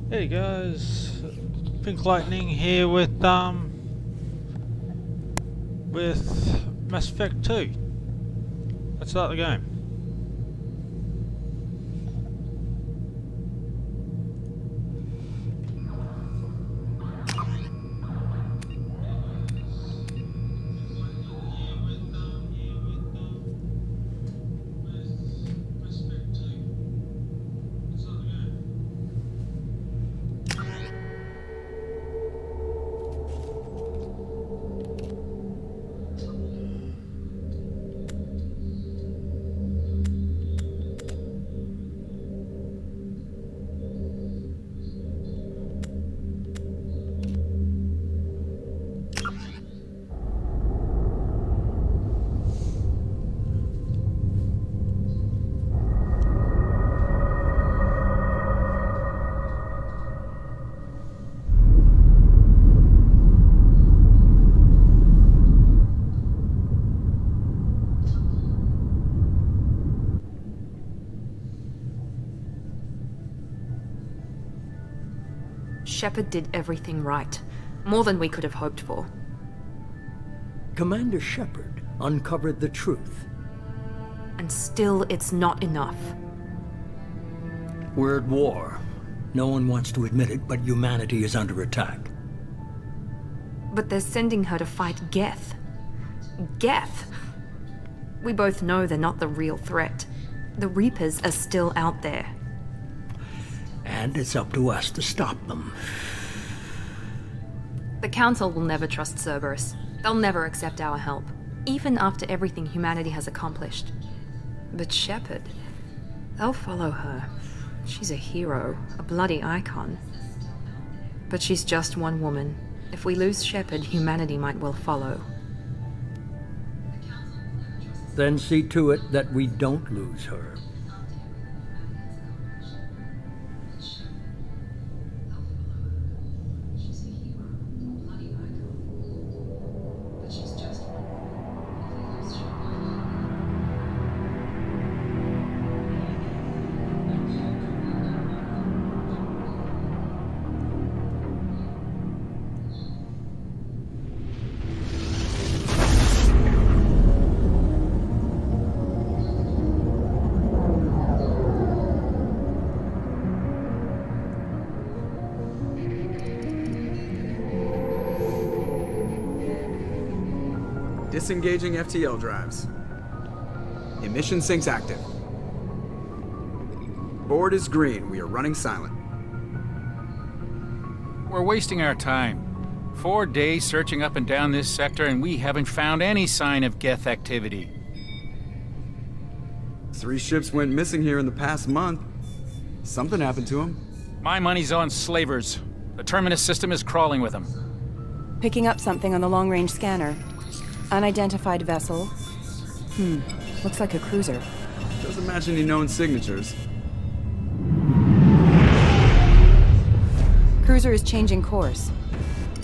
Hey guys, Pink Lightning here with Mass Effect 2. Let's start the game. Shepard did everything right. More than we could have hoped for. Commander Shepard uncovered the truth. And still, it's not enough. We're at war. No one wants to admit it, but humanity is under attack. But they're sending her to fight Geth. Geth! We both know they're not the real threat. The Reapers are still out there. And it's up to us to stop them. The Council will never trust Cerberus. They'll never accept our help, even after everything humanity has accomplished. But Shepard, they'll follow her. She's a hero, a bloody icon. But she's just one woman. If we lose Shepard, humanity might well follow. Then see to it that we don't lose her. Disengaging FTL drives. Emission sinks active. Board is green. We are running silent. We're wasting our time. 4 days searching up and down this sector, and we haven't found any sign of Geth activity. 3 ships went missing here in the past month. Something happened to them. My money's on slavers. The Terminus system is crawling with them. Picking up something on the long-range scanner. Unidentified vessel. Looks like a cruiser. Doesn't match any known signatures. Cruiser is changing course.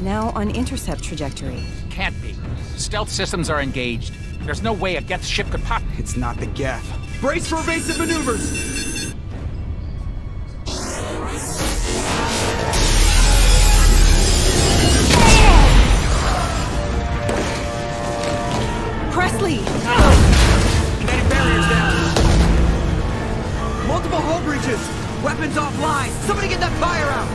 Now on intercept trajectory. Can't be. Stealth systems are engaged. There's no way a Geth ship could pop. It's not the Geth. Brace for evasive maneuvers! Presley! Kinetic barriers down. Multiple hull breaches. Weapons offline. Somebody get that fire out.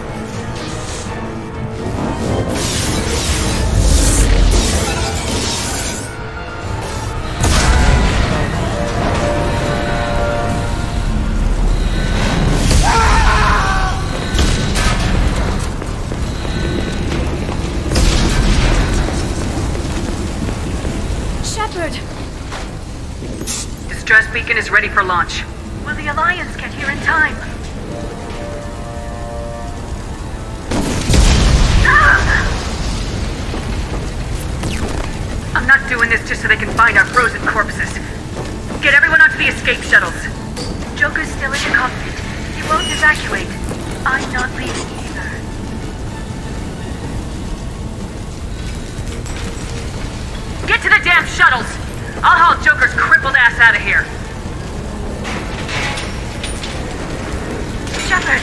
Shepard! Distress beacon is ready for launch. Will the Alliance get here in time? I'm not doing this just so they can find our frozen corpses. Get everyone onto the escape shuttles. Joker's still in the cockpit. He won't evacuate. I'm not leaving either. Get to the damn shuttles! I'll haul Joker's crippled ass out of here. Shepard!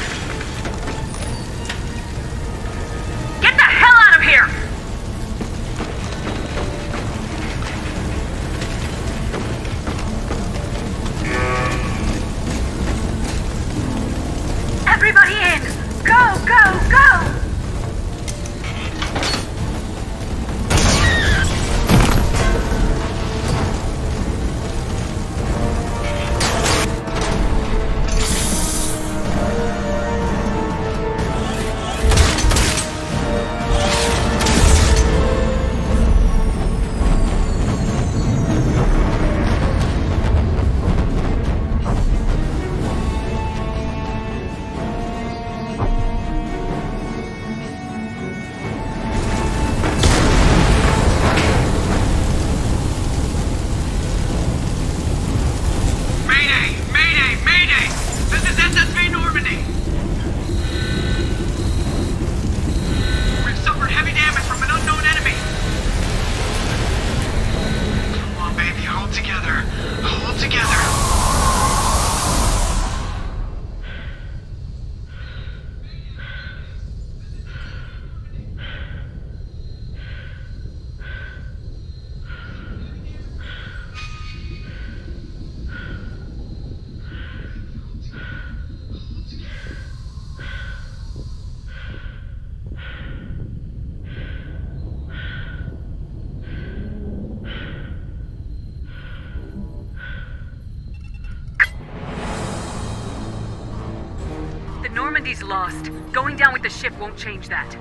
Normandy's lost. Going down with the ship won't change that.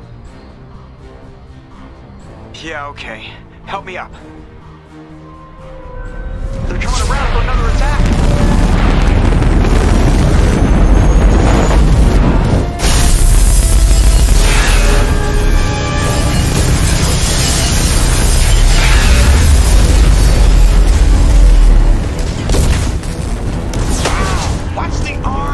Yeah, okay. Help me up. They're coming around for another attack! Watch the arm!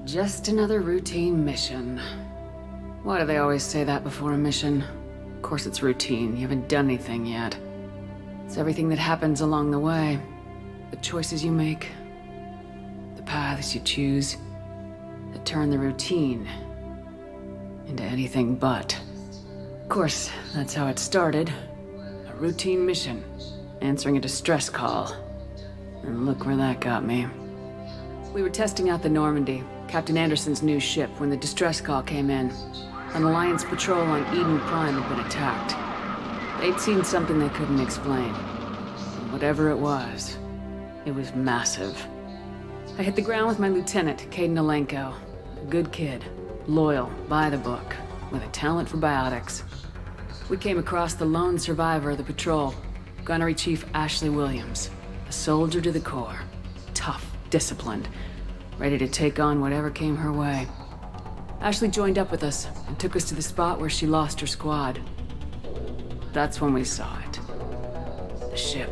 Just another routine mission. Why do they always say that before a mission? Of course it's routine, you haven't done anything yet. It's everything that happens along the way. The choices you make, the paths you choose, that turn the routine into anything but. Of course, that's how it started. A routine mission, answering a distress call. And look where that got me. We were testing out the Normandy, Captain Anderson's new ship, when the distress call came in. An Alliance patrol on Eden Prime had been attacked. They'd seen something they couldn't explain. And whatever it was massive. I hit the ground with my lieutenant, Kaidan Alenko. A good kid, loyal, by the book, with a talent for biotics. We came across the lone survivor of the patrol, Gunnery Chief Ashley Williams. A soldier to the core. Tough, disciplined, ready to take on whatever came her way. Ashley joined up with us and took us to the spot where she lost her squad. That's when we saw it. The ship.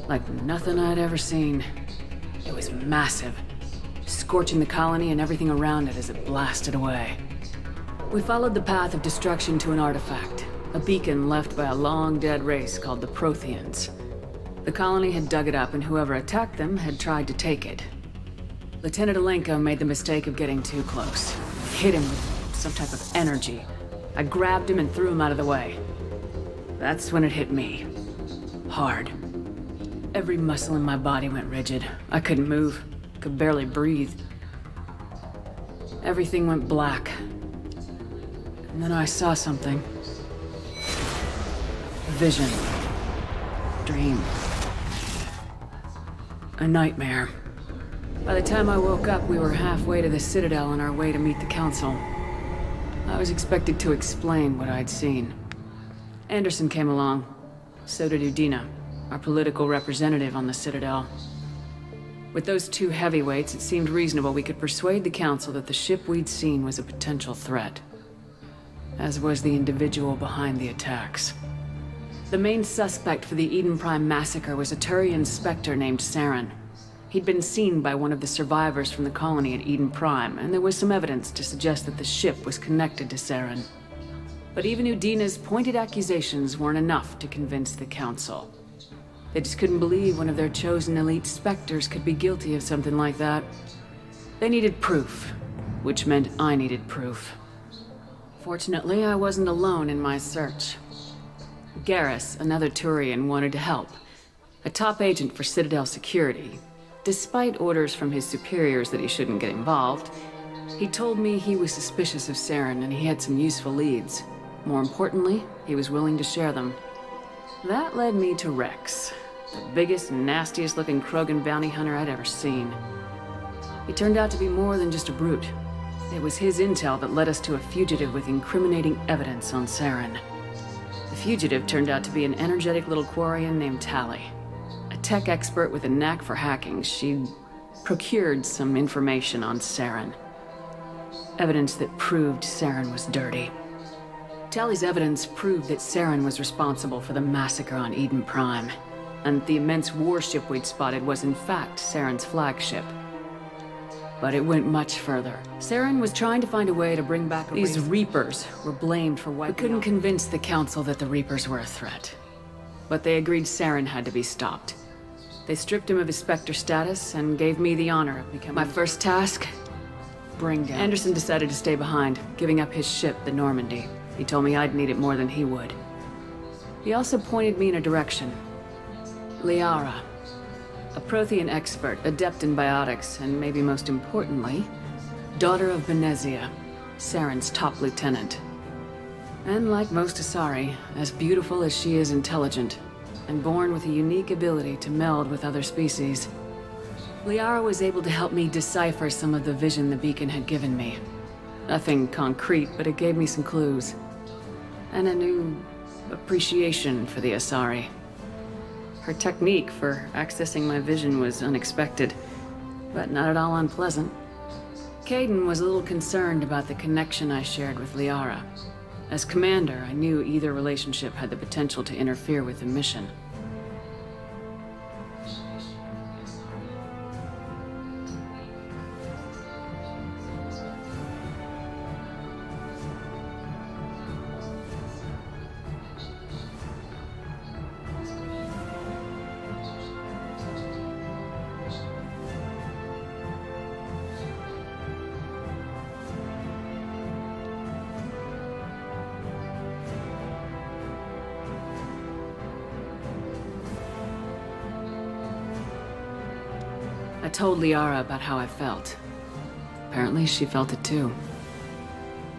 Like nothing I'd ever seen. It was massive, scorching the colony and everything around it as it blasted away. We followed the path of destruction to an artifact, a beacon left by a long-dead race called the Protheans. The colony had dug it up, and whoever attacked them had tried to take it. Lieutenant Alenko made the mistake of getting too close. Hit him with some type of energy. I grabbed him and threw him out of the way. That's when it hit me. Hard. Every muscle in my body went rigid. I couldn't move. Could barely breathe. Everything went black. And then I saw something. A vision. Dream. A nightmare. By the time I woke up, we were halfway to the Citadel on our way to meet the Council. I was expected to explain what I'd seen. Anderson came along. So did Udina, our political representative on the Citadel. With those two heavyweights, it seemed reasonable we could persuade the Council that the ship we'd seen was a potential threat. As was the individual behind the attacks. The main suspect for the Eden Prime massacre was a Turian Spectre named Saren. He'd been seen by one of the survivors from the colony at Eden Prime, and there was some evidence to suggest that the ship was connected to Saren. But even Udina's pointed accusations weren't enough to convince the Council. They just couldn't believe one of their chosen elite Spectres could be guilty of something like that. They needed proof, which meant I needed proof. Fortunately, I wasn't alone in my search. Garrus, another Turian, wanted to help. A top agent for Citadel Security. Despite orders from his superiors that he shouldn't get involved, he told me he was suspicious of Saren and he had some useful leads. More importantly, he was willing to share them. That led me to Rex, the biggest, nastiest looking Krogan bounty hunter I'd ever seen. He turned out to be more than just a brute. It was his intel that led us to a fugitive with incriminating evidence on Saren. The fugitive turned out to be an energetic little Quarian named Tali. A tech expert with a knack for hacking, she'd procured some information on Saren. Evidence that proved Saren was dirty. Tali's evidence proved that Saren was responsible for the massacre on Eden Prime, and the immense warship we'd spotted was in fact Saren's flagship. But it went much further. Saren was trying to find a way to bring back these Reapers were blamed for wiping. We couldn't convince the Council that the Reapers were a threat. But they agreed Saren had to be stopped. They stripped him of his Spectre status and gave me the honor of becoming... My first task? Bring down. Anderson decided to stay behind, giving up his ship, the Normandy. He told me I'd need it more than he would. He also pointed me in a direction. Liara. A Prothean expert, adept in biotics, and maybe most importantly, daughter of Benezia, Saren's top lieutenant. And like most Asari, as beautiful as she is intelligent, and born with a unique ability to meld with other species. Liara was able to help me decipher some of the vision the beacon had given me. Nothing concrete, but it gave me some clues. And a new appreciation for the Asari. Her technique for accessing my vision was unexpected, but not at all unpleasant. Kaidan was a little concerned about the connection I shared with Liara. As commander, I knew either relationship had the potential to interfere with the mission. I told Liara about how I felt. Apparently, she felt it too.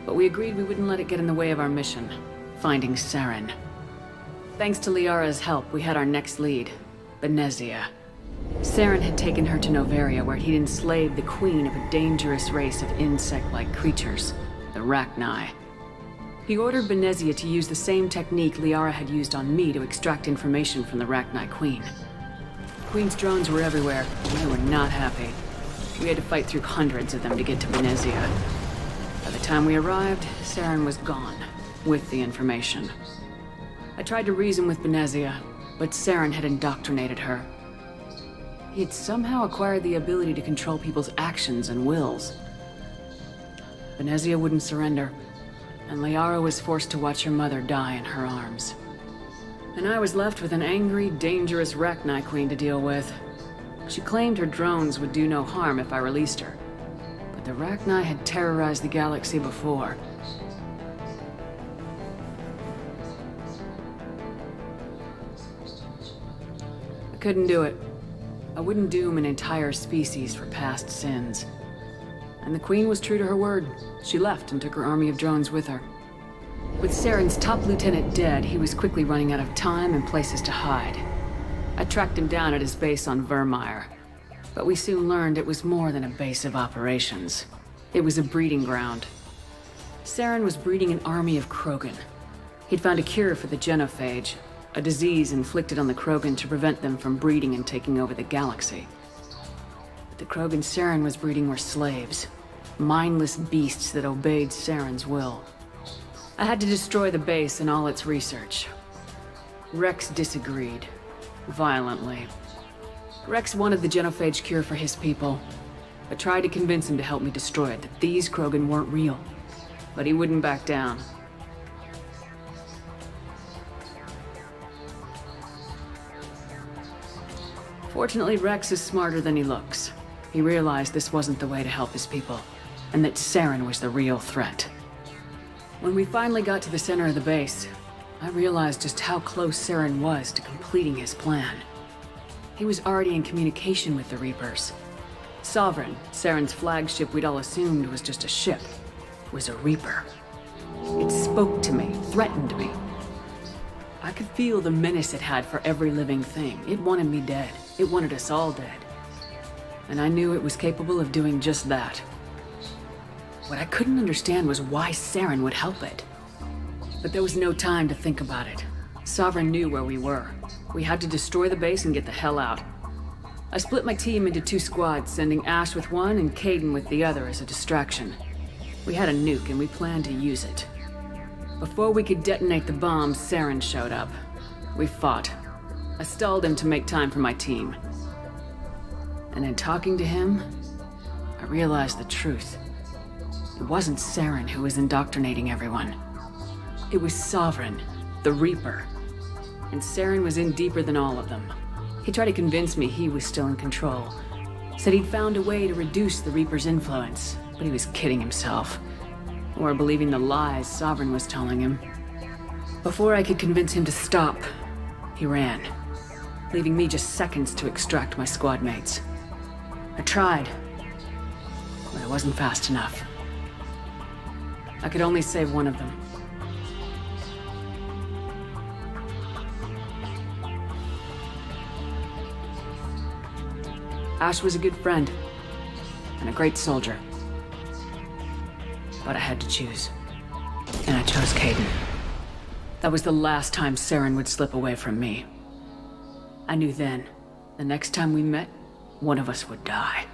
But we agreed we wouldn't let it get in the way of our mission, finding Saren. Thanks to Liara's help, we had our next lead, Benezia. Saren had taken her to Noveria, where he'd enslaved the queen of a dangerous race of insect-like creatures, the Rachni. He ordered Benezia to use the same technique Liara had used on me to extract information from the Rachni queen. Queen's drones were everywhere, and they were not happy. We had to fight through hundreds of them to get to Benezia. By the time we arrived, Saren was gone, with the information. I tried to reason with Benezia, but Saren had indoctrinated her. He had somehow acquired the ability to control people's actions and wills. Benezia wouldn't surrender, and Liara was forced to watch her mother die in her arms. And I was left with an angry, dangerous Rachni queen to deal with. She claimed her drones would do no harm if I released her. But the Rachni had terrorized the galaxy before. I couldn't do it. I wouldn't doom an entire species for past sins. And the queen was true to her word. She left and took her army of drones with her. With Saren's top lieutenant dead, he was quickly running out of time and places to hide. I tracked him down at his base on Vermeer, but we soon learned it was more than a base of operations. It was a breeding ground. Saren was breeding an army of Krogan. He'd found a cure for the genophage, a disease inflicted on the Krogan to prevent them from breeding and taking over the galaxy. But the Krogan Saren was breeding were slaves, mindless beasts that obeyed Saren's will. I had to destroy the base and all its research. Rex disagreed. Violently. Rex wanted the genophage cure for his people. I tried to convince him to help me destroy it, that these Krogan weren't real. But he wouldn't back down. Fortunately, Rex is smarter than he looks. He realized this wasn't the way to help his people, and that Saren was the real threat. When we finally got to the center of the base, I realized just how close Saren was to completing his plan. He was already in communication with the Reapers. Sovereign, Saren's flagship we'd all assumed was just a ship, was a Reaper. It spoke to me, threatened me. I could feel the menace it had for every living thing. It wanted me dead. It wanted us all dead. And I knew it was capable of doing just that. What I couldn't understand was why Saren would help it. But there was no time to think about it. Sovereign knew where we were. We had to destroy the base and get the hell out. I split my team into 2 squads, sending Ash with one and Kaidan with the other as a distraction. We had a nuke and we planned to use it. Before we could detonate the bomb, Saren showed up. We fought. I stalled him to make time for my team. And in talking to him, I realized the truth. It wasn't Saren who was indoctrinating everyone. It was Sovereign, the Reaper. And Saren was in deeper than all of them. He tried to convince me he was still in control. Said he'd found a way to reduce the Reaper's influence, but he was kidding himself. Or believing the lies Sovereign was telling him. Before I could convince him to stop, he ran, leaving me just seconds to extract my squad mates. I tried, but I wasn't fast enough. I could only save one of them. Ash was a good friend, and a great soldier. But I had to choose. And I chose Kaidan. That was the last time Saren would slip away from me. I knew then, the next time we met, one of us would die.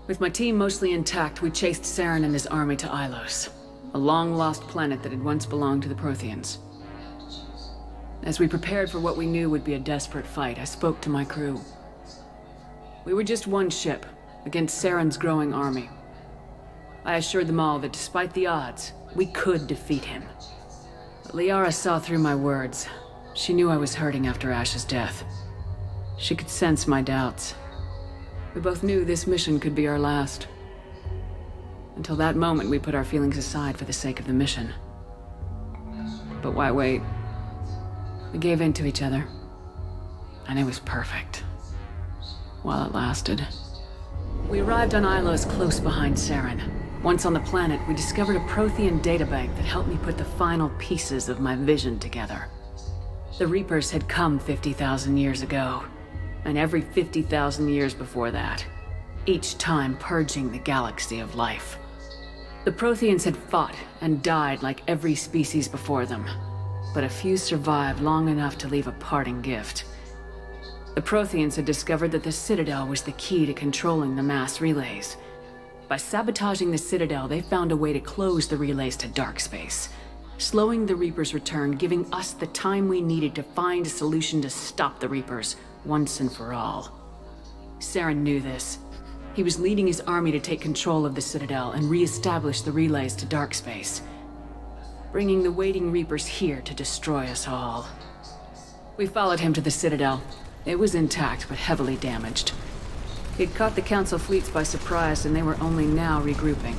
With my team mostly intact, we chased Saren and his army to Ilos, a long-lost planet that had once belonged to the Protheans. As we prepared for what we knew would be a desperate fight, I spoke to my crew. We were just one ship, against Saren's growing army. I assured them all that despite the odds, we could defeat him. But Liara saw through my words. She knew I was hurting after Ash's death. She could sense my doubts. We both knew this mission could be our last. Until that moment, we put our feelings aside for the sake of the mission. But why wait? We gave in to each other. And it was perfect. While it lasted. We arrived on Ilos close behind Saren. Once on the planet, we discovered a Prothean databank that helped me put the final pieces of my vision together. The Reapers had come 50,000 years ago, and every 50,000 years before that, each time purging the galaxy of life. The Protheans had fought and died like every species before them, but a few survived long enough to leave a parting gift. The Protheans had discovered that the Citadel was the key to controlling the mass relays. By sabotaging the Citadel, they found a way to close the relays to dark space, slowing the Reapers' return, giving us the time we needed to find a solution to stop the Reapers once and for all. Saren knew this. He was leading his army to take control of the Citadel and re-establish the relays to dark space, bringing the waiting Reapers here to destroy us all. We followed him to the Citadel. It was intact, but heavily damaged. He'd caught the Council fleets by surprise, and they were only now regrouping.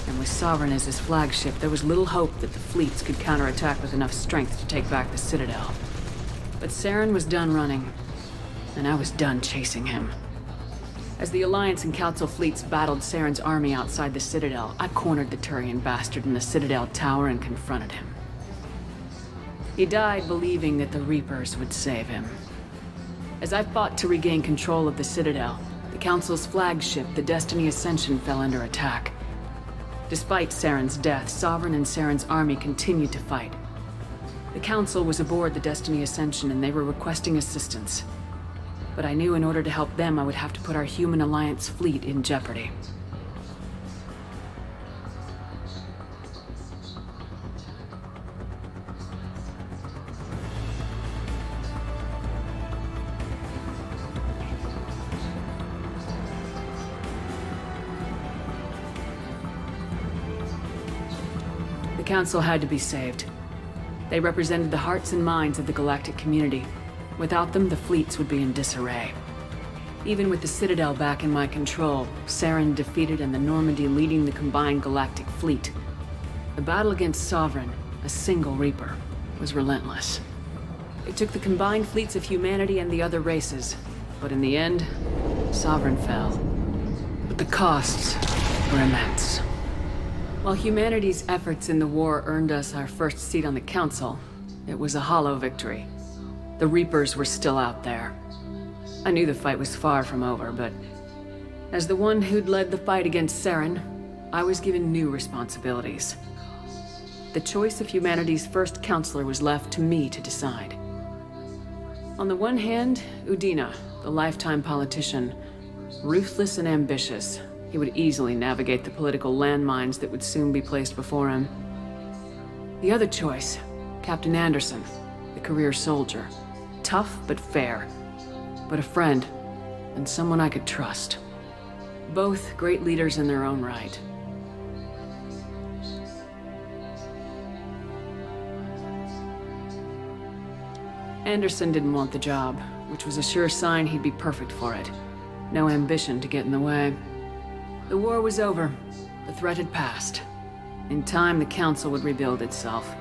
And with Sovereign as his flagship, there was little hope that the fleets could counterattack with enough strength to take back the Citadel. But Saren was done running, and I was done chasing him. As the Alliance and Council fleets battled Saren's army outside the Citadel, I cornered the Turian bastard in the Citadel tower and confronted him. He died believing that the Reapers would save him. As I fought to regain control of the Citadel, the Council's flagship, the Destiny Ascension, fell under attack. Despite Saren's death, Sovereign and Saren's army continued to fight. The Council was aboard the Destiny Ascension and they were requesting assistance. But I knew in order to help them, I would have to put our Human Alliance fleet in jeopardy. Council had to be saved. They represented the hearts and minds of the galactic community. Without them, the fleets would be in disarray. Even with the Citadel back in my control, Saren defeated and the Normandy leading the combined galactic fleet, the battle against Sovereign, a single Reaper, was relentless. It took the combined fleets of humanity and the other races, but in the end, Sovereign fell. But the costs were immense. While humanity's efforts in the war earned us our first seat on the Council, it was a hollow victory. The Reapers were still out there. I knew the fight was far from over, but as the one who'd led the fight against Saren, I was given new responsibilities. The choice of humanity's first counselor was left to me to decide. On the one hand, Udina, the lifetime politician, ruthless and ambitious. He would easily navigate the political landmines that would soon be placed before him. The other choice, Captain Anderson, the career soldier. Tough but fair, but a friend, and someone I could trust. Both great leaders in their own right. Anderson didn't want the job, which was a sure sign he'd be perfect for it. No ambition to get in the way. The war was over. The threat had passed. In time, the Council would rebuild itself.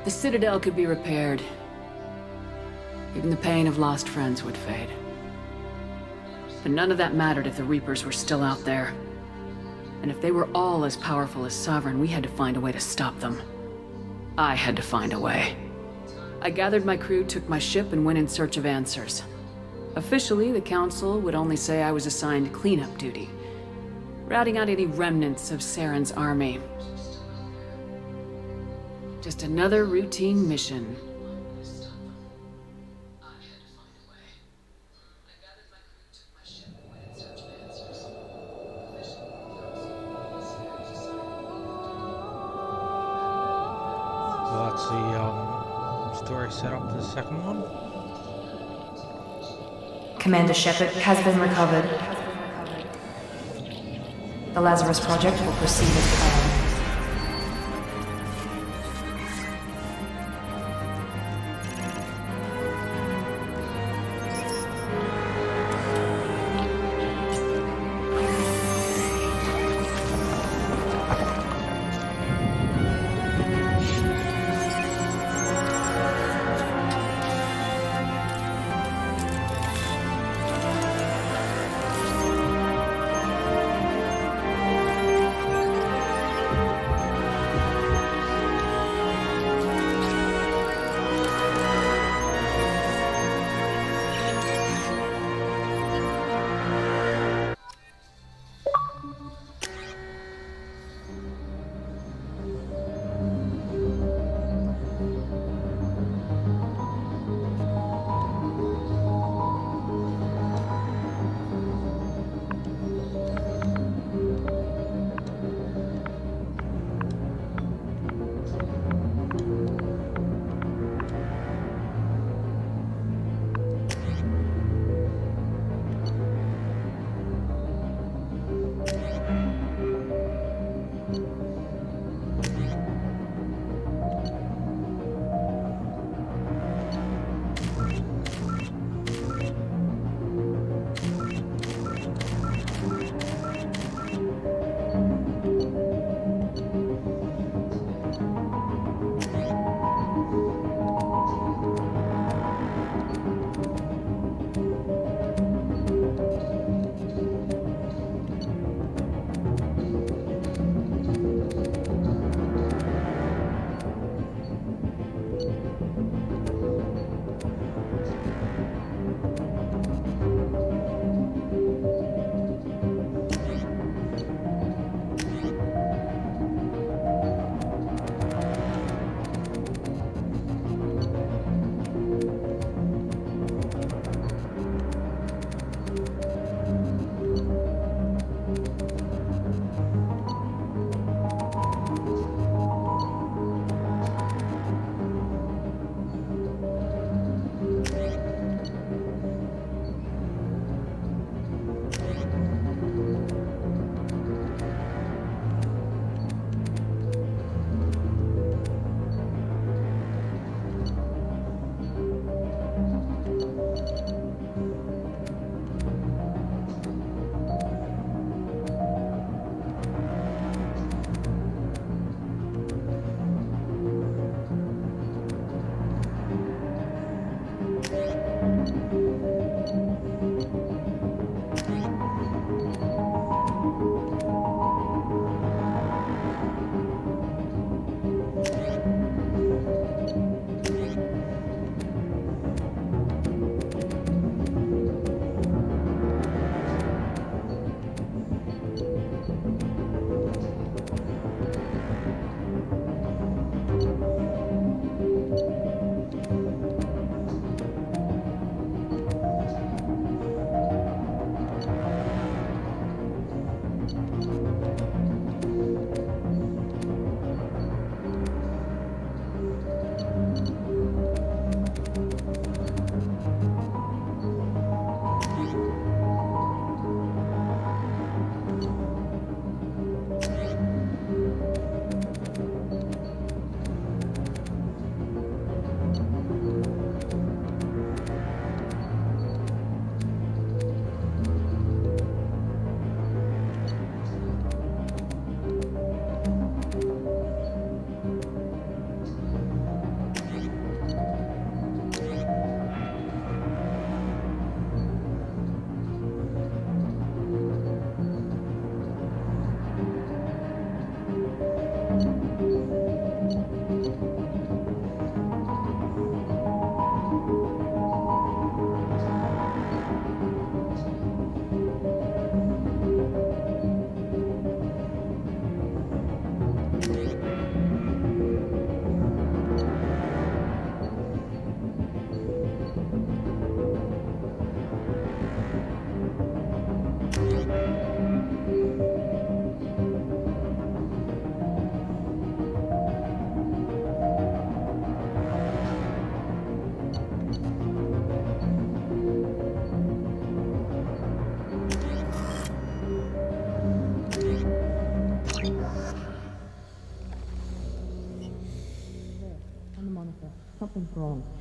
The Citadel could be repaired. Even the pain of lost friends would fade. But none of that mattered if the Reapers were still out there. And if they were all as powerful as Sovereign, we had to find a way to stop them. I had to find a way. I gathered my crew, took my ship, and went in search of answers. Officially, the Council would only say I was assigned cleanup duty, routing out any remnants of Saren's army. Just another routine mission. So that's the story set up for the second one. Commander Shepard has been recovered. The Lazarus Project will proceed as planned.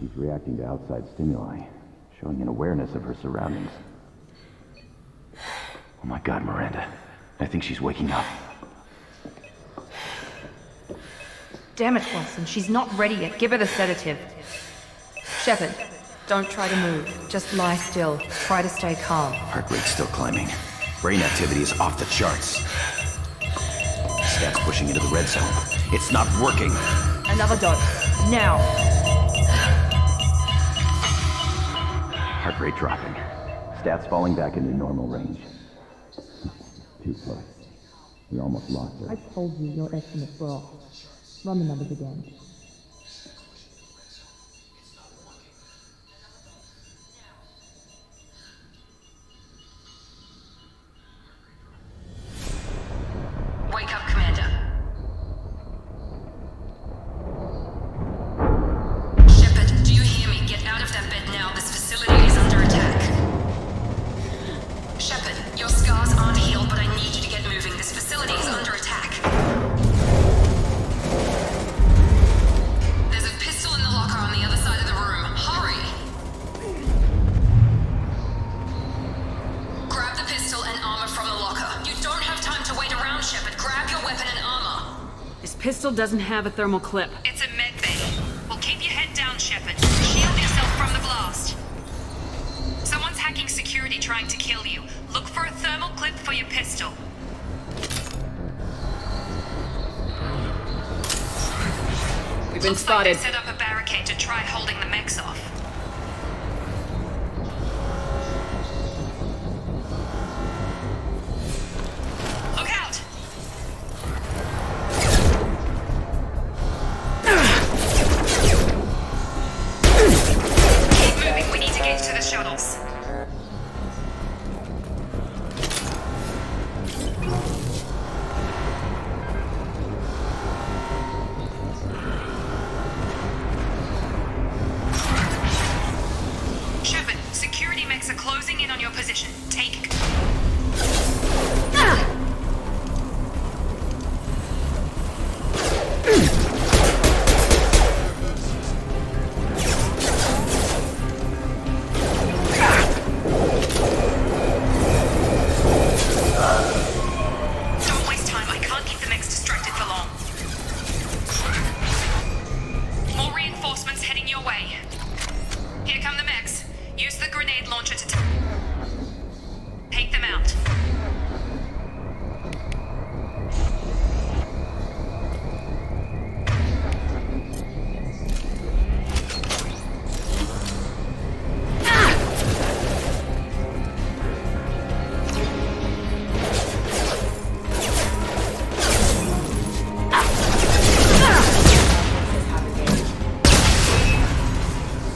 She's reacting to outside stimuli, showing an awareness of her surroundings. Oh my god, Miranda. I think she's waking up. Damn it, Watson. She's not ready yet. Give her the sedative. Shepard, don't try to move. Just lie still. Try to stay calm. Heart rate's still climbing. Brain activity is off the charts. Stats pushing into the red zone. It's not working. Another dose. Now. Heart rate dropping. Stats falling back into normal range. Too close. We almost lost her. I told you your estimates were off. Run the numbers again. Wake up, Commander. Shepard, do you hear me? Get out of that bed now. This facility is under attack. Shepard, your scars aren't healed, but I need you to get moving. This facility is under attack. There's a pistol in the locker on the other side of the room. Hurry! Grab the pistol and armor from the locker. You don't have time to wait around, Shepard. Grab your weapon and armor. This pistol doesn't have a thermal clip. It's a med bay. Well, keep your head down, Shepard. Shield yourself from the blast. Someone's hacking security trying to kill you. Look for a thermal clip for your pistol. We've been Looks like spotted. they set up a barricade to try holding the mechs off. Look out! Keep moving. We need to get to the shuttles. Shepard, security mechs are closing in on your position. Take... Don't waste time. I can't keep the mechs distracted for long. More reinforcements heading your way. Here come the mechs. Use the grenade launcher to take them out.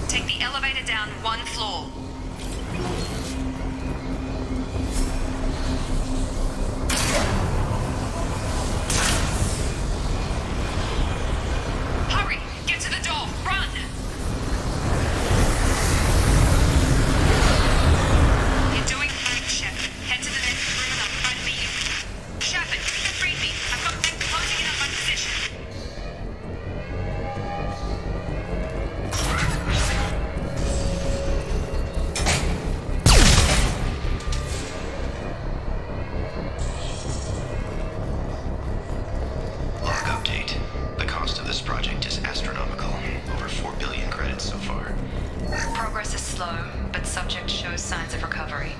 Take the elevator down one floor. Hurry! Get to the door! Run! You're doing great, Shepard. Head to the next room and I'll try to meet you. Shepard, read me. I've got men closing in on my position. Log update. The cost of this project is astronomical. Over 4 billion credits so far. Progress is slow, but subject shows signs of recovery.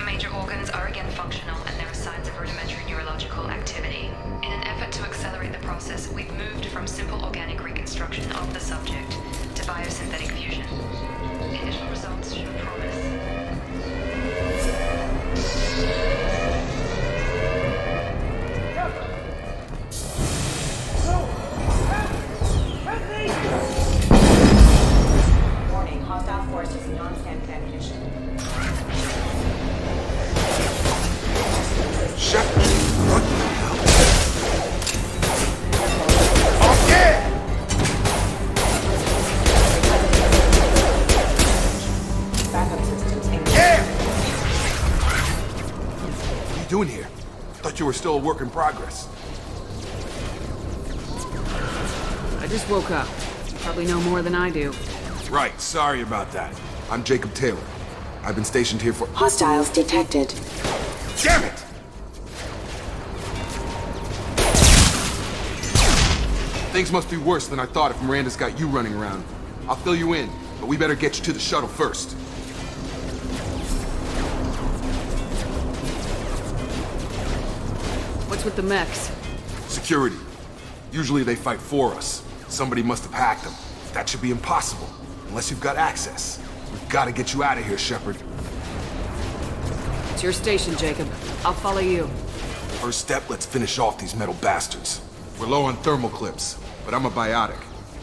Major organs are again functional, and there are signs of rudimentary neurological activity. In an effort to accelerate the process, we've moved from simple organic reconstruction of the subject to biosynthetic fusion. Initial results show promise. Warning, hostile forces non-standard ammunition. Shepard, what the hell? Okay! Backup systems engaged. Yeah! What are you doing here? Thought you were still a work in progress. I just woke up. Probably know more than I do. Right, sorry about that. I'm Jacob Taylor. I've been stationed here for— Hostiles detected. Damn it! Things must be worse than I thought if Miranda's got you running around. I'll fill you in, but we better get you to the shuttle first. What's with the mechs? Security. Usually they fight for us. Somebody must have hacked them. That should be impossible, unless you've got access. We've got to get you out of here, Shepard. It's your station, Jacob. I'll follow you. First step, let's finish off these metal bastards. We're low on thermal clips, but I'm a biotic.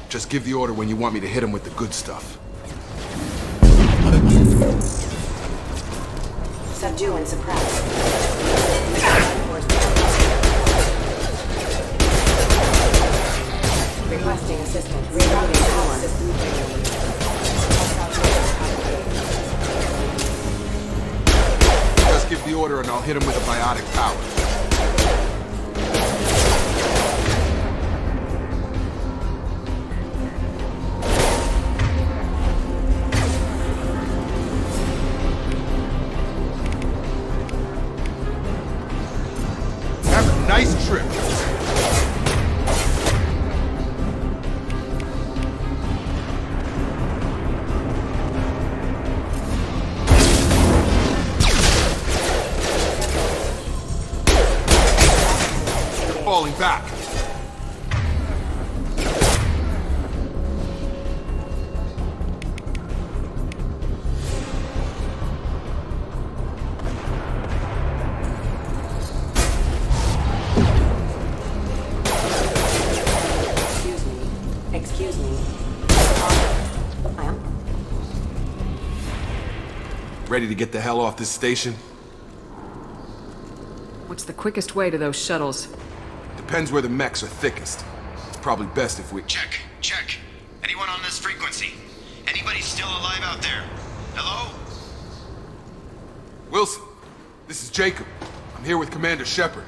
Just give the order when you want me to hit them with the good stuff. Subdue and suppress. Requesting assistance. Rerouting power. Just give the order and I'll hit him with a biotic power. Have a nice trip. Falling back. Excuse me. Ma'am? Ready to get the hell off this station? What's the quickest way to those shuttles? Depends where the mechs are thickest. It's probably best if we— Check. Anyone on this frequency? Anybody still alive out there? Hello? Wilson, this is Jacob. I'm here with Commander Shepard.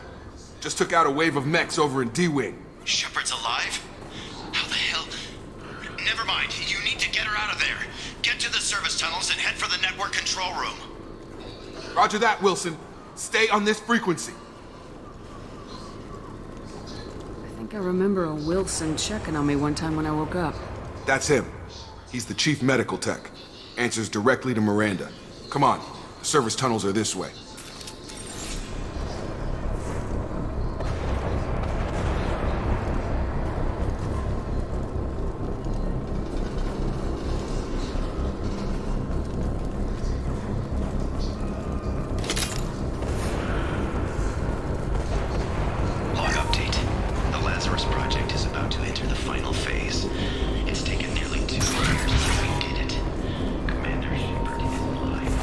Just took out a wave of mechs over in D-Wing. Shepard's alive? How the hell? Never mind. You need to get her out of there. Get to the service tunnels and head for the network control room. Roger that, Wilson. Stay on this frequency. I think I remember a Wilson checking on me one time when I woke up. That's him. He's the chief medical tech. Answers directly to Miranda. Come on. The service tunnels are this way. Log update. The Lazarus Project is about to enter the final phase. It's taken nearly 2 years, but we did it. Commander Shepard is alive.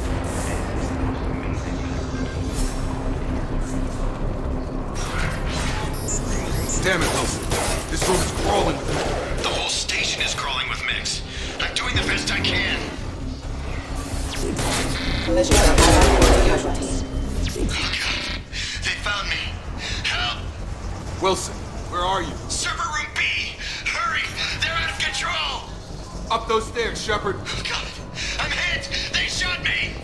Damn it, Wilson. This room's crawling with them. The whole station is crawling with mechs. I'm doing the best I can. Collision of high casualties. Oh God. They found me. Help! Wilson, where are you? Server room B! Hurry! They're out of control! Up those stairs, Shepard. Oh God! I'm hit! They shot me!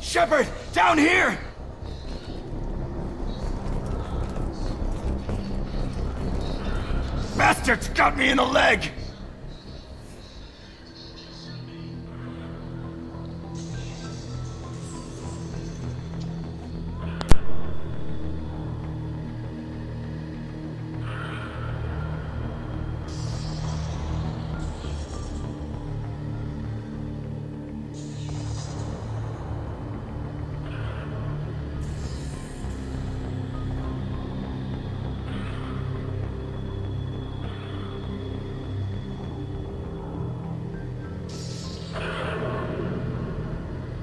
Shepard, down here! Bastards got me in the leg!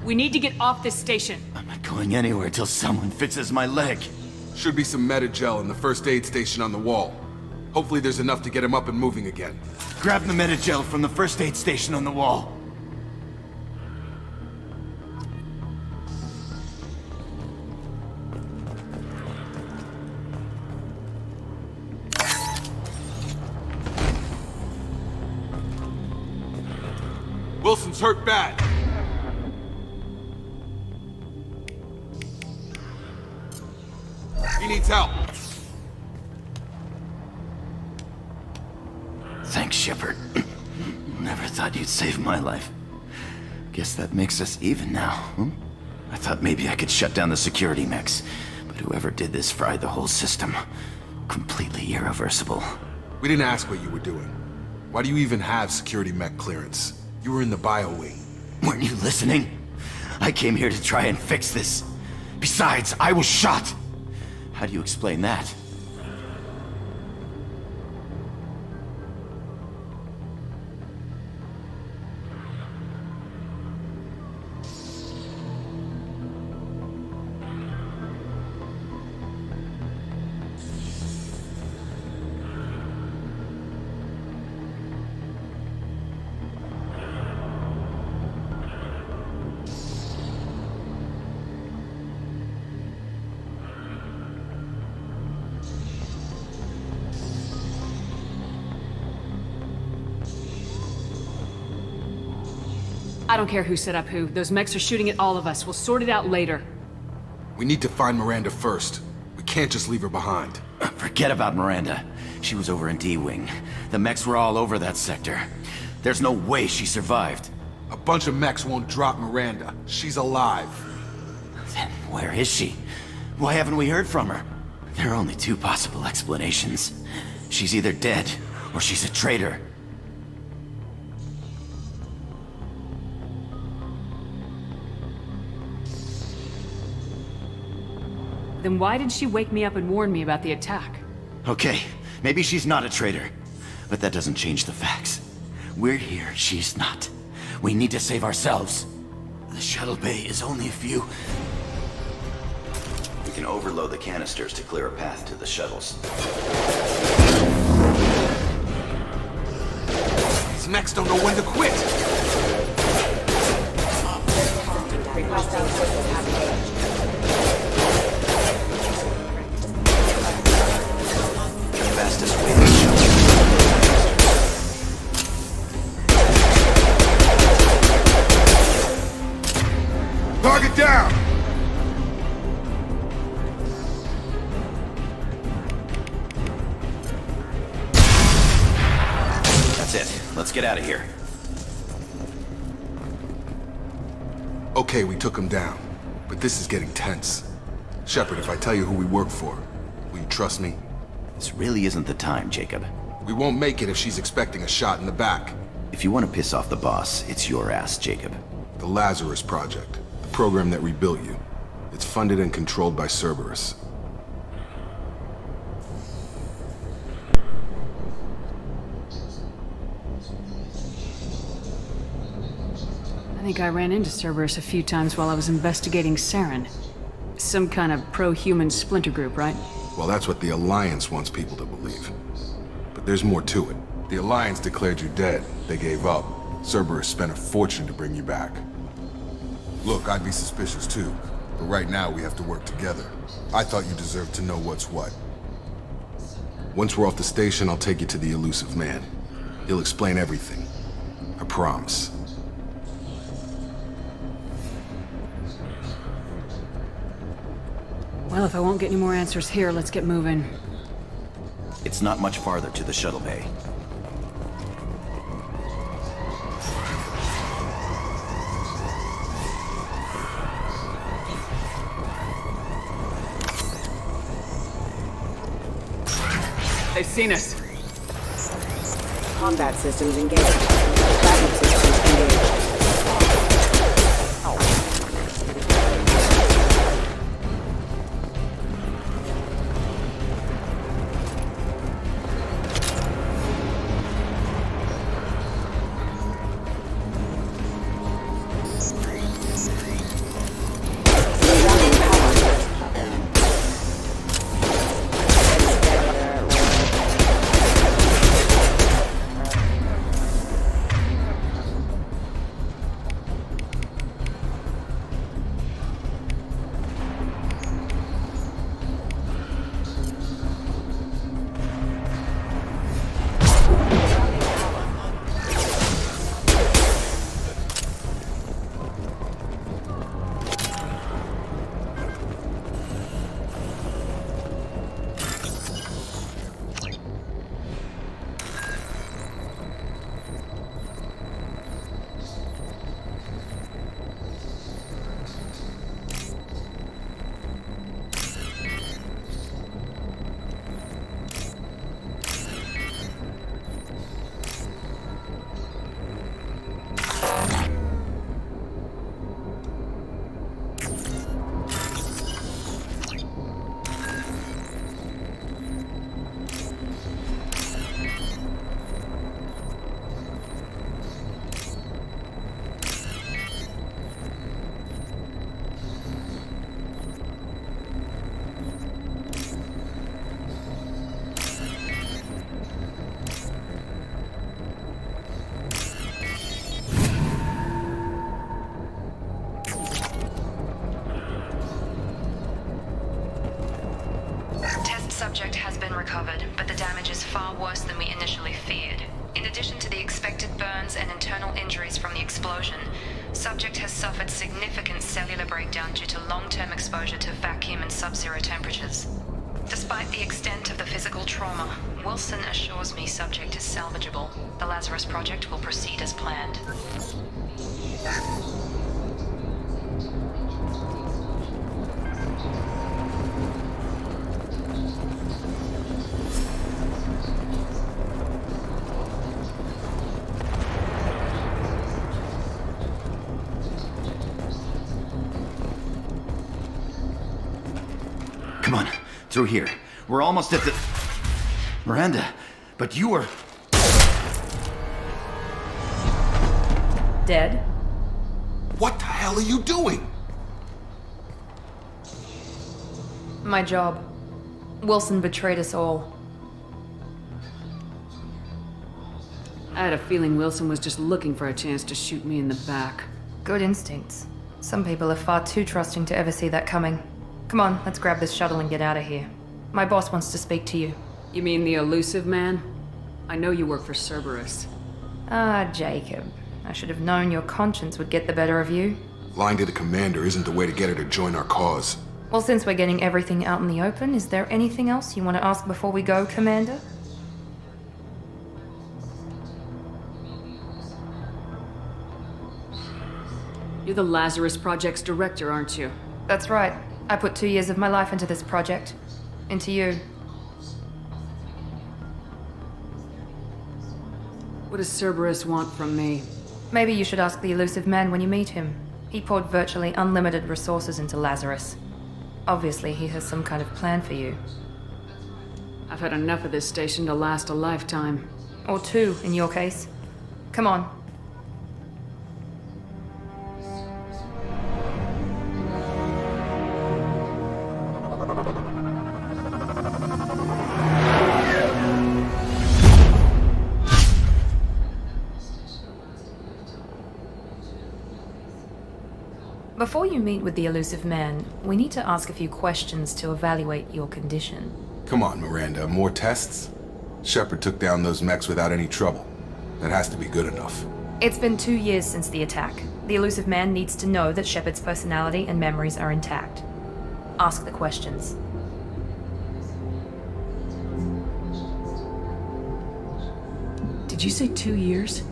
We need to get off this station. I'm not going anywhere till someone fixes my leg. Should be some Medi-gel in the first aid station on the wall. Hopefully there's enough to get him up and moving again. Grab the Medi-gel from the first aid station on the wall. Miranda's hurt bad. He needs help. Thanks, Shepard. Never thought you'd save my life. Guess that makes us even now, hmm? I thought maybe I could shut down the security mechs, but whoever did this fried the whole system. Completely irreversible. We didn't ask what you were doing. Why do you even have security mech clearance? You were in the bio wing. Weren't you listening? I came here to try and fix this. Besides, I was shot. How do you explain that? I don't care who set up who. Those mechs are shooting at all of us. We'll sort it out later. We need to find Miranda first. We can't just leave her behind. Forget about Miranda. She was over in D-Wing. The mechs were all over that sector. There's no way she survived. A bunch of mechs won't drop Miranda. She's alive. Then where is she? Why haven't we heard from her? There are only two possible explanations. She's either dead, or she's a traitor. Then why did she wake me up and warn me about the attack? Okay, maybe she's not a traitor, but that doesn't change the facts. We're here, she's not. We need to save ourselves. The shuttle bay is only a few... We can overload the canisters to clear a path to the shuttles. These mechs don't know when to quit. Requesting assistance application. Fastest way to shuttle. Target down! That's it. Let's get out of here. Okay, we took him down. But this is getting tense. Shepard, if I tell you who we work for, will you trust me? This really isn't the time, Jacob. We won't make it if she's expecting a shot in the back. If you want to piss off the boss, it's your ass, Jacob. The Lazarus Project. The program that rebuilt you. It's funded and controlled by Cerberus. I think I ran into Cerberus a few times while I was investigating Saren. Some kind of pro-human splinter group, right? Well, that's what the Alliance wants people to believe. But there's more to it. The Alliance declared you dead. They gave up. Cerberus spent a fortune to bring you back. Look, I'd be suspicious too. But right now, we have to work together. I thought you deserved to know what's what. Once we're off the station, I'll take you to the Elusive Man. He'll explain everything. I promise. Well, if I won't get any more answers here, let's get moving. It's not much farther to the shuttle bay. They've seen us. Combat systems engaged. Tracking systems engaged. Subject has been recovered, but the damage is far worse than we initially feared. In addition to the expected burns and internal injuries from the explosion, Subject has suffered significant cellular breakdown due to long-term exposure to vacuum and sub-zero temperatures. Despite the extent of the physical trauma, Wilson assures me Subject is salvageable. The Lazarus Project will proceed as planned. Come on, through here. We're almost at the... Miranda, but you were... Dead? What the hell are you doing? My job. Wilson betrayed us all. I had a feeling Wilson was just looking for a chance to shoot me in the back. Good instincts. Some people are far too trusting to ever see that coming. Come on, let's grab this shuttle and get out of here. My boss wants to speak to you. You mean the elusive man? I know you work for Cerberus. Ah, Jacob. I should have known your conscience would get the better of you. Lying to the commander isn't the way to get her to join our cause. Well, since we're getting everything out in the open, is there anything else you want to ask before we go, Commander? You're the Lazarus Project's director, aren't you? That's right. I put 2 years of my life into this project. Into you. What does Cerberus want from me? Maybe you should ask the elusive man when you meet him. He poured virtually unlimited resources into Lazarus. Obviously, he has some kind of plan for you. I've had enough of this station to last a lifetime. Or 2, in your case. Come on. Before you meet with the elusive man, we need to ask a few questions to evaluate your condition. Come on, Miranda, more tests? Shepard took down those mechs without any trouble. That has to be good enough. It's been 2 years since the attack. The elusive man needs to know that Shepard's personality and memories are intact. Ask the questions. Did you say 2 years?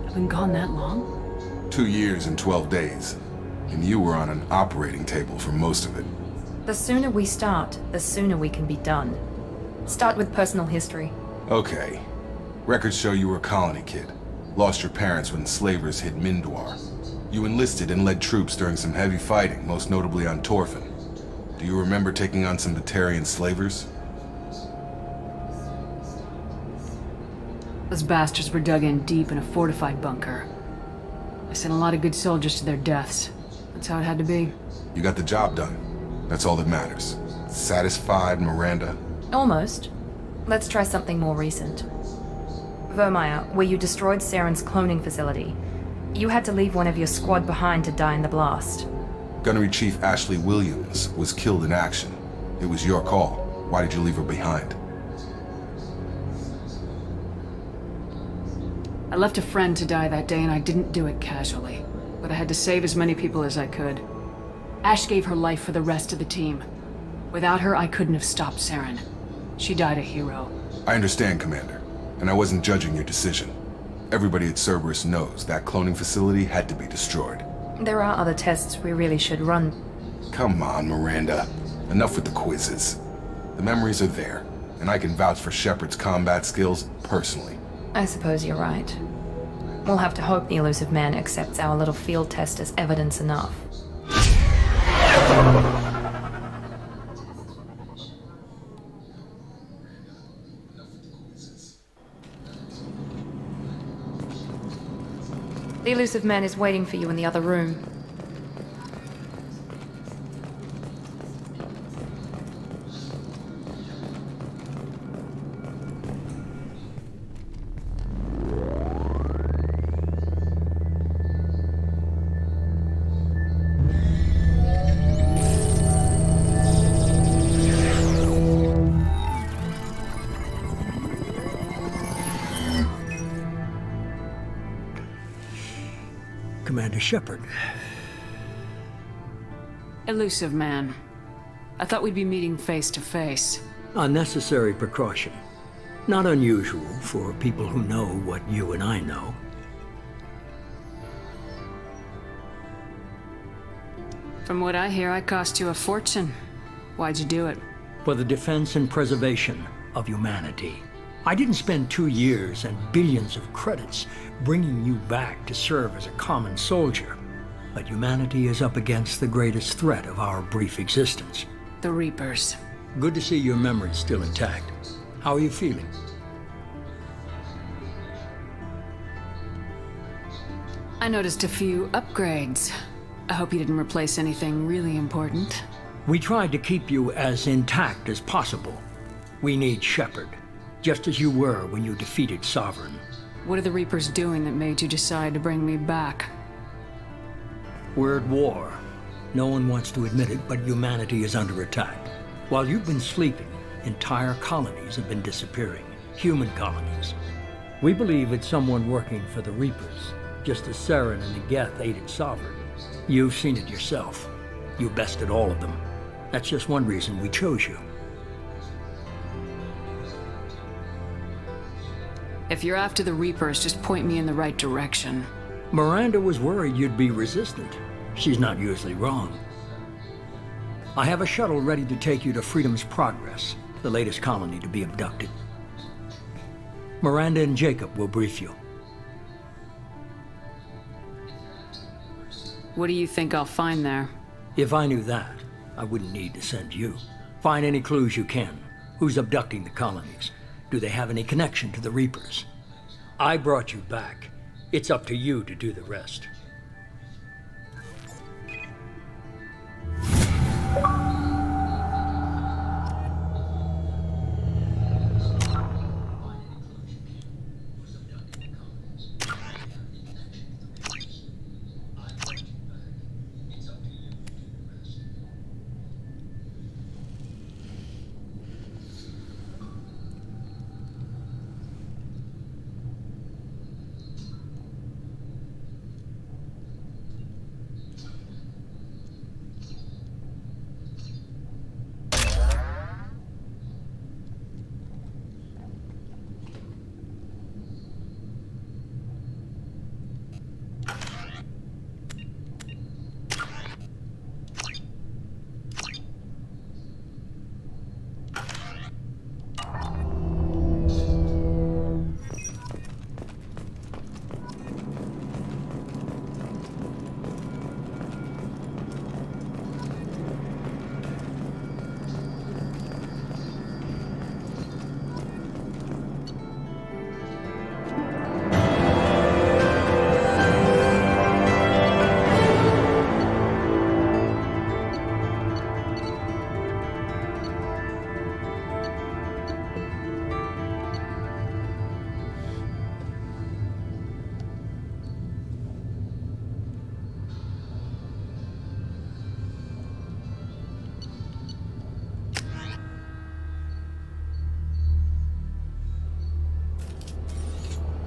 I've been gone that long? 2 years and 12 days. And you were on an operating table for most of it. The sooner we start, the sooner we can be done. Start with personal history. Okay. Records show you were a colony kid. Lost your parents when slavers hit Mindwar. You enlisted and led troops during some heavy fighting, most notably on Torfin. Do you remember taking on some Batarian slavers? Those bastards were dug in deep in a fortified bunker. I sent a lot of good soldiers to their deaths. That's how it had to be. You got the job done. That's all that matters. Satisfied, Miranda? Almost. Let's try something more recent. Vermeer, where you destroyed Saren's cloning facility. You had to leave one of your squad behind to die in the blast. Gunnery Chief Ashley Williams was killed in action. It was your call. Why did you leave her behind? I left a friend to die that day and I didn't do it casually. But I had to save as many people as I could. Ash gave her life for the rest of the team. Without her, I couldn't have stopped Saren. She died a hero. I understand, Commander. And I wasn't judging your decision. Everybody at Cerberus knows that cloning facility had to be destroyed. There are other tests we really should run. Come on, Miranda. Enough with the quizzes. The memories are there, and I can vouch for Shepard's combat skills personally. I suppose you're right. We'll have to hope the elusive man accepts our little field test as evidence enough. The elusive man is waiting for you in the other room. Commander Shepard. Elusive man. I thought we'd be meeting face to face. Unnecessary precaution. Not unusual for people who know what you and I know. From what I hear, I cost you a fortune. Why'd you do it? For the defense and preservation of humanity. I didn't spend 2 years and billions of credits bringing you back to serve as a common soldier. But humanity is up against the greatest threat of our brief existence. The Reapers. Good to see your memory's still intact. How are you feeling? I noticed a few upgrades. I hope you didn't replace anything really important. We tried to keep you as intact as possible. We need Shepard, just as you were when you defeated Sovereign. What are the Reapers doing that made you decide to bring me back? We're at war. No one wants to admit it, but humanity is under attack. While you've been sleeping, entire colonies have been disappearing. Human colonies. We believe it's someone working for the Reapers, just as Saren and the Geth aided Sovereign. You've seen it yourself. You bested all of them. That's just one reason we chose you. If you're after the Reapers, just point me in the right direction. Miranda was worried you'd be resistant. She's not usually wrong. I have a shuttle ready to take you to Freedom's Progress, the latest colony to be abducted. Miranda and Jacob will brief you. What do you think I'll find there? If I knew that, I wouldn't need to send you. Find any clues you can. Who's abducting the colonies? Do they have any connection to the Reapers? I brought you back. It's up to you to do the rest.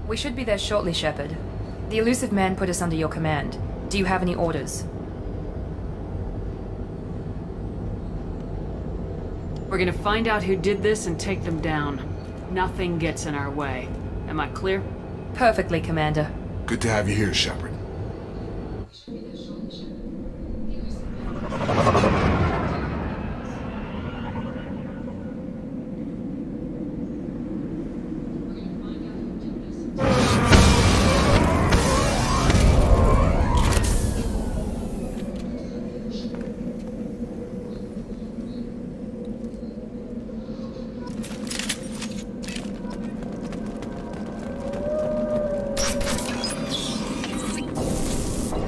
We should be there shortly, Shepard. The Elusive Man put us under your command. Do you have any orders? We're gonna find out who did this and take them down. Nothing gets in our way. Am I clear? Perfectly, Commander. Good to have you here, Shepard.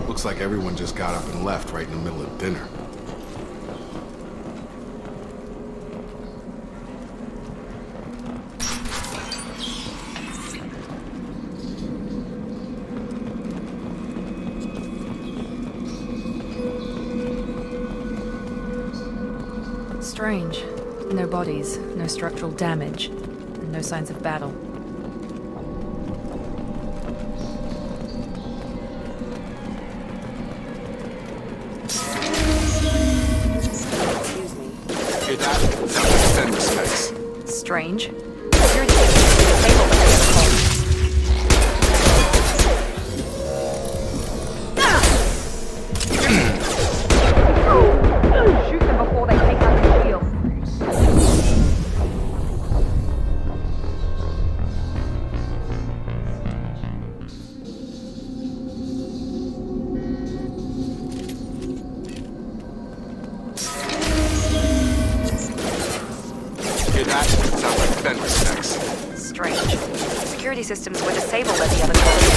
Looks like everyone just got up and left right in the middle of dinner. Strange. No bodies, no structural damage, and no signs of battle. Fenris mechs. Strange. Security systems were disabled when they were called. Shoot them before they take out the shield. Hear that? Sounds like Fenris mechs. Strange. Security systems were disabled at the other colony.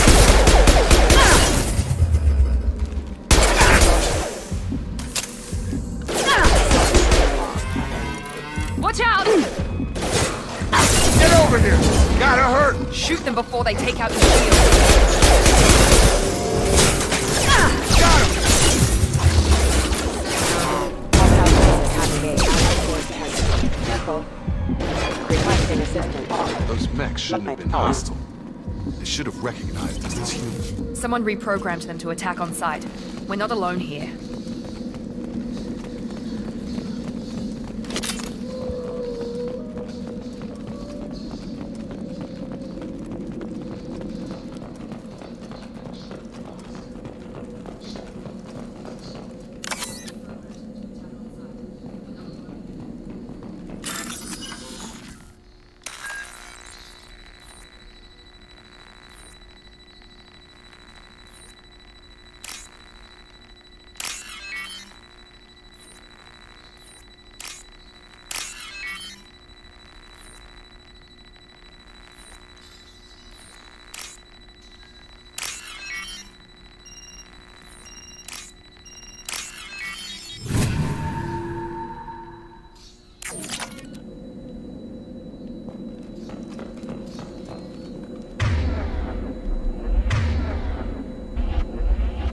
Watch out! Get over here! Gotta hurt! Shoot them before they take out the shield. Requesting assistance. Those mechs shouldn't have been hostile. They should have recognized us as human. Someone reprogrammed them to attack on sight. We're not alone here.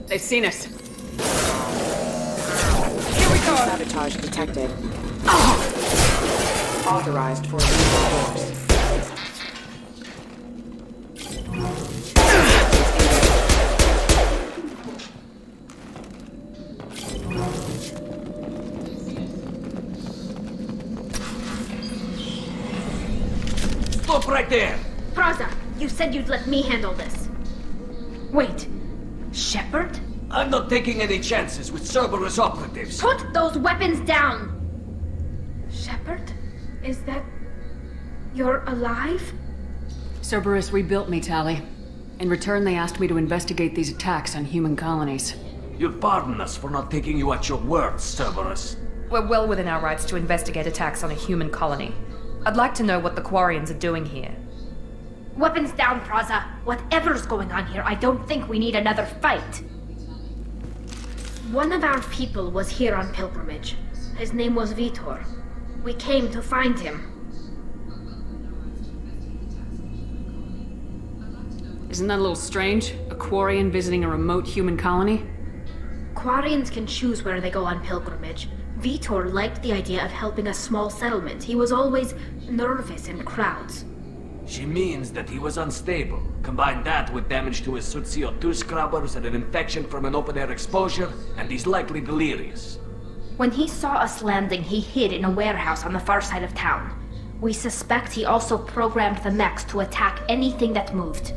They've seen us. Here we go. Sabotage detected. Authorized for force. Stop right there! Praza, you said you'd let me handle this. Wait, Shepard? I'm not taking any chances with Cerberus operatives. Put those weapons down! Shepard? Is that... you're alive? Cerberus rebuilt me, Tali. In return, they asked me to investigate these attacks on human colonies. You'll pardon us for not taking you at your word, Cerberus. We're well within our rights to investigate attacks on a human colony. I'd like to know what the Quarians are doing here. Weapons down, Praza. Whatever's going on here, I don't think we need another fight. One of our people was here on pilgrimage. His name was Vitor. We came to find him. Isn't that a little strange? A Quarian visiting a remote human colony? Quarians can choose where they go on pilgrimage. Vitor liked the idea of helping a small settlement. He was always nervous in crowds. She means that he was unstable. Combine that with damage to his suit CO2 scrubbers and an infection from an open-air exposure, and he's likely delirious. When he saw us landing, he hid in a warehouse on the far side of town. We suspect he also programmed the mechs to attack anything that moved.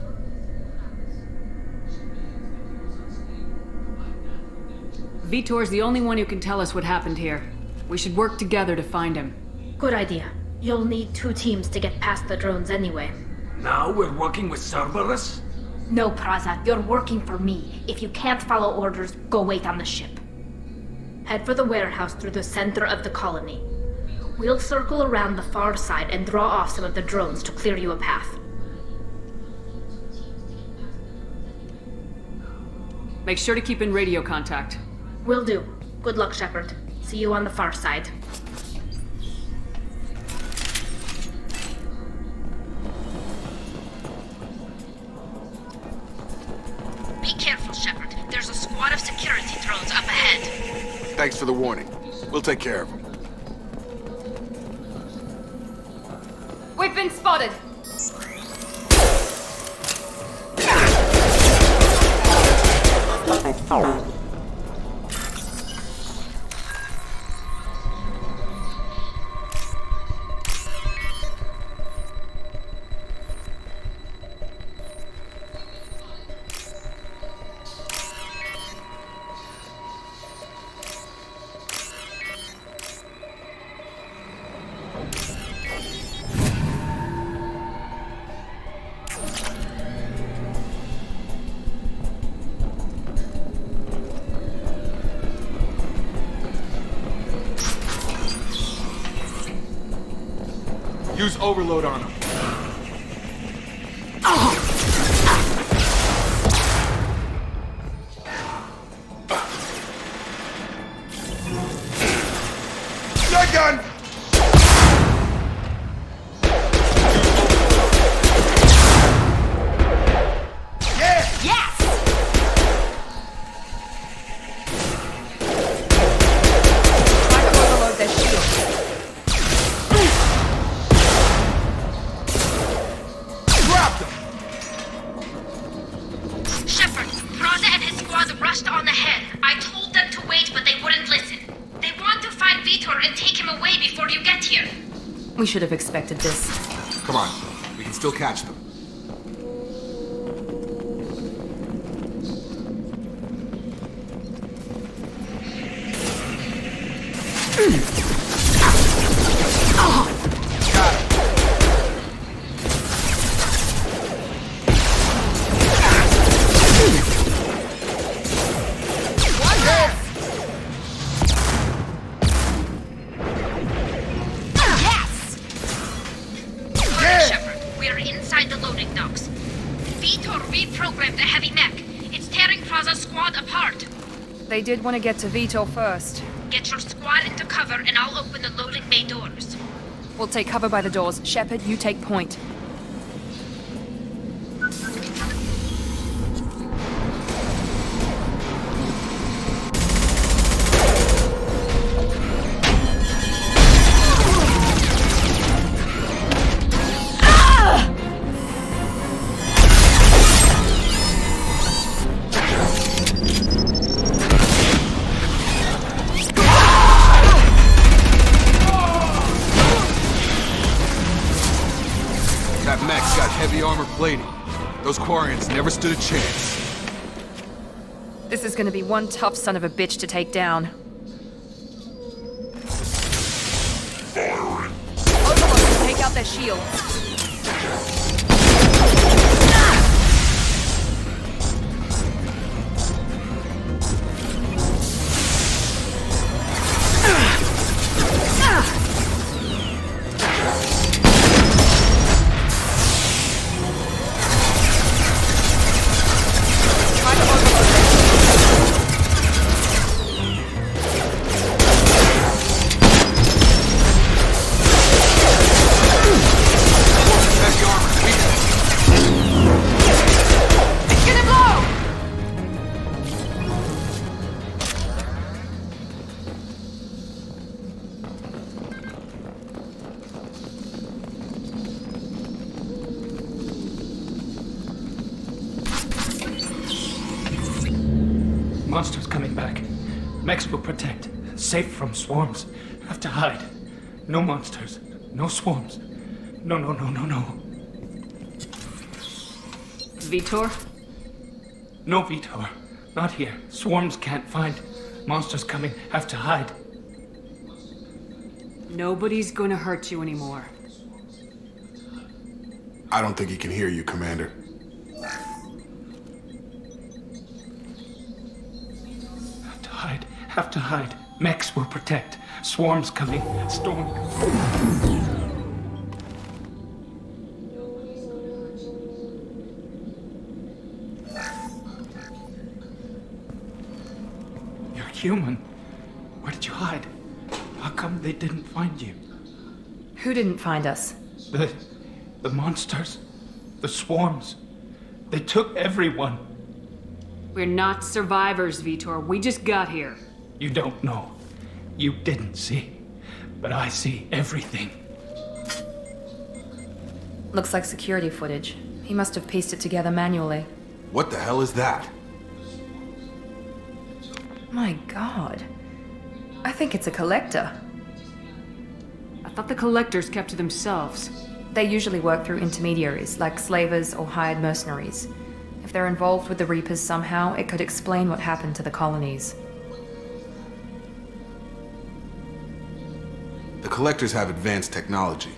Vitor's the only one who can tell us what happened here. We should work together to find him. Good idea. You'll need 2 teams to get past the drones anyway. Now we're working with Cerberus? No, Praza, you're working for me. If you can't follow orders, go wait on the ship. Head for the warehouse through the center of the colony. We'll circle around the far side and draw off some of the drones to clear you a path. Make sure to keep in radio contact. Will do. Good luck, Shepard. See you on the far side. Be careful, Shepard. There's a squad of security drones up ahead. Thanks for the warning. We'll take care of them. We've been spotted! Use overload on him. Shotgun! Yeah! Yes! Try to overload their shields. Shepard, Praza and his squad rushed on ahead. I told them to wait, but they wouldn't listen. They want to find Vitor and take him away before you get here. We should have expected this. Come on, we can still catch them. Shepard, we're inside the loading docks. Vitor reprogrammed the heavy mech. It's tearing Praza's squad apart. They did want to get to Vitor first. Get your squad into cover and I'll open the loading bay doors. We'll take cover by the doors. Shepard, you take point. That mech's got heavy armor plating. Those Quarians never stood a chance. This is gonna be one tough son of a bitch to take down. Overlord, take out their shields. Monsters coming back. Mechs will protect. Safe from swarms. Have to hide. No monsters. No swarms. No. Vitor? No Vitor. Not here. Swarms can't find. Monsters coming. Have to hide. Nobody's gonna hurt you anymore. I don't think he can hear you, Commander. Have to hide. Mechs will protect. Swarms coming. Storm. You're human. Where did you hide? How come they didn't find you? Who didn't find us? The monsters. The swarms. They took everyone. We're not survivors, Vitor. We just got here. You don't know. You didn't see. But I see everything. Looks like security footage. He must have pieced it together manually. What the hell is that? My god. I think it's a collector. I thought the collectors kept to themselves. They usually work through intermediaries, like slavers or hired mercenaries. If they're involved with the Reapers somehow, it could explain what happened to the colonies. The Collectors have advanced technology.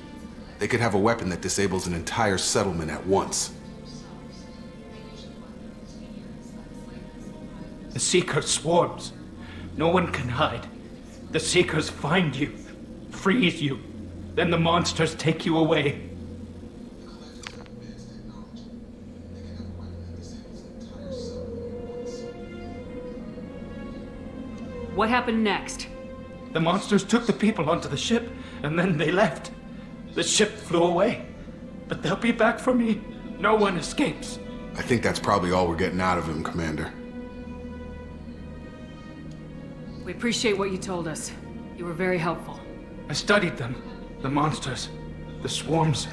They could have a weapon that disables an entire settlement at once. The Seeker swarms. No one can hide. The Seekers find you, freeze you, then the monsters take you away. What happened next? The monsters took the people onto the ship, and then they left. The ship flew away. But they'll be back for me. No one escapes. I think that's probably all we're getting out of him, Commander. We appreciate what you told us. You were very helpful. I studied them. The monsters. The swarms.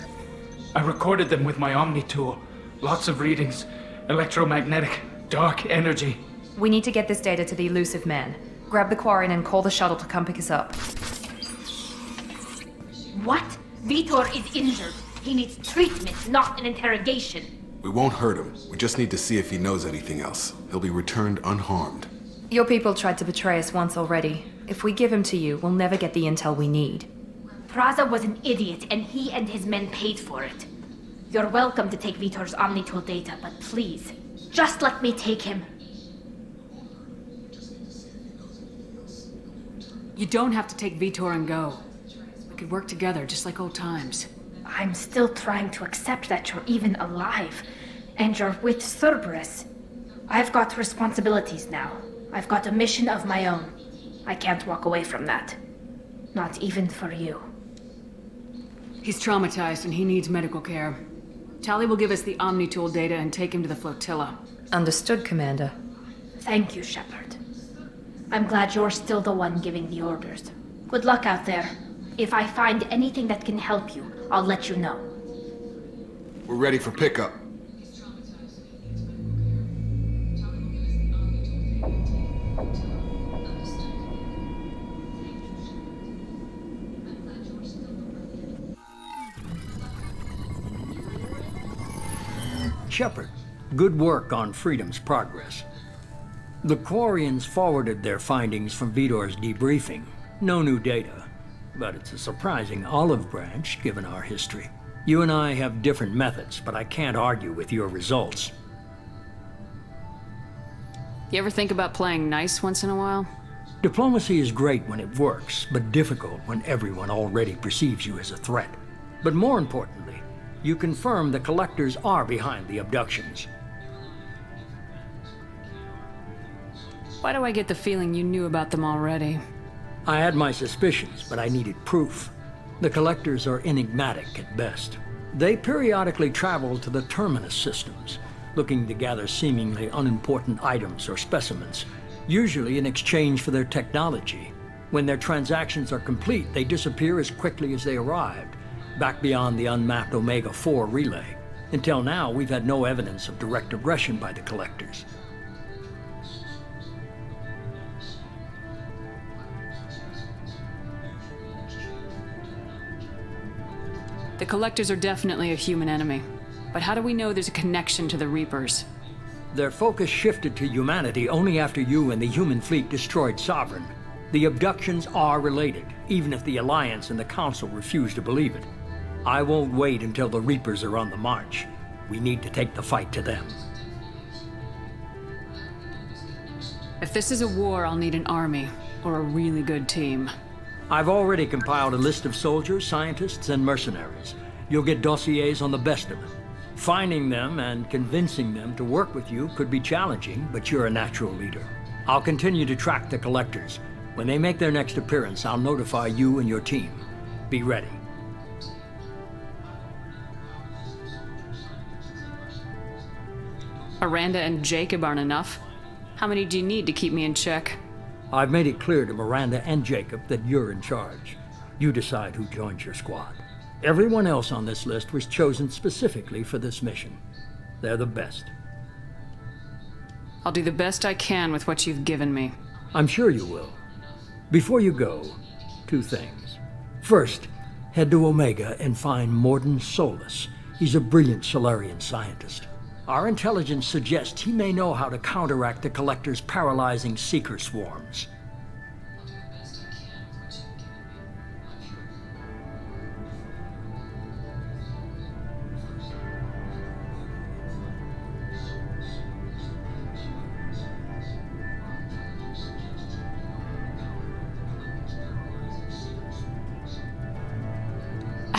I recorded them with my Omni tool. Lots of readings. Electromagnetic. Dark energy. We need to get this data to the Elusive Man. Grab the Quarian and call the shuttle to come pick us up. What? Vitor is injured. He needs treatment, not an interrogation. We won't hurt him. We just need to see if he knows anything else. He'll be returned unharmed. Your people tried to betray us once already. If we give him to you, we'll never get the intel we need. Praza was an idiot, and he and his men paid for it. You're welcome to take Vitor's Omnitool data, but please, just let me take him. You don't have to take Vitor and go. We could work together, just like old times. I'm still trying to accept that you're even alive, and you're with Cerberus. I've got responsibilities now. I've got a mission of my own. I can't walk away from that. Not even for you. He's traumatized and he needs medical care. Tali will give us the Omnitool data and take him to the flotilla. Understood, Commander. Thank you, Shepard. I'm glad you're still the one giving the orders. Good luck out there. If I find anything that can help you, I'll let you know. We're ready for pickup. Shepard, good work on Freedom's progress. The Quarians forwarded their findings from Vitor's debriefing. No new data, but it's a surprising olive branch given our history. You and I have different methods, but I can't argue with your results. You ever think about playing nice once in a while? Diplomacy is great when it works, but difficult when everyone already perceives you as a threat. But more importantly, you confirm the Collectors are behind the abductions. Why do I get the feeling you knew about them already? I had my suspicions, but I needed proof. The Collectors are enigmatic at best. They periodically travel to the Terminus systems, looking to gather seemingly unimportant items or specimens, usually in exchange for their technology. When their transactions are complete, they disappear as quickly as they arrived, back beyond the unmapped Omega-4 relay. Until now, we've had no evidence of direct aggression by the Collectors. The Collectors are definitely a human enemy. But how do we know there's a connection to the Reapers? Their focus shifted to humanity only after you and the human fleet destroyed Sovereign. The abductions are related, even if the Alliance and the Council refuse to believe it. I won't wait until the Reapers are on the march. We need to take the fight to them. If this is a war, I'll need an army, or a really good team. I've already compiled a list of soldiers, scientists, and mercenaries. You'll get dossiers on the best of them. Finding them and convincing them to work with you could be challenging, but you're a natural leader. I'll continue to track the Collectors. When they make their next appearance, I'll notify you and your team. Be ready. Aranda and Jacob aren't enough. How many do you need to keep me in check? I've made it clear to Miranda and Jacob that you're in charge. You decide who joins your squad. Everyone else on this list was chosen specifically for this mission. They're the best. I'll do the best I can with what you've given me. I'm sure you will. Before you go, 2 things. First, head to Omega and find Mordin Solus. He's a brilliant Solarian scientist. Our intelligence suggests he may know how to counteract the Collector's paralyzing Seeker swarms.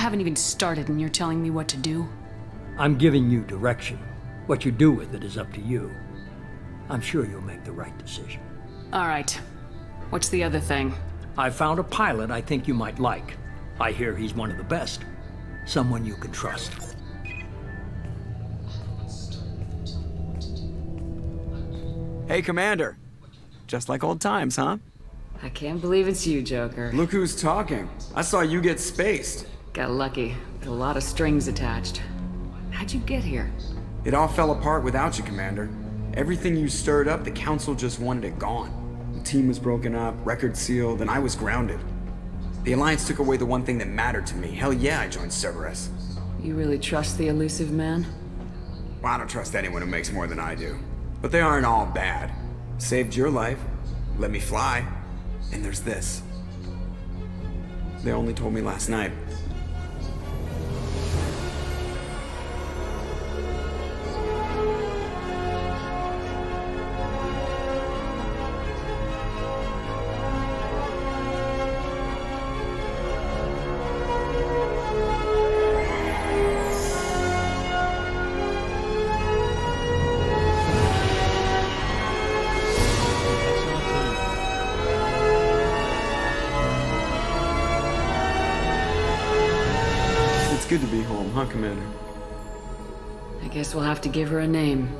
haven't even started and you're telling me what to do? I'm giving you direction. What you do with it is up to you. I'm sure you'll make the right decision. All right. What's the other thing? I found a pilot I think you might like. I hear he's one of the best. Someone you can trust. Hey, Commander. Just like old times, huh? I can't believe it's you, Joker. Look who's talking. I saw you get spaced. Got lucky. With a lot of strings attached. How'd you get here? It all fell apart without you, Commander. Everything you stirred up, the Council just wanted it gone. The team was broken up, record sealed, and I was grounded. The Alliance took away the one thing that mattered to me. Hell yeah, I joined Cerberus. You really trust the elusive man? Well, I don't trust anyone who makes more than I do. But they aren't all bad. Saved your life, let me fly, and there's this. They only told me last night. Good to be home, huh, Commander? I guess we'll have to give her a name.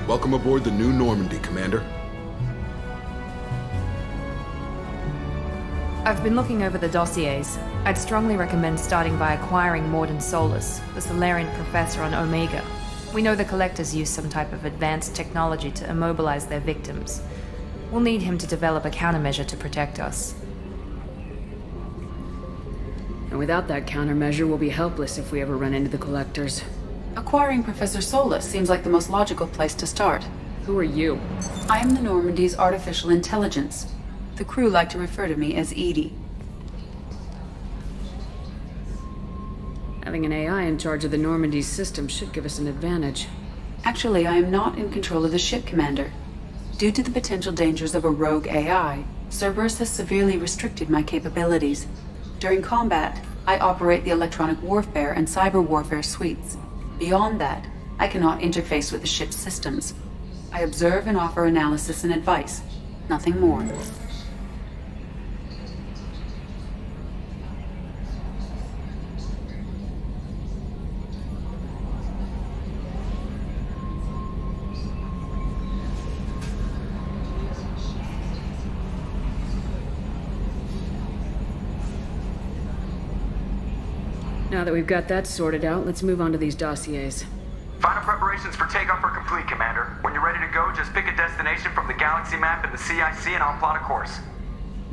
Welcome aboard the New Normandy, Commander. I've been looking over the dossiers. I'd strongly recommend starting by acquiring Morden Solus, the Solarian professor on Omega. We know the Collectors use some type of advanced technology to immobilize their victims. We'll need him to develop a countermeasure to protect us. And without that countermeasure, we'll be helpless if we ever run into the Collectors. Acquiring Professor Solus seems like the most logical place to start. Who are you? I am the Normandy's artificial intelligence. The crew like to refer to me as Edie. Having an AI in charge of the Normandy's system should give us an advantage. Actually, I am not in control of the ship, Commander. Due to the potential dangers of a rogue AI, Cerberus has severely restricted my capabilities. During combat, I operate the electronic warfare and cyber warfare suites. Beyond that, I cannot interface with the ship's systems. I observe and offer analysis and advice. Nothing more. Now that we've got that sorted out, let's move on to these dossiers. Final preparations for takeoff are complete, Commander. When you're ready to go, just pick a destination from the galaxy map in the CIC and I'll plot a course.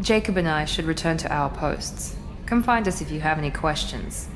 Jacob and I should return to our posts. Come find us if you have any questions.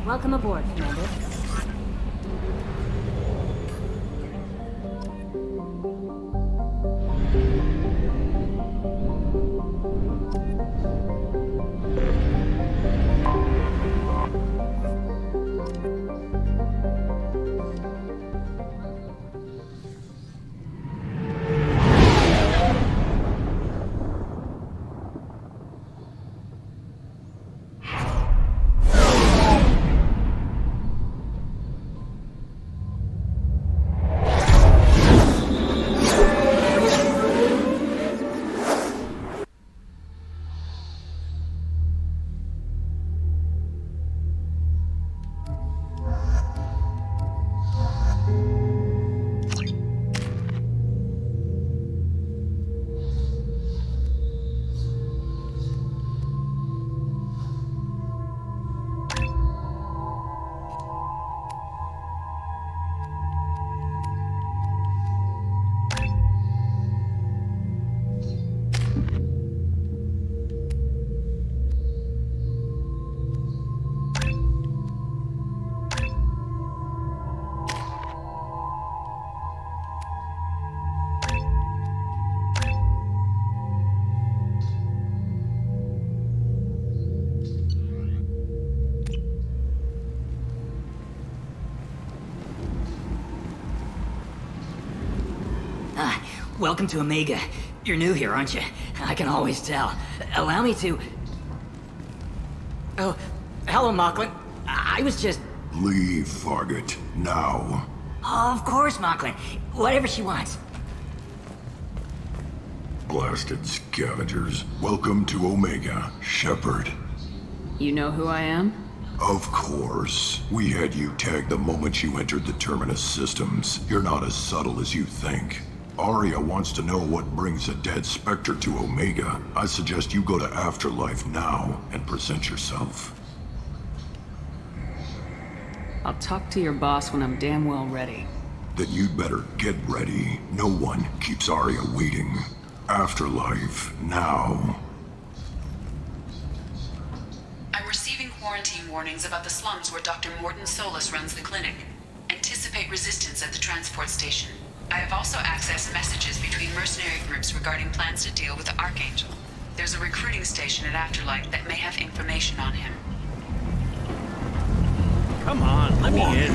Welcome aboard, Commander. Welcome to Omega. You're new here, aren't you? I can always tell. Allow me to... Oh, hello, Mocklin. I was just... Leave, Fargate. Now. Oh, of course, Mocklin. Whatever she wants. Blasted scavengers. Welcome to Omega, Shepard. You know who I am? Of course. We had you tagged the moment you entered the Terminus systems. You're not as subtle as you think. Aria wants to know what brings a dead Spectre to Omega. I suggest you go to Afterlife now and present yourself. I'll talk to your boss when I'm damn well ready. Then you'd better get ready. No one keeps Aria waiting. Afterlife now. I'm receiving quarantine warnings about the slums where Dr. Morton Solus runs the clinic. Anticipate resistance at the transport station. I have also accessed messages between mercenary groups regarding plans to deal with the Archangel. There's a recruiting station at Afterlife that may have information on him. Come on, let me in.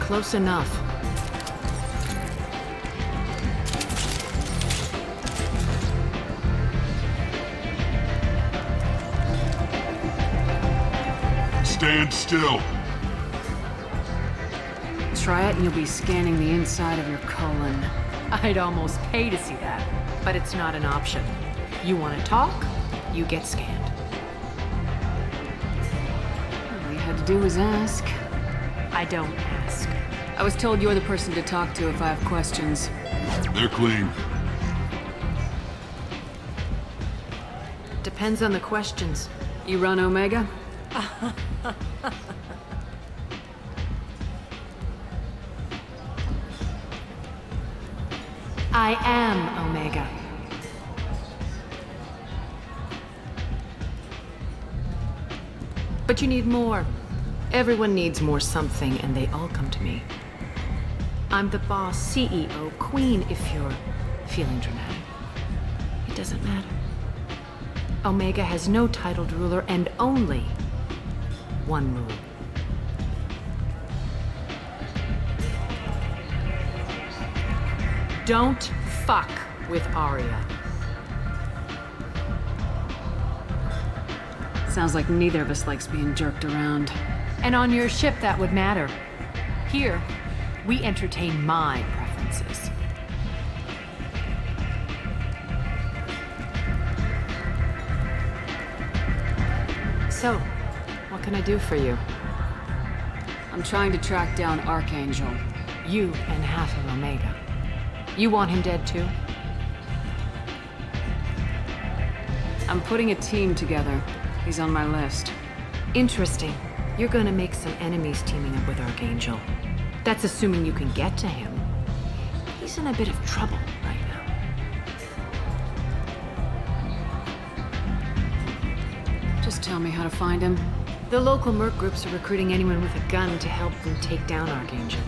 Close enough. Stand still. Try it and you'll be scanning the inside of your colon. I'd almost pay to see that, but it's not an option. You want to talk, you get scanned. All you had to do was ask. I don't ask. I was told you're the person to talk to if I have questions. They're clean. Depends on the questions. You run Omega? I am Omega. But you need more. Everyone needs more something, and they all come to me. I'm the boss, CEO, queen, if you're feeling dramatic. It doesn't matter. Omega has no titled ruler and only one rule. Don't fuck with Aria. Sounds like neither of us likes being jerked around. And on your ship, that would matter. Here, we entertain my preferences. So, what can I do for you? I'm trying to track down Archangel. You and half of Omega. You want him dead too? I'm putting a team together. He's on my list. Interesting. You're gonna make some enemies teaming up with Archangel. That's assuming you can get to him. He's in a bit of trouble right now. Just tell me how to find him. The local merc groups are recruiting anyone with a gun to help them take down Archangel.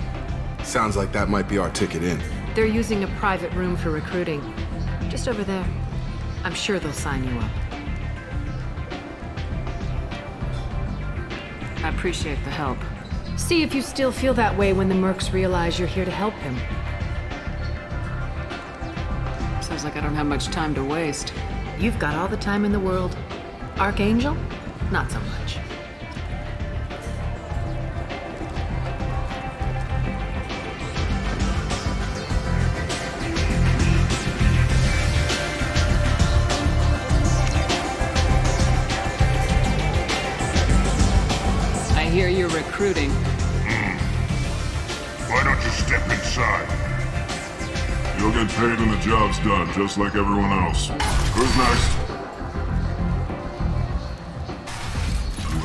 Sounds like that might be our ticket in. They're using a private room for recruiting. Just over there. I'm sure they'll sign you up. I appreciate the help. See if you still feel that way when the mercs realize you're here to help him. Sounds like I don't have much time to waste. You've got all the time in the world. Archangel? Not so much. I hear you're recruiting. Why don't you step inside? You'll get paid when the job's done, just like everyone else. Who's next?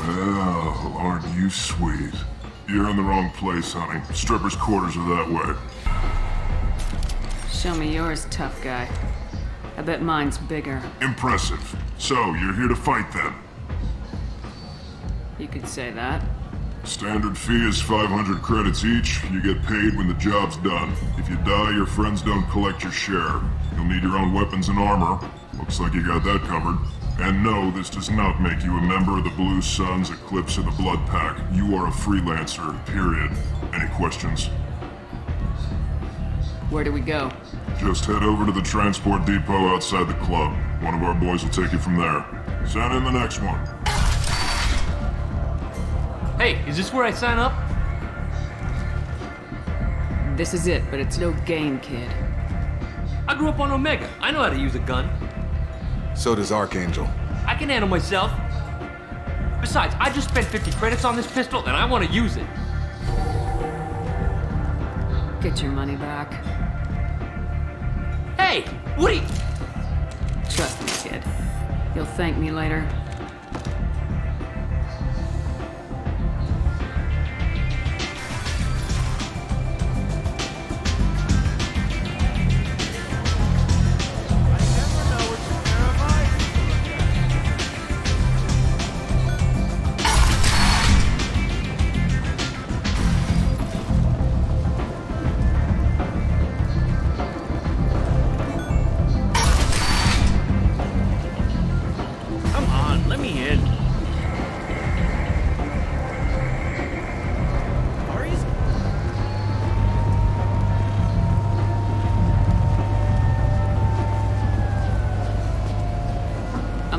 Well, aren't you sweet? You're in the wrong place, honey. Strippers' quarters are that way. Show me yours, tough guy. I bet mine's bigger. Impressive. So, you're here to fight then? You could say that. Standard fee is 500 credits each. You get paid when the job's done. If you die, your friends don't collect your share. You'll need your own weapons and armor. Looks like you got that covered. And no, this does not make you a member of the Blue Suns, Eclipse, or the Blood Pack. You are a freelancer, period. Any questions? Where do we go? Just head over to the transport depot outside the club. One of our boys will take you from there. Send in the next one. Hey, is this where I sign up? This is it, but it's no game, kid. I grew up on Omega. I know how to use a gun. So does Archangel. I can handle myself. Besides, I just spent 50 credits on this pistol, and I want to use it. Get your money back. Hey, what are you... Trust me, kid. You'll thank me later.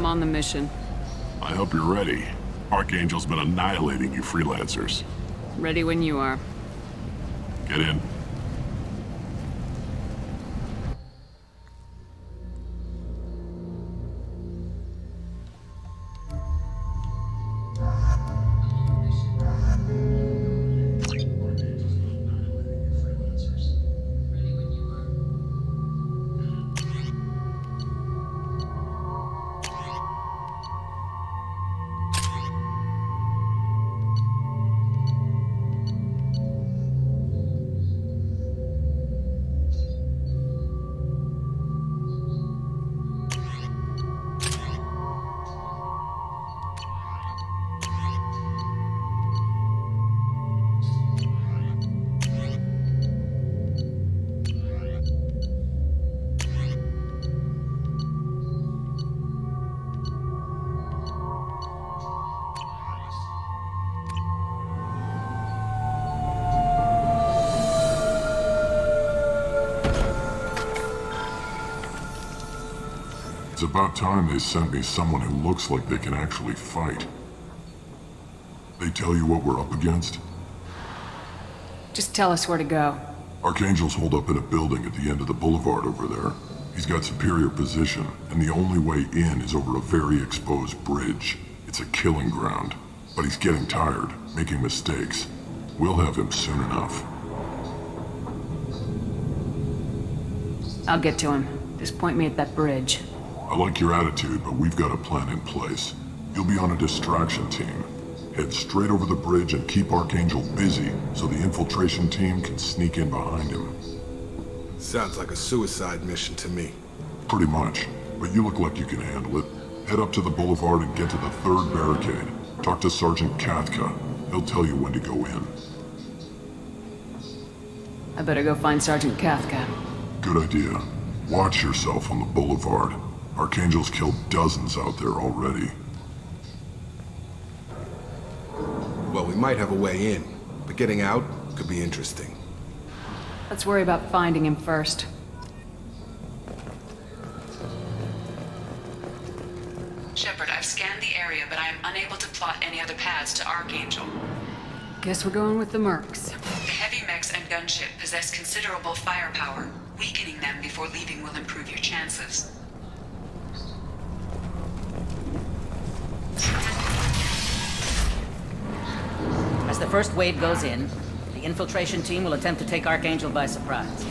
On the mission. I hope you're ready. Archangel's been annihilating you freelancers. Ready when you are. Get in. It's about time they sent me someone who looks like they can actually fight. They tell you what we're up against? Just tell us where to go. Archangel's holed up in a building at the end of the boulevard over there. He's got superior position, and the only way in is over a very exposed bridge. It's a killing ground, but he's getting tired, making mistakes. We'll have him soon enough. I'll get to him. Just point me at that bridge. I like your attitude, but we've got a plan in place. You'll be on a distraction team. Head straight over the bridge and keep Archangel busy so the infiltration team can sneak in behind him. Sounds like a suicide mission to me. Pretty much. But you look like you can handle it. Head up to the boulevard and get to the third barricade. Talk to Sergeant Kathka. He'll tell you when to go in. I better go find Sergeant Kathka. Good idea. Watch yourself on the boulevard. Archangel's killed dozens out there already. Well, we might have a way in, but getting out could be interesting. Let's worry about finding him first. Shepard, I've scanned the area, but I am unable to plot any other paths to Archangel. Guess we're going with the Mercs. The heavy mechs and gunship possess considerable firepower. Weakening them before leaving will improve your chances. As the first wave goes in, the infiltration team will attempt to take Archangel by surprise.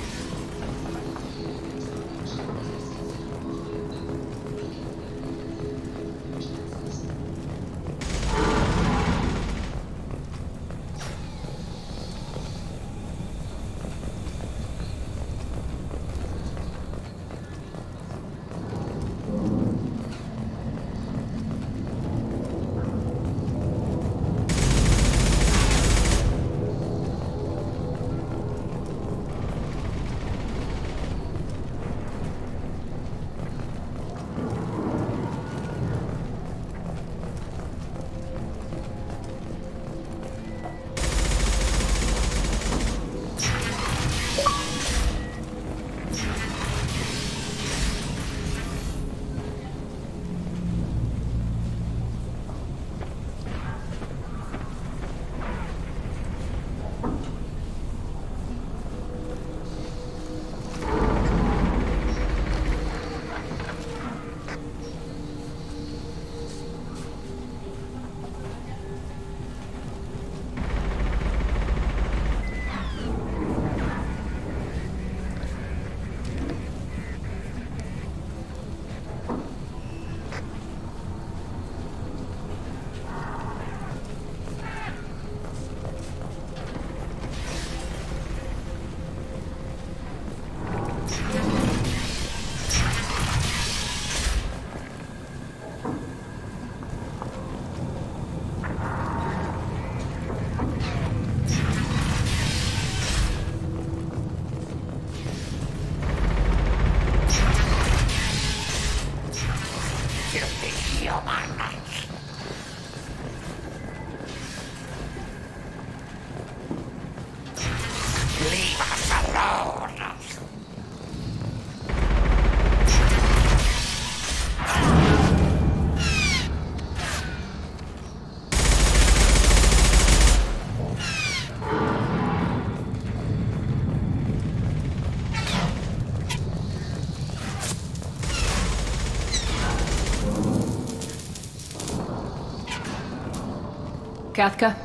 Kathka?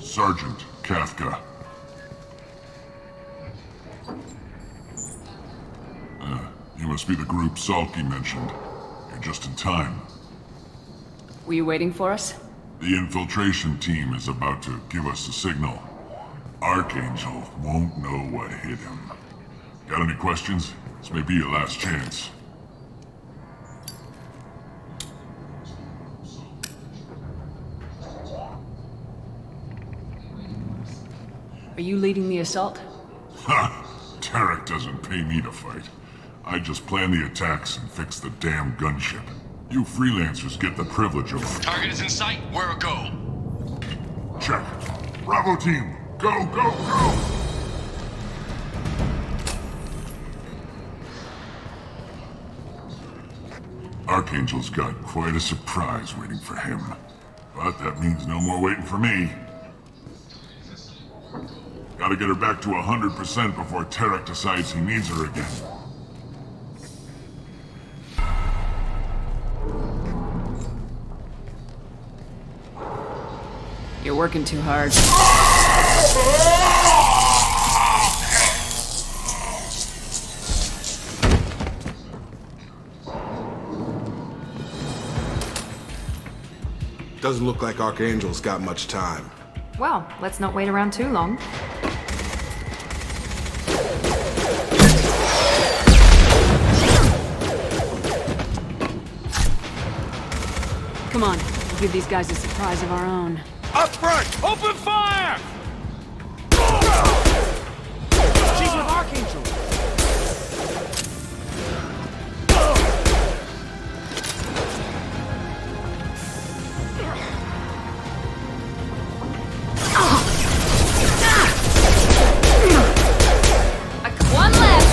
Sergeant Kathka. You must be the group Salky mentioned. You're just in time. Were you waiting for us? The infiltration team is about to give us a signal. Archangel won't know what hit him. Got any questions? This may be your last chance. Are you leading the assault? Ha! Tarek doesn't pay me to fight. I just plan the attacks and fix the damn gunship. You freelancers get the privilege of... Target is in sight. Where a go? Check. Bravo team! Go, go, go! Archangel's got quite a surprise waiting for him. But that means no more waiting for me. Gotta get her back to 100% before Tarek decides he needs her again. You're working too hard. Doesn't look like Archangel's got much time. Well, let's not wait around too long. Come on, we'll give these guys a surprise of our own. Up front! Open fire! She's with Archangel! One left!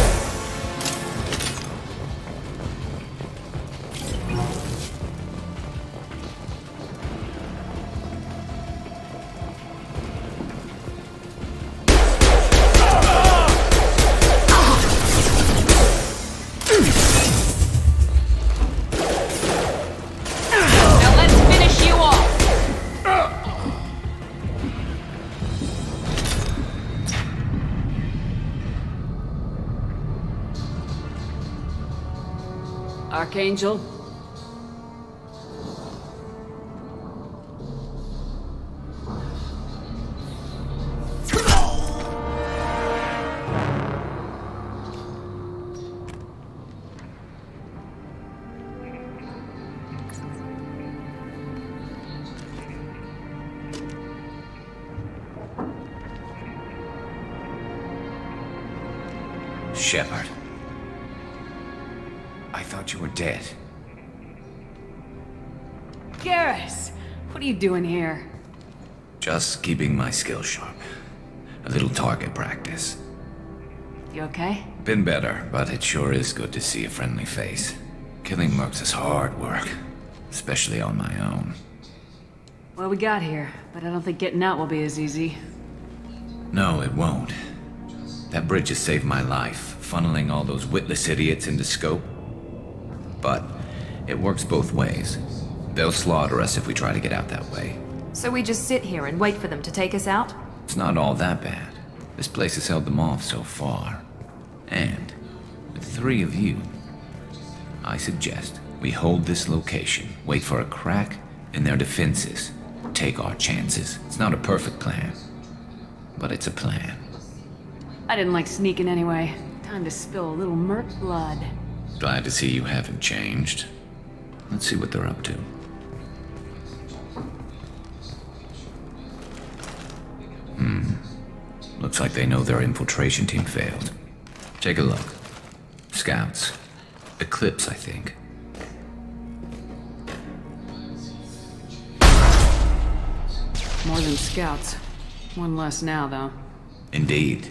Now let's finish you off! Archangel? Shepard. I thought you were dead. Garrus! What are you doing here? Just keeping my skills sharp. A little target practice. You okay? Been better, but it sure is good to see a friendly face. Killing mercs is hard work, especially on my own. Well, we got here, but I don't think getting out will be as easy. No, it won't. That bridge has saved my life, funneling all those witless idiots into scope. But it works both ways. They'll slaughter us if we try to get out that way. So we just sit here and wait for them to take us out? It's not all that bad. This place has held them off so far. And with 3 of you, I suggest we hold this location, wait for a crack in their defenses, take our chances. It's not a perfect plan, but it's a plan. I didn't like sneaking anyway. Time to spill a little merc blood. Glad to see you haven't changed. Let's see what they're up to. Looks like they know their infiltration team failed. Take a look. Scouts. Eclipse, I think. More than scouts. One less now, though. Indeed.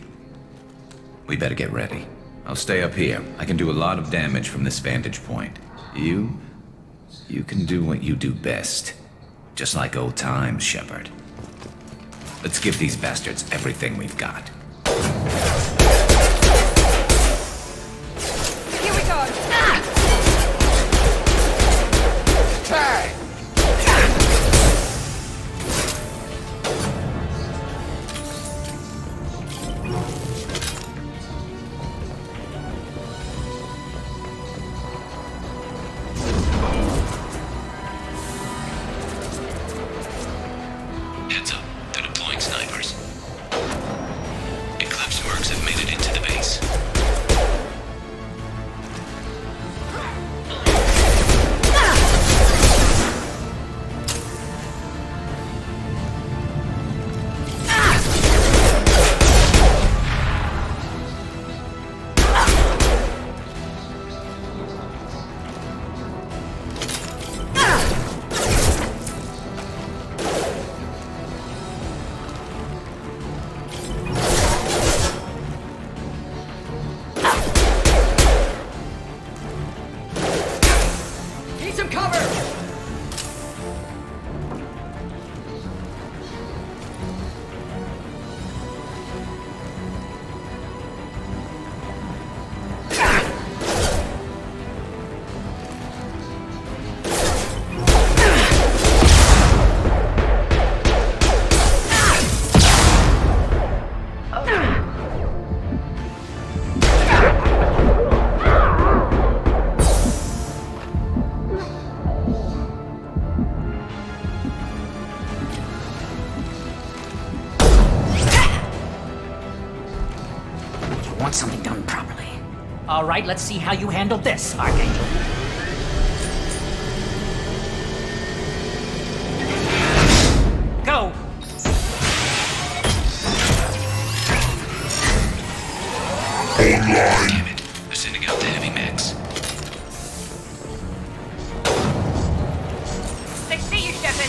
We better get ready. I'll stay up here. I can do a lot of damage from this vantage point. You can do what you do best. Just like old times, Shepard. Let's give these bastards everything we've got. Here we go! Hey! Heads up. They're deploying snipers. Want something done properly. All right, let's see how you handle this, Archangel. Go! Damn it. They're sending out the heavy mechs. They see you, Shepard.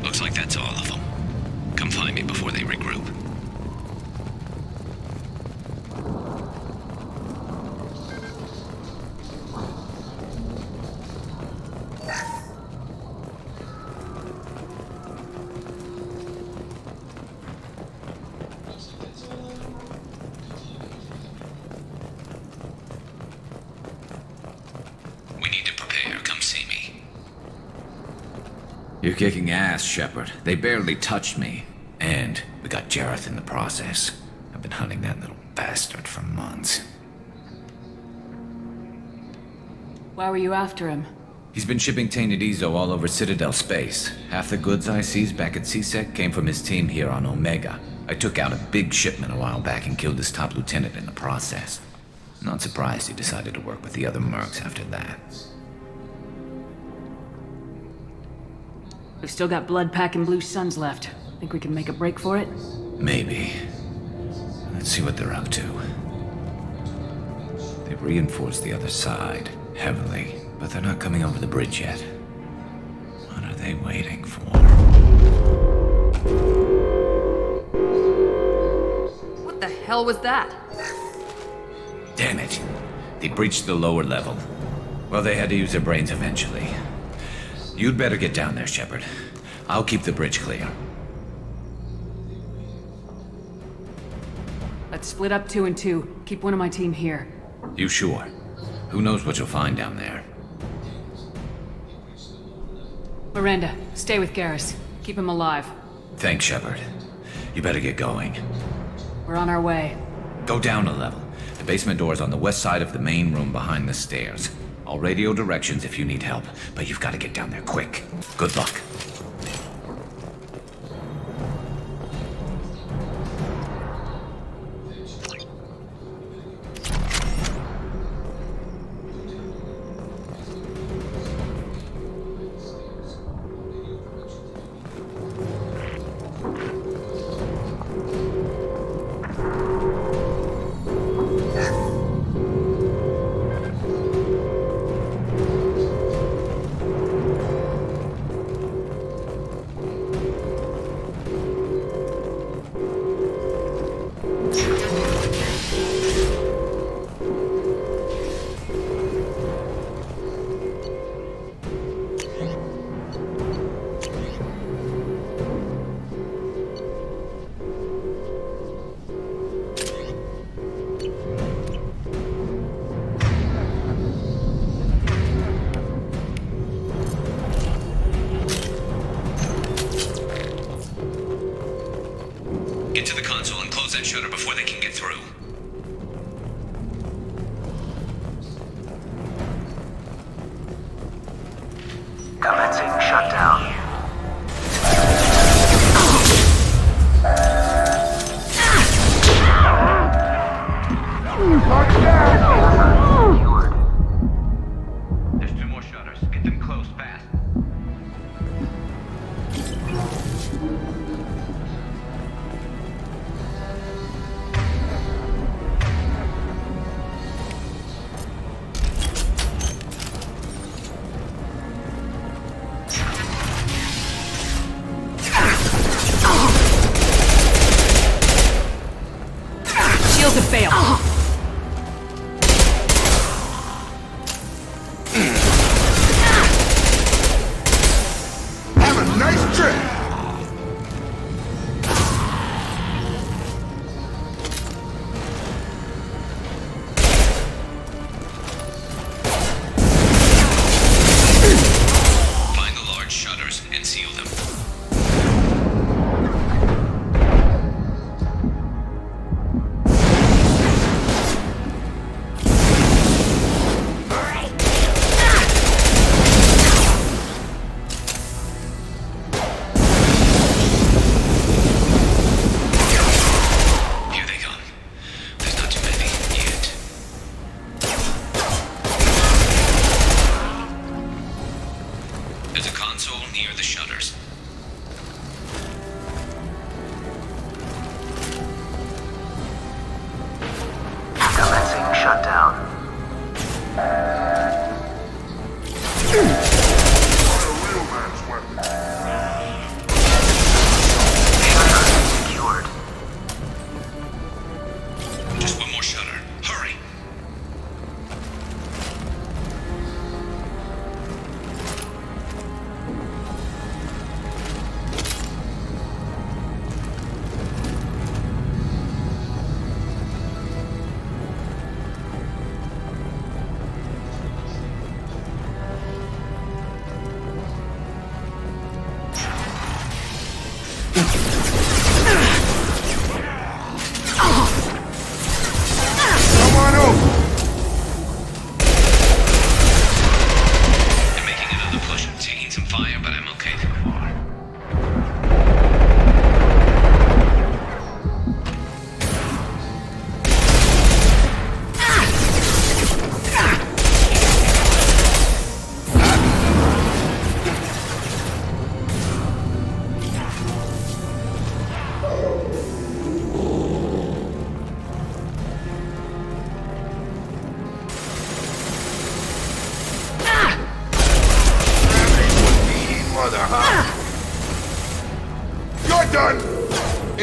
Looks like that's all of them. Come find me before they regroup. We need to prepare. Come see me. You're kicking ass, Shepard. They barely touched me. And we got Jareth in the process. I've been hunting that little bastard for months. Why were you after him? He's been shipping tainted Ezo all over Citadel space. Half the goods I seized back at CSEC came from his team here on Omega. I took out a big shipment a while back and killed his top lieutenant in the process. Not surprised he decided to work with the other mercs after that. We've still got Blood Pack and Blue Suns left. Think we can make a break for it? Maybe. Let's see what they're up to. They've reinforced the other side, heavily, but they're not coming over the bridge yet. What are they waiting for? What the hell was that? Damn it. They breached the lower level. Well, they had to use their brains eventually. You'd better get down there, Shepard. I'll keep the bridge clear. Let's split up 2 and 2. Keep one of my team here. You sure? Who knows what you'll find down there? Miranda, stay with Garrus. Keep him alive. Thanks, Shepard. You better get going. We're on our way. Go down a level. The basement door's on the west side of the main room behind the stairs. I'll radio directions if you need help, but you've got to get down there quick. Good luck. Get to the console and close that shutter before they can get through.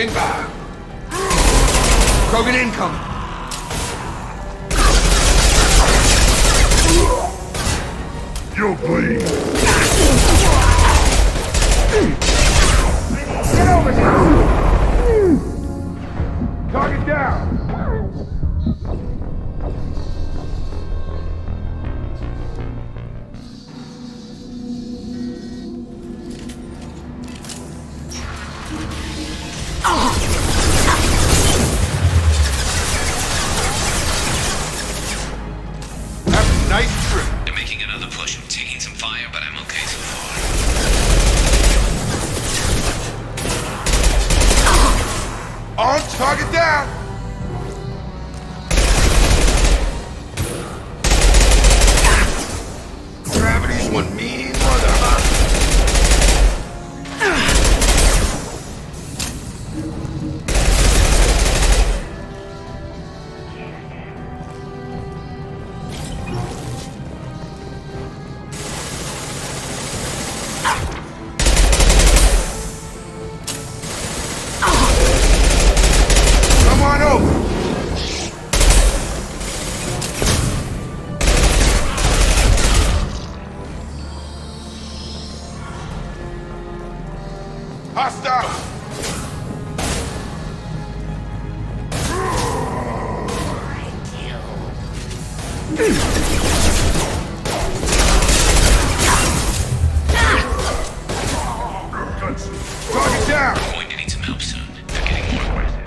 Inbound! Krogan incoming! You'll bleed. Get over here! Target down! Nice trip. They're making another push. I'm taking some fire, but I'm okay so far. On target down! Gravity's one mean mother, huh? Come on over! Hostile! Target down! I'm going to need some help soon. They're getting more aggressive.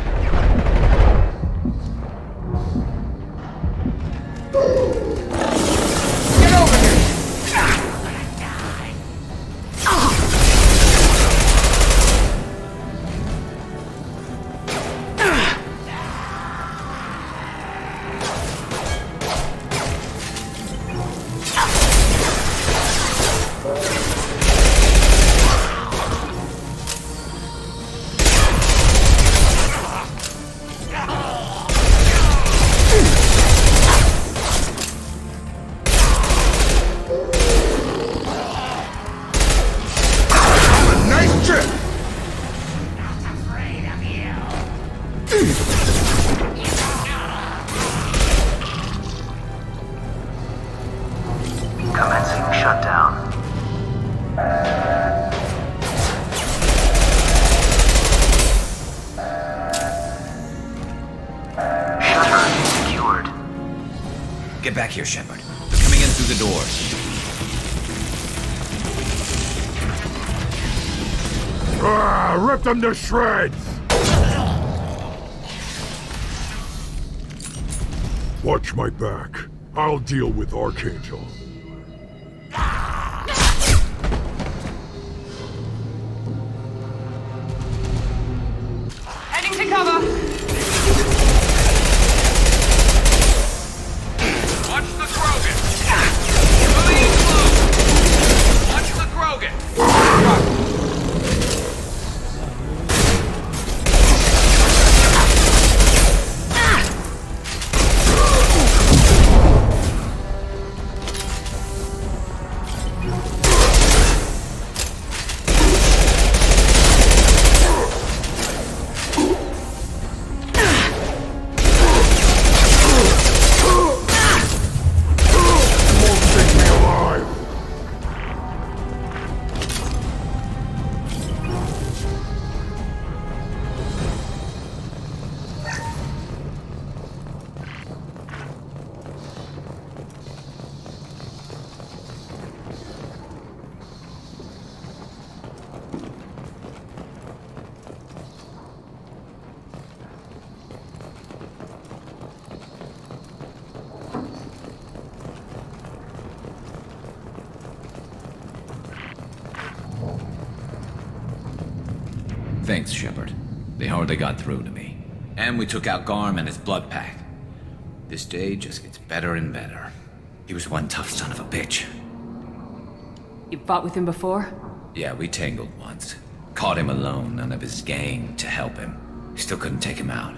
Get over here! Nice trip! Commencing shutdown. Shutter secured. Get back here, Shepard. They're coming in through the doors. Rip them to shreds! Watch my back. I'll deal with Archangel. Heading to cover! Watch the Krogan! Moving in close! Watch the Krogan! Take me alive! Thanks, Shepard. They hardly got through to me. And we took out Garm and his blood pack. This day just gets better and better. He was one tough son of a bitch. You fought with him before? Yeah, we tangled once. Caught him alone, none of his gang to help him. Still couldn't take him out.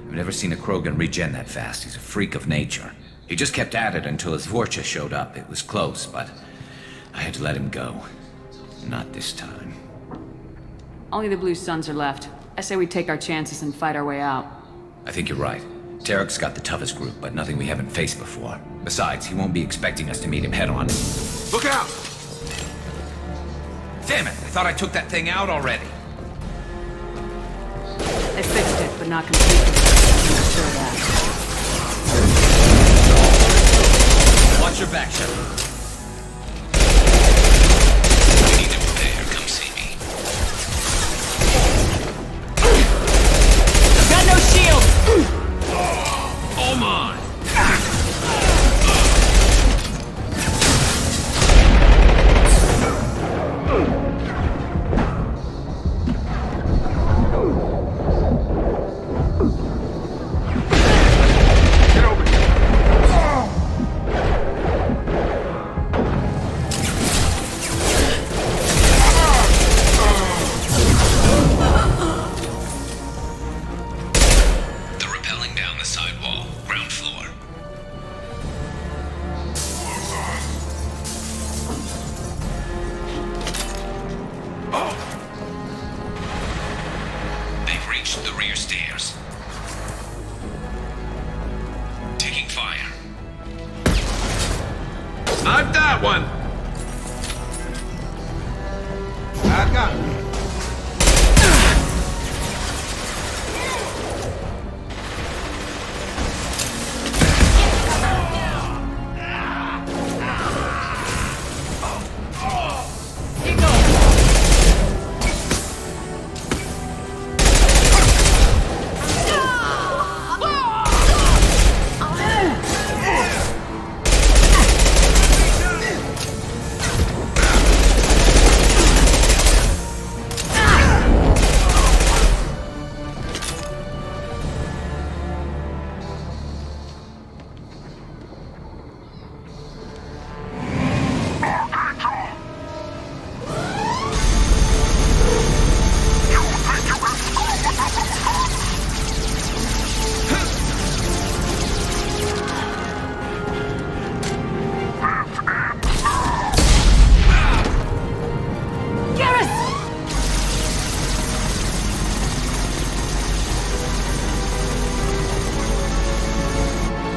I've never seen a Krogan regen that fast. He's a freak of nature. He just kept at it until his Vorcha showed up. It was close, but I had to let him go. Not this time. Only the Blue Suns are left. I say we take our chances and fight our way out. I think you're right. Tarek's got the toughest group, but nothing we haven't faced before. Besides, he won't be expecting us to meet him head-on. Look out! Damn it! I thought I took that thing out already. They fixed it, but not completely. I'm sure of that. Watch your back, Shepard. You need to prepare. Come see me. I've got no shield! All mine. I've got one! I've got one.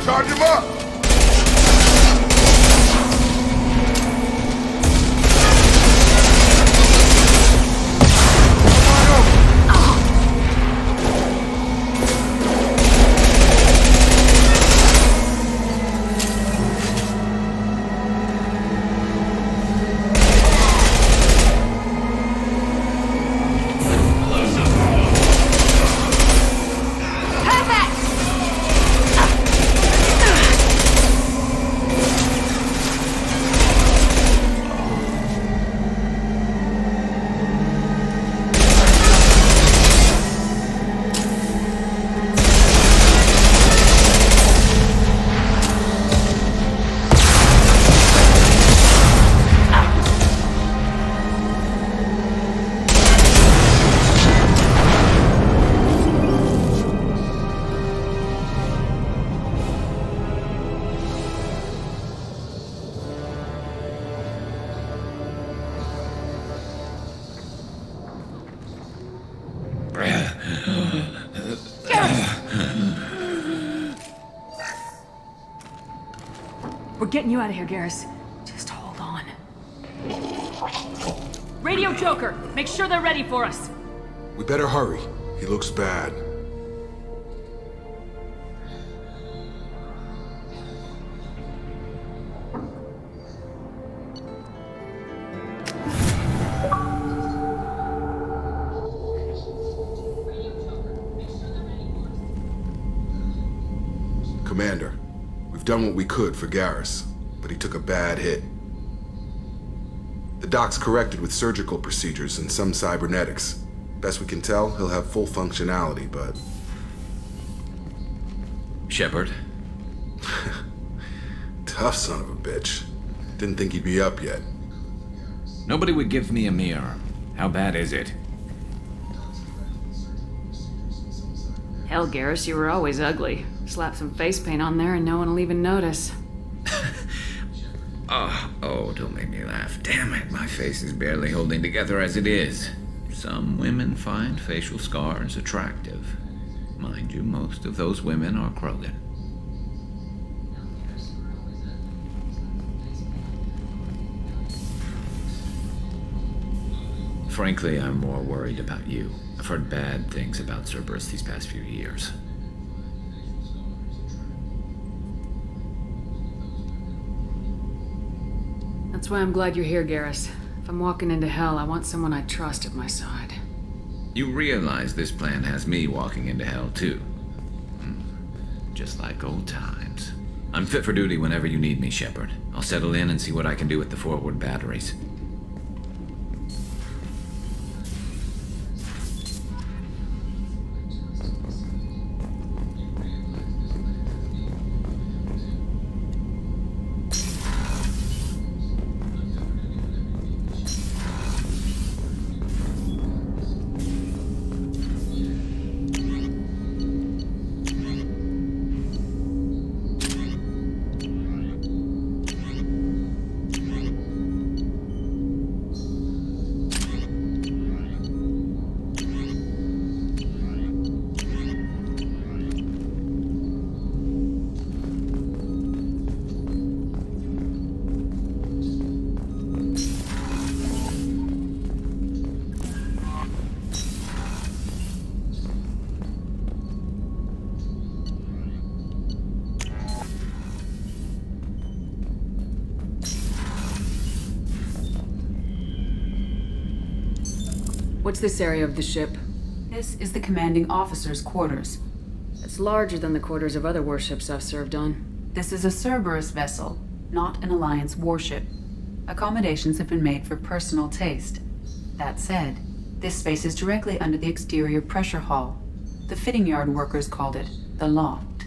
Charge him up! We're getting you out of here, Garrus. Just hold on. Radio Joker! Make sure they're ready for us! We better hurry. He looks bad. Commander, we've done what we could for Garrus, but he took a bad hit. The doc's corrected with surgical procedures and some cybernetics. Best we can tell, he'll have full functionality, but... Shepard? Tough son of a bitch. Didn't think he'd be up yet. Nobody would give me a mirror. How bad is it? Hell, Garrus, you were always ugly. Slap some face paint on there and no one will even notice. Oh, don't make me laugh. Damn it, my face is barely holding together as it is. Some women find facial scars attractive. Mind you, most of those women are Krogan. Frankly, I'm more worried about you. I've heard bad things about Cerberus these past few years. That's why I'm glad you're here, Garrus. If I'm walking into hell, I want someone I trust at my side. You realize this plan has me walking into hell, too. Just like old times. I'm fit for duty whenever you need me, Shepard. I'll settle in and see what I can do with the forward batteries. What's this area of the ship? This is the commanding officer's quarters. It's larger than the quarters of other warships I've served on. This is a Cerberus vessel, not an Alliance warship. Accommodations have been made for personal taste. That said, this space is directly under the exterior pressure hull. The fitting yard workers called it the loft.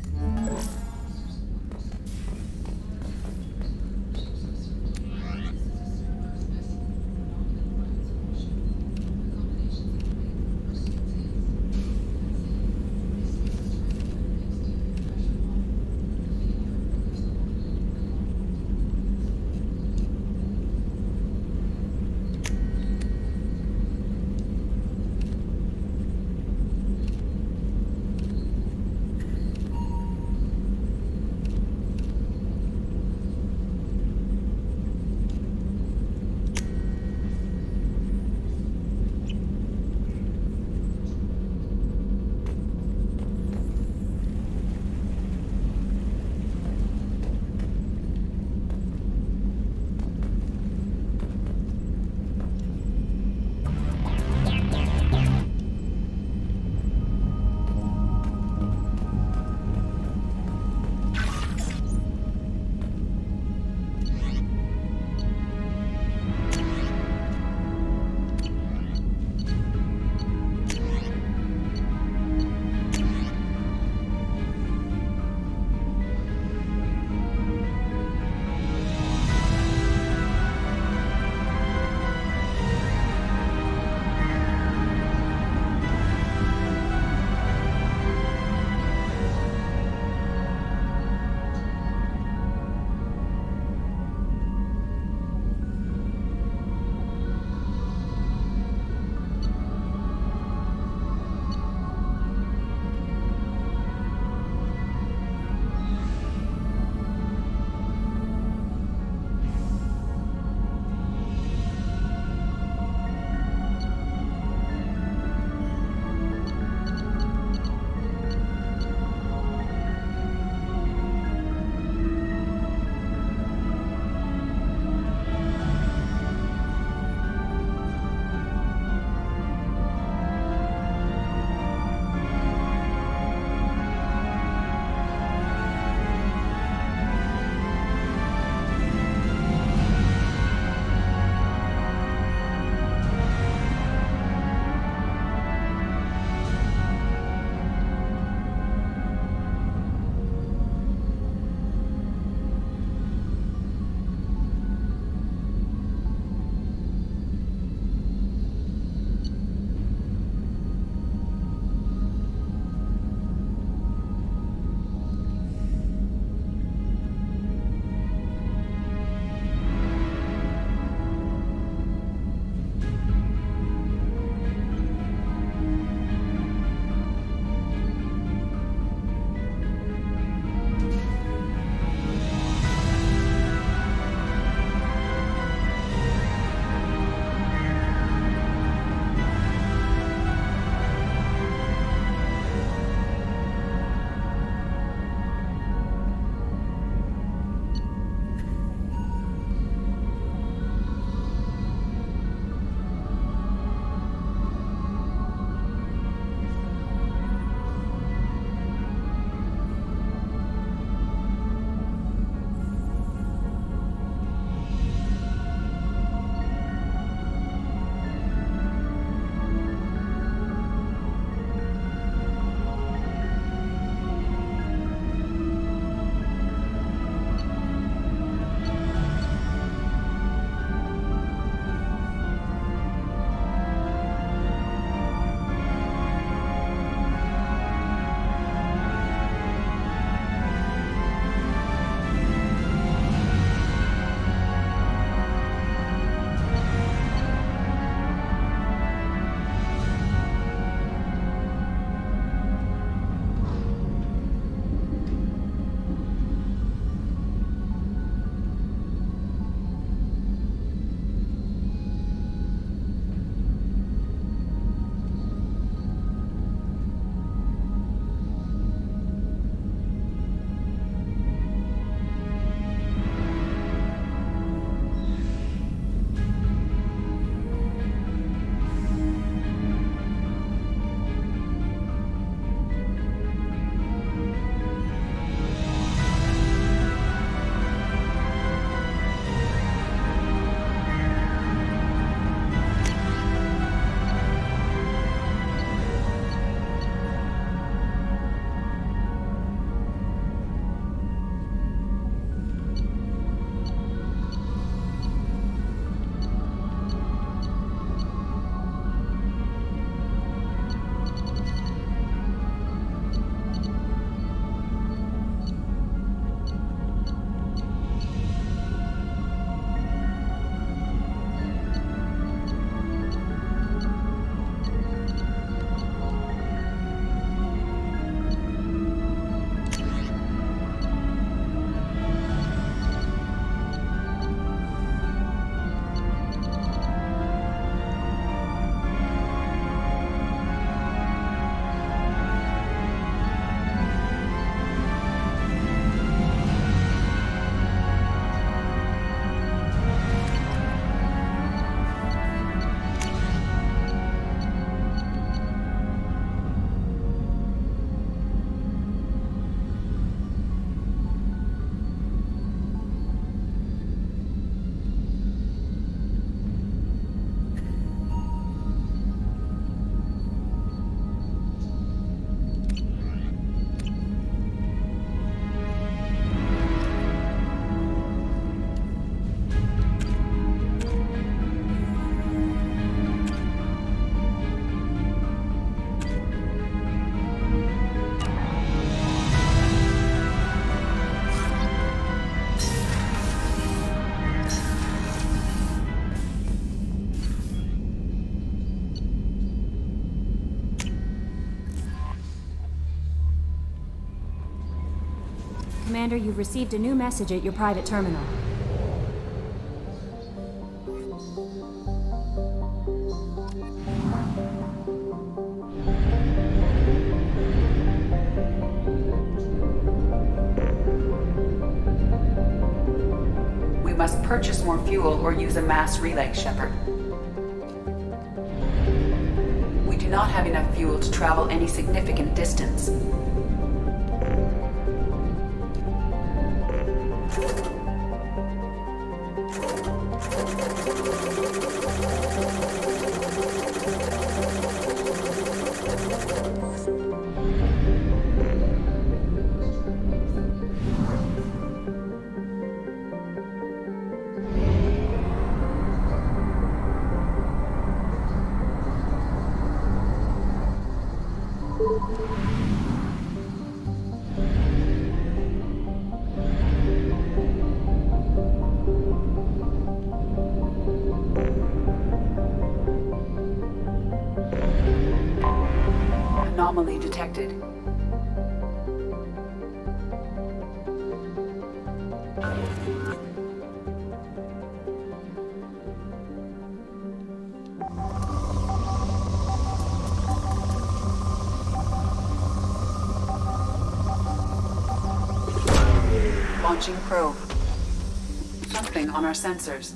Commander, you've received a new message at your private terminal. We must purchase more fuel or use a mass relay, Shepard. We do not have enough fuel to travel any significant distance. Anomaly detected. Launching probe. Something on our sensors.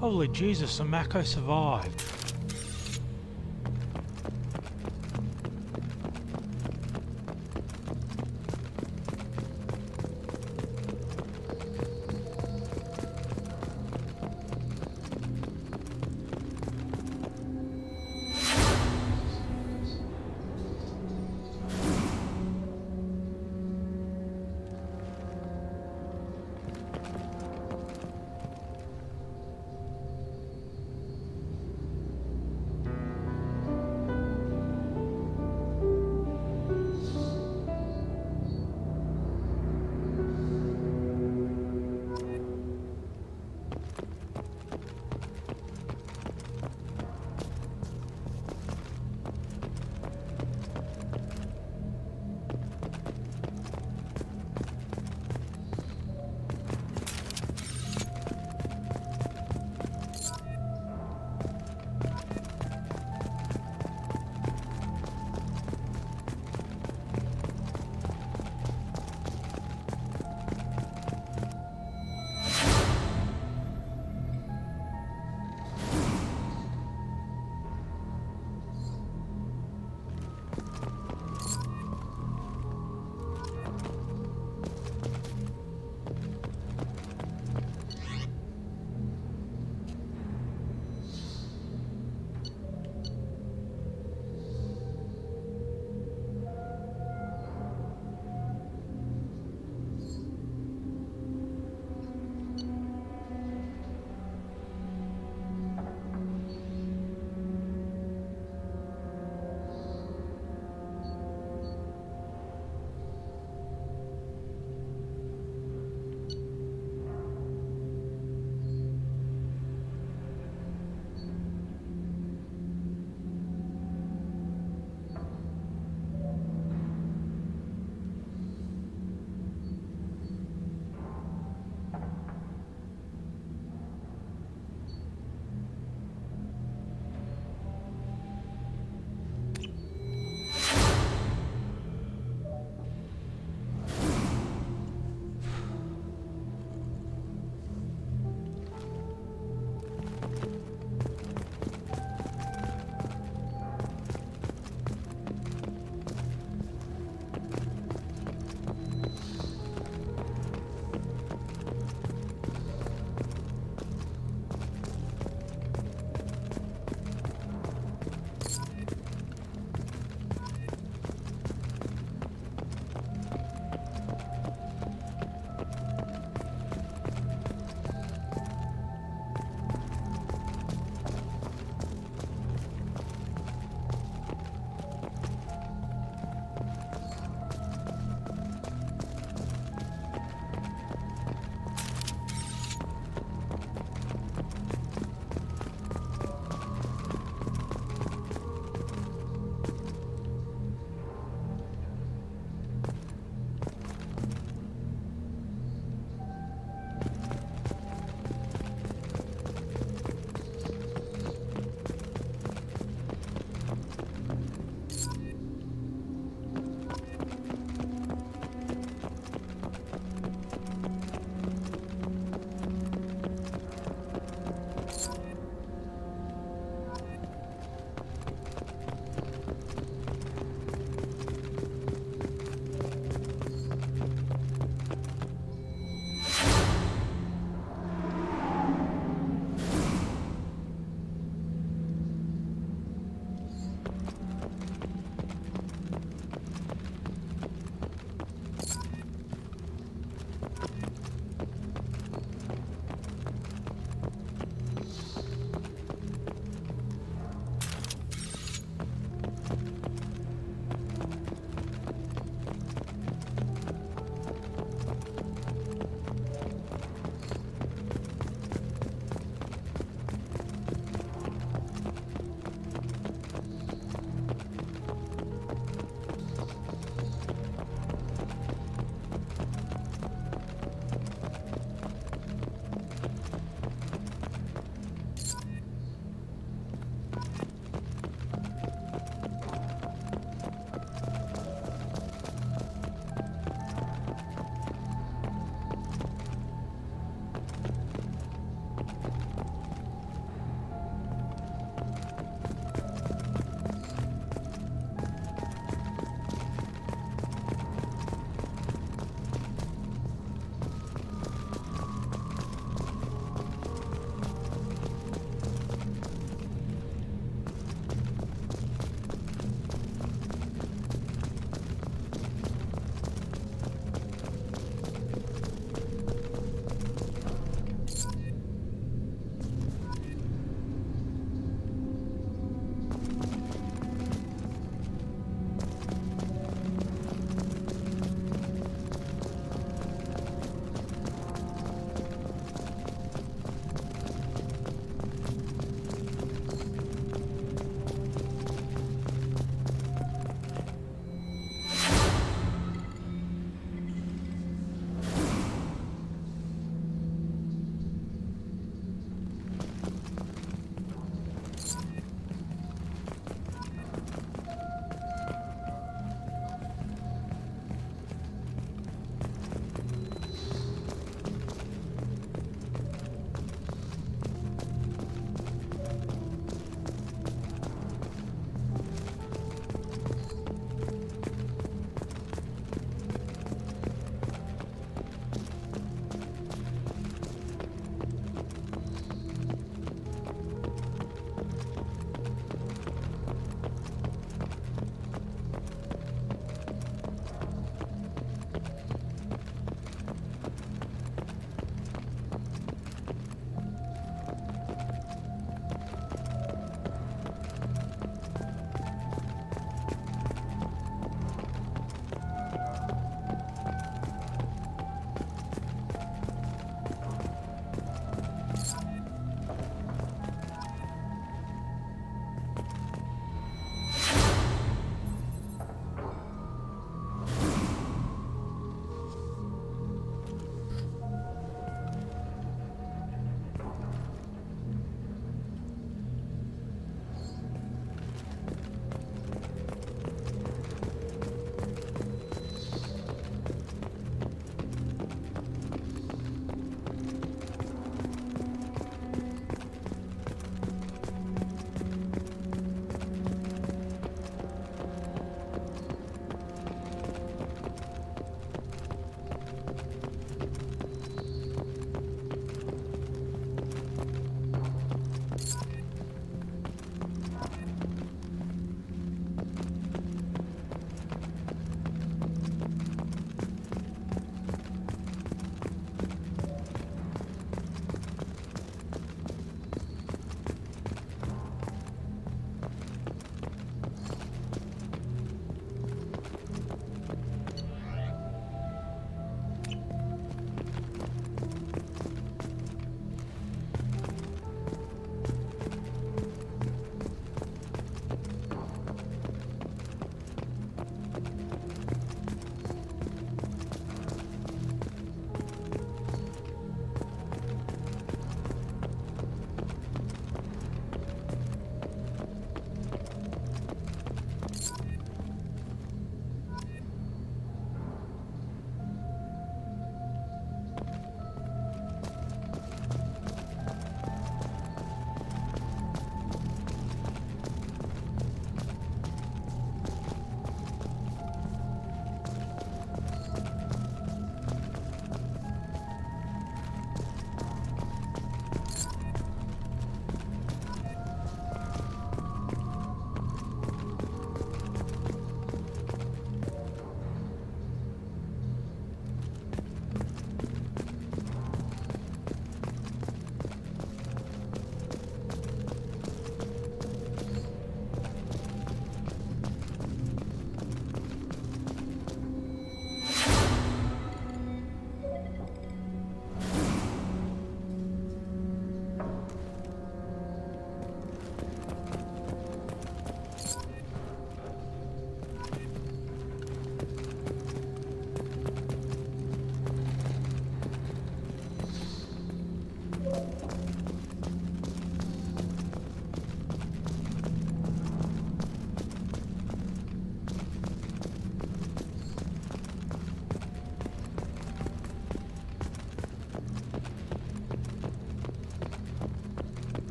Holy Jesus, the Mako survived.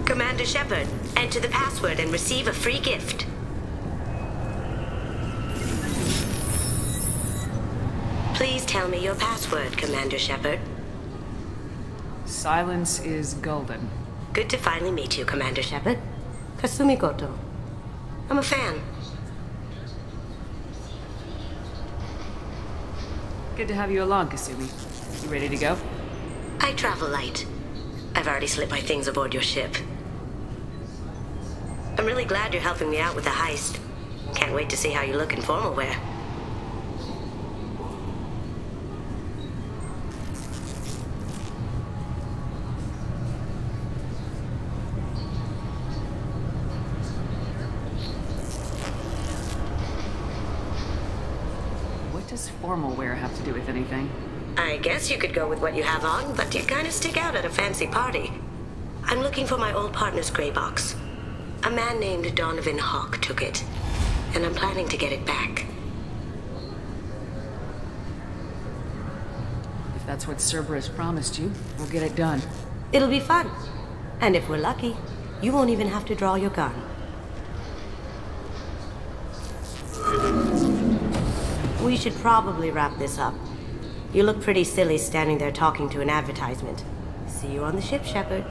Commander Shepard, enter the password and receive a free gift. Please tell me your password, Commander Shepard. Silence is golden. Good to finally meet you, Commander Shepard. Kasumi Goto. I'm a fan. Good to have you along, Kasumi. You ready to go? I travel light. I've already slipped my things aboard your ship. I'm really glad you're helping me out with the heist. Can't wait to see how you look in formal wear. What does formal wear have to do with anything? I guess you could go with what you have on, but you kind of stick out at a fancy party. I'm looking for my old partner's gray box. A man named Donovan Hawk took it, and I'm planning to get it back. If that's what Cerberus promised you, we'll get it done. It'll be fun. And if we're lucky, you won't even have to draw your gun. We should probably wrap this up. You look pretty silly standing there talking to an advertisement. See you on the ship, Shepard.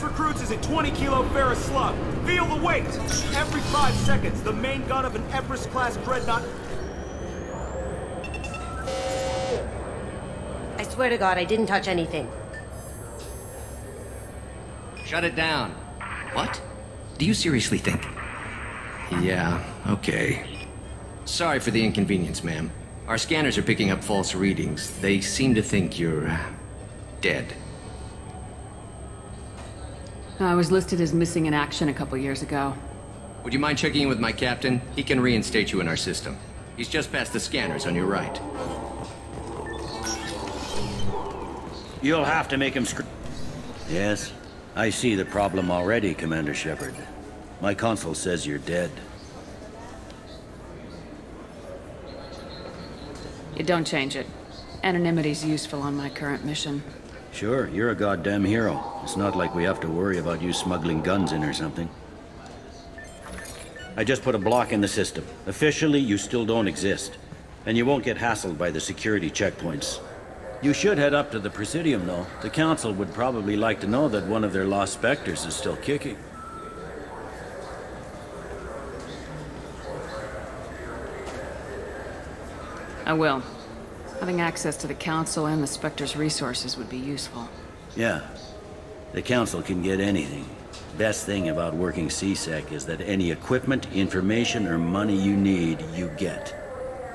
Recruits is a 20-kilo ferrous slug. Feel the weight! Every 5 seconds, the main gun of an Everest-class dreadnought... I swear to God, I didn't touch anything. Shut it down. What? Do you seriously think? Yeah, okay. Sorry for the inconvenience, ma'am. Our scanners are picking up false readings. They seem to think you're... dead. I was listed as missing in action a couple years ago. Would you mind checking in with my captain? He can reinstate you in our system. He's just past the scanners on your right. You'll have to make him Yes, I see the problem already, Commander Shepard. My console says you're dead. You don't change it. Anonymity's useful on my current mission. Sure, you're a goddamn hero. It's not like we have to worry about you smuggling guns in or something. I just put a block in the system. Officially, you still don't exist. And you won't get hassled by the security checkpoints. You should head up to the Presidium, though. The Council would probably like to know that one of their lost Spectres is still kicking. I will. Having access to the Council and the Spectre's resources would be useful. Yeah. The Council can get anything. Best thing about working C-Sec is that any equipment, information, or money you need, you get.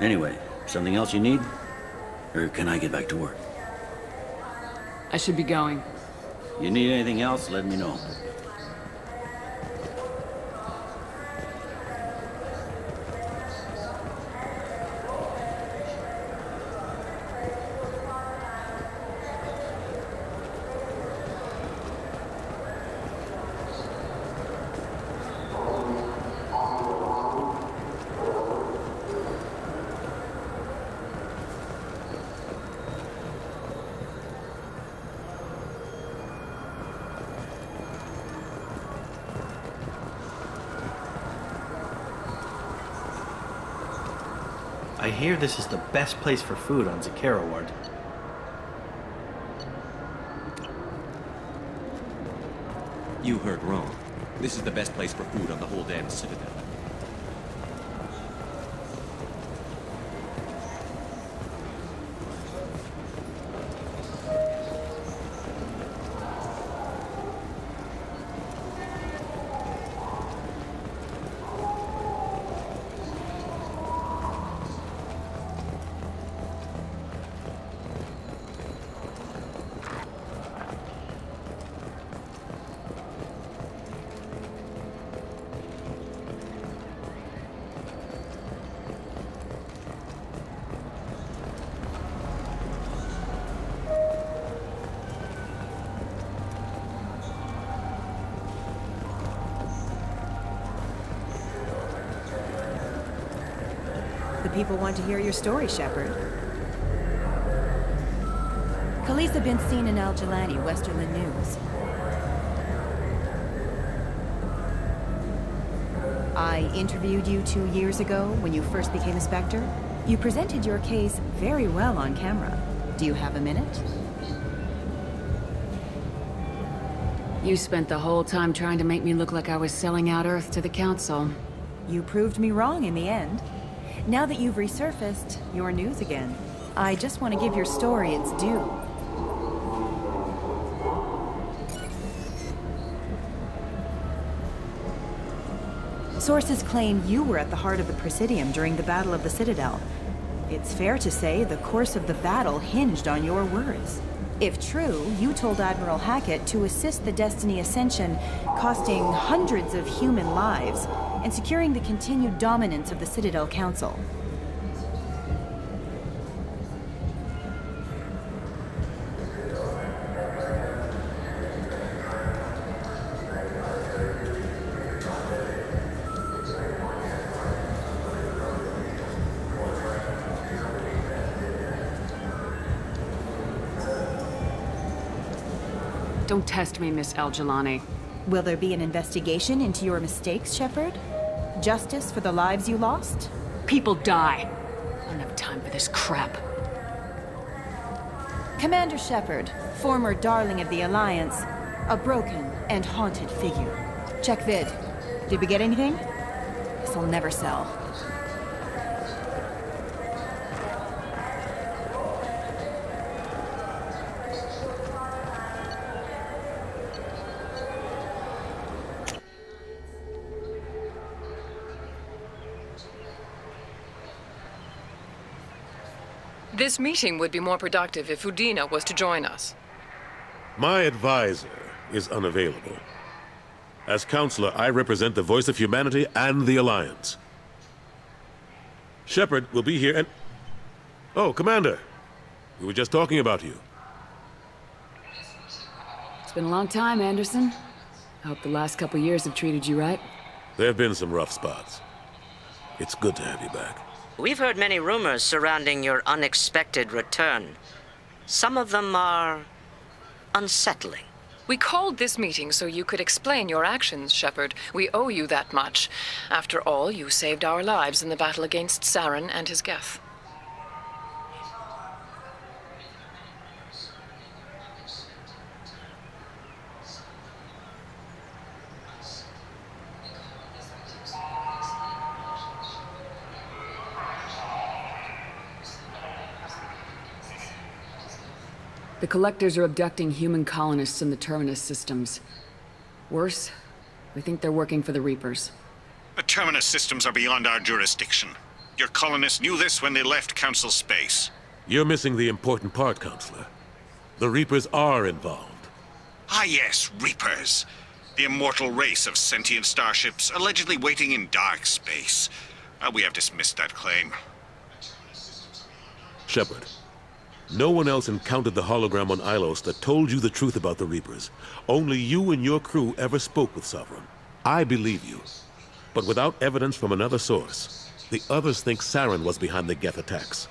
Anyway, something else you need? Or can I get back to work? I should be going. You need anything else, let me know. I hear this is the best place for food on Zakera Ward. You heard wrong. This is the best place for food on the whole damn Citadel. The people want to hear your story, Shepard. Khaleesa been seen in Al-Jelani, Westerland News. I interviewed you 2 years ago when you first became a Spectre. You presented your case very well on camera. Do you have a minute? You spent the whole time trying to make me look like I was selling out Earth to the Council. You proved me wrong in the end. Now that you've resurfaced, you're news again. I just want to give your story its due. Sources claim you were at the heart of the Presidium during the Battle of the Citadel. It's fair to say the course of the battle hinged on your words. If true, you told Admiral Hackett to assist the Destiny Ascension, costing hundreds of human lives, and securing the continued dominance of the Citadel Council. Don't test me, Miss Al-Jelani. Will there be an investigation into your mistakes, Shepard? Justice for the lives you lost? People die. I don't have time for this crap. Commander Shepard, former darling of the Alliance, a broken and haunted figure. Check vid. Did we get anything? This'll never sell. This meeting would be more productive if Udina was to join us. My advisor is unavailable. As counselor, I represent the voice of humanity and the Alliance. Shepard will be here and... Oh, Commander! We were just talking about you. It's been a long time, Anderson. I hope the last couple years have treated you right. There have been some rough spots. It's good to have you back. We've heard many rumors surrounding your unexpected return. Some of them are unsettling. We called this meeting so you could explain your actions, Shepard. We owe you that much. After all, you saved our lives in the battle against Saren and his Geth. The Collectors are abducting human colonists in the Terminus systems. Worse, we think they're working for the Reapers. The Terminus systems are beyond our jurisdiction. Your colonists knew this when they left Council space. You're missing the important part, Counselor. The Reapers are involved. Ah yes, Reapers. The immortal race of sentient starships allegedly waiting in dark space. We have dismissed that claim. Shepard, no one else encountered the hologram on Ilos that told you the truth about the Reapers. Only you and your crew ever spoke with Sovereign. I believe you. But without evidence from another source, the others think Saren was behind the Geth attacks.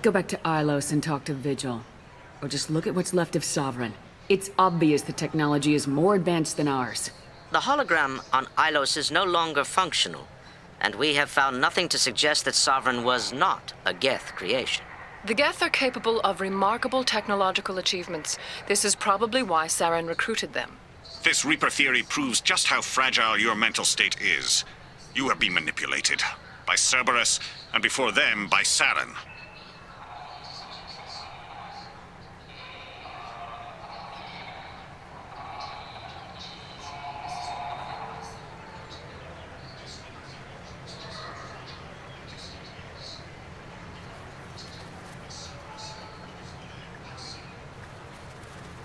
Go back to Ilos and talk to Vigil. Or just look at what's left of Sovereign. It's obvious the technology is more advanced than ours. The hologram on Ilos is no longer functional, and we have found nothing to suggest that Sovereign was not a Geth creation. The Geth are capable of remarkable technological achievements. This is probably why Saren recruited them. This Reaper theory proves just how fragile your mental state is. You have been manipulated. By Cerberus, and before them, by Saren.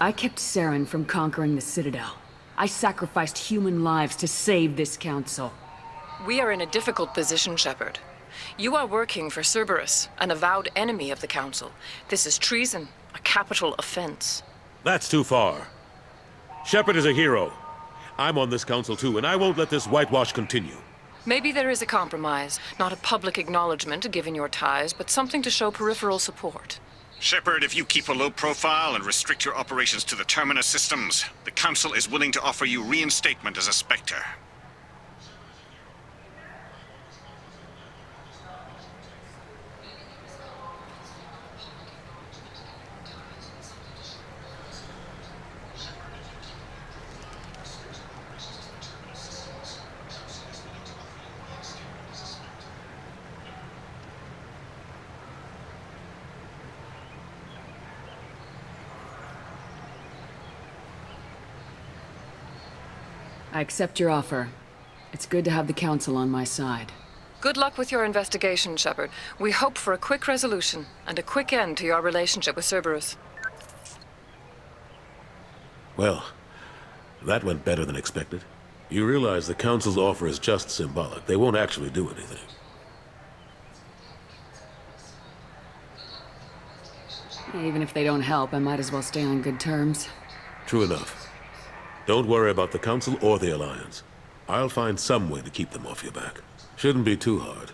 I kept Saren from conquering the Citadel. I sacrificed human lives to save this council. We are in a difficult position, Shepard. You are working for Cerberus, an avowed enemy of the Council. This is treason, a capital offense. That's too far. Shepard is a hero. I'm on this council too, and I won't let this whitewash continue. Maybe there is a compromise. Not a public acknowledgement given your ties, but something to show peripheral support. Shepard, if you keep a low profile and restrict your operations to the Terminus systems, the Council is willing to offer you reinstatement as a Spectre. I accept your offer. It's good to have the Council on my side. Good luck with your investigation, Shepard. We hope for a quick resolution and a quick end to your relationship with Cerberus. Well, that went better than expected. You realize the Council's offer is just symbolic. They won't actually do anything. Even if they don't help, I might as well stay on good terms. True enough. Don't worry about the Council or the Alliance. I'll find some way to keep them off your back. Shouldn't be too hard.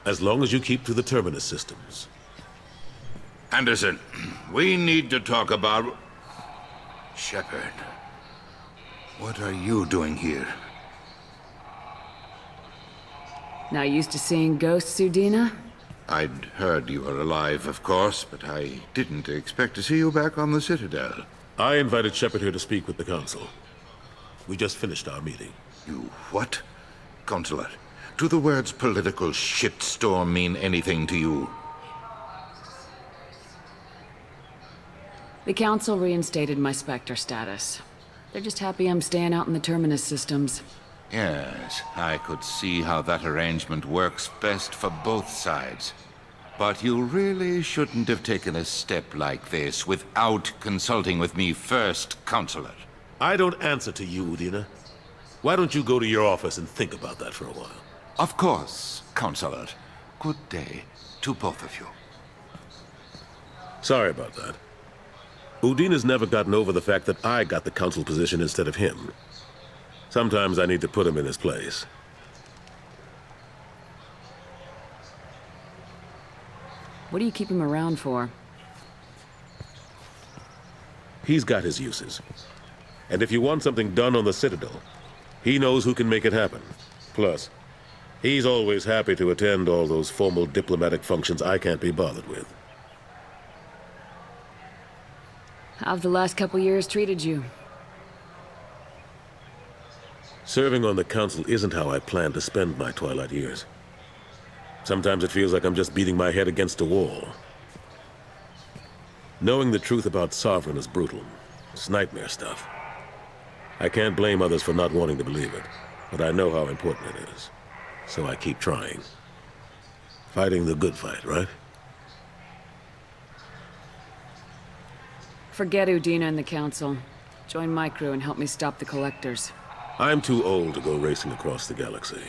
As long as you keep to the Terminus systems. Anderson, we need to talk about... Shepard. What are you doing here? Not used to seeing ghosts, Udina? I'd heard you were alive, of course, but I didn't expect to see you back on the Citadel. I invited Shepard here to speak with the Council. We just finished our meeting. You what? Consular, do the words political shitstorm mean anything to you? The Council reinstated my Spectre status. They're just happy I'm staying out in the Terminus systems. Yes, I could see how that arrangement works best for both sides. But you really shouldn't have taken a step like this without consulting with me first, Consulate. I don't answer to you, Udina. Why don't you go to your office and think about that for a while? Of course, Consulate. Good day to both of you. Sorry about that. Udina's never gotten over the fact that I got the council position instead of him. Sometimes I need to put him in his place. What do you keep him around for? He's got his uses. And if you want something done on the Citadel, he knows who can make it happen. Plus, he's always happy to attend all those formal diplomatic functions I can't be bothered with. How have the last couple years treated you? Serving on the council isn't how I plan to spend my twilight years. Sometimes it feels like I'm just beating my head against a wall. Knowing the truth about Sovereign is brutal. It's nightmare stuff. I can't blame others for not wanting to believe it, but I know how important it is. So I keep trying. Fighting the good fight, right? Forget Udina and the Council. Join my crew and help me stop the Collectors. I'm too old to go racing across the galaxy.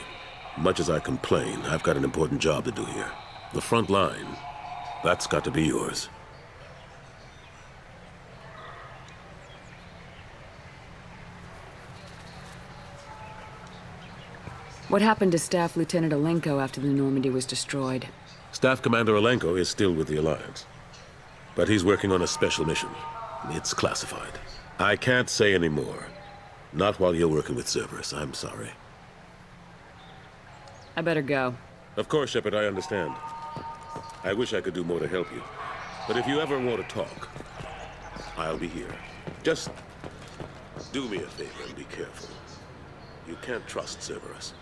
Much as I complain, I've got an important job to do here. The front line, that's got to be yours. What happened to Staff Lieutenant Alenko after the Normandy was destroyed? Staff Commander Alenko is still with the Alliance. But he's working on a special mission. It's classified. I can't say any more. Not while you're working with Cerberus, I'm sorry. I better go. Of course, Shepard, I understand. I wish I could do more to help you. But if you ever want to talk, I'll be here. Just do me a favor and be careful. You can't trust Cerberus.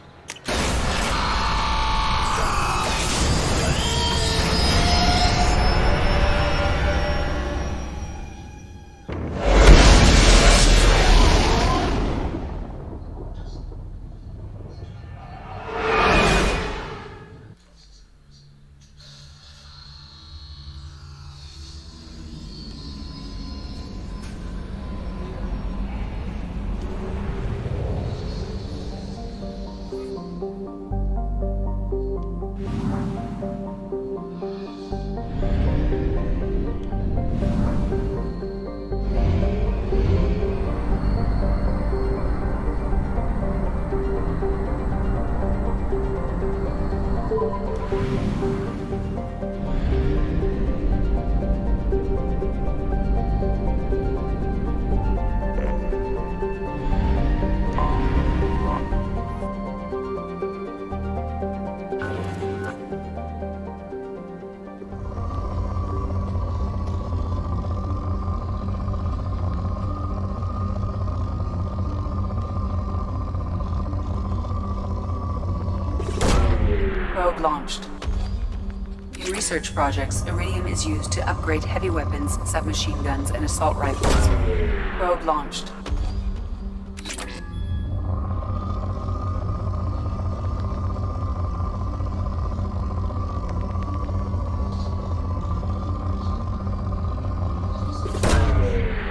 Probe launched. In research projects, Iridium is used to upgrade heavy weapons, submachine guns, and assault rifles. Probe launched.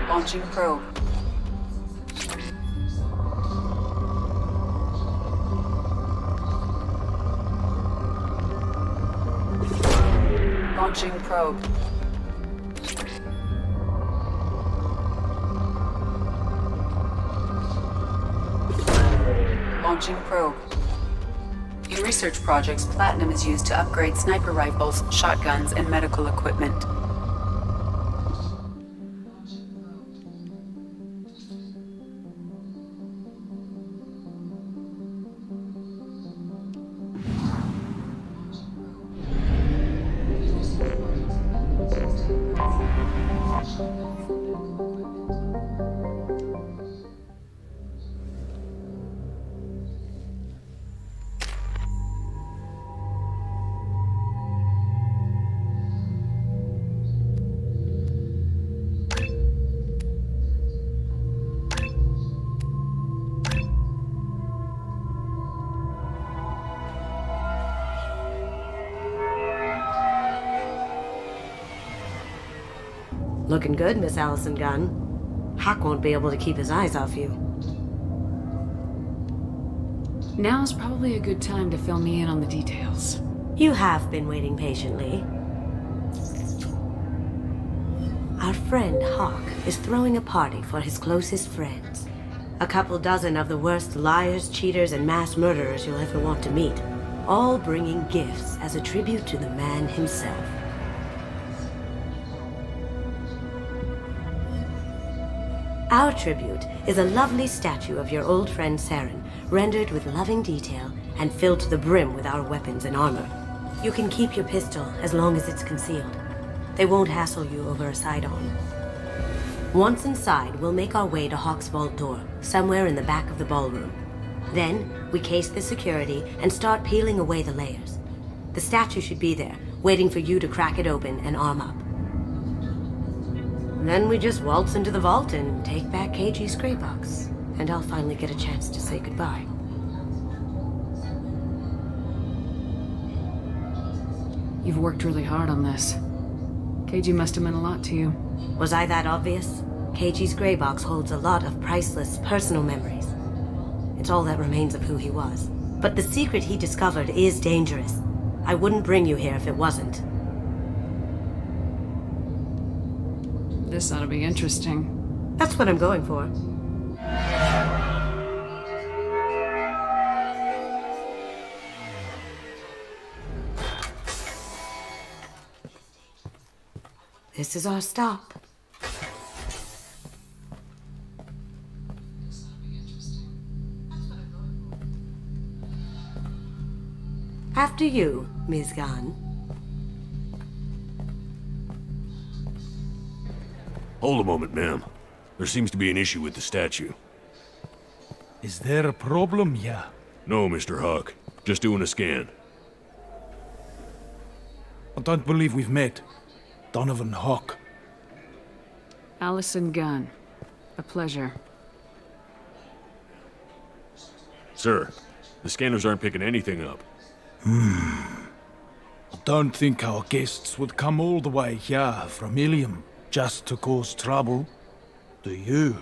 Launching probe. Launching probe. Launching probe. In research projects, Platinum is used to upgrade sniper rifles, shotguns, and medical equipment. Looking good, Miss Allison Gunn. Hawk won't be able to keep his eyes off you. Now's probably a good time to fill me in on the details. You have been waiting patiently. Our friend Hawk is throwing a party for his closest friends. A couple dozen of the worst liars, cheaters, and mass murderers you'll ever want to meet. All bringing gifts as a tribute to the man himself. Our tribute is a lovely statue of your old friend Saren, rendered with loving detail and filled to the brim with our weapons and armor. You can keep your pistol as long as it's concealed. They won't hassle you over a sidearm. Once inside, we'll make our way to Hawk's vault door, somewhere in the back of the ballroom. Then, we case the security and start peeling away the layers. The statue should be there, waiting for you to crack it open and arm up. Then we just waltz into the vault and take back KG's gray box. And I'll finally get a chance to say goodbye. You've worked really hard on this. KG must have meant a lot to you. Was I that obvious? KG's gray box holds a lot of priceless personal memories. It's all that remains of who he was. But the secret he discovered is dangerous. I wouldn't bring you here if it wasn't. This ought to be interesting. That's what I'm going for. This is our stop. After you, Ms. Gunn. Hold a moment, ma'am. There seems to be an issue with the statue. Is there a problem here? No, Mr. Hawk. Just doing a scan. I don't believe we've met. Donovan Hawk. Allison Gunn. A pleasure. Sir, the scanners aren't picking anything up. I don't think our guests would come all the way here from Ilium just to cause trouble. Do you?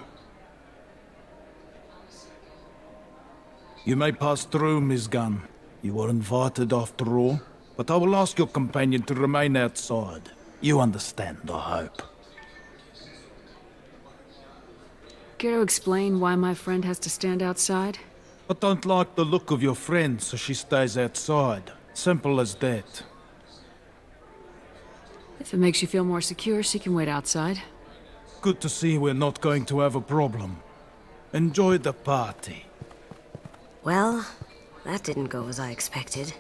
You may pass through, Ms. Gunn. You were invited after all, but I will ask your companion to remain outside. You understand, I hope. Care to explain why my friend has to stand outside? I don't like the look of your friend, so she stays outside. Simple as that. If it makes you feel more secure, she can wait outside. Good to see we're not going to have a problem. Enjoy the party. Well, that didn't go as I expected.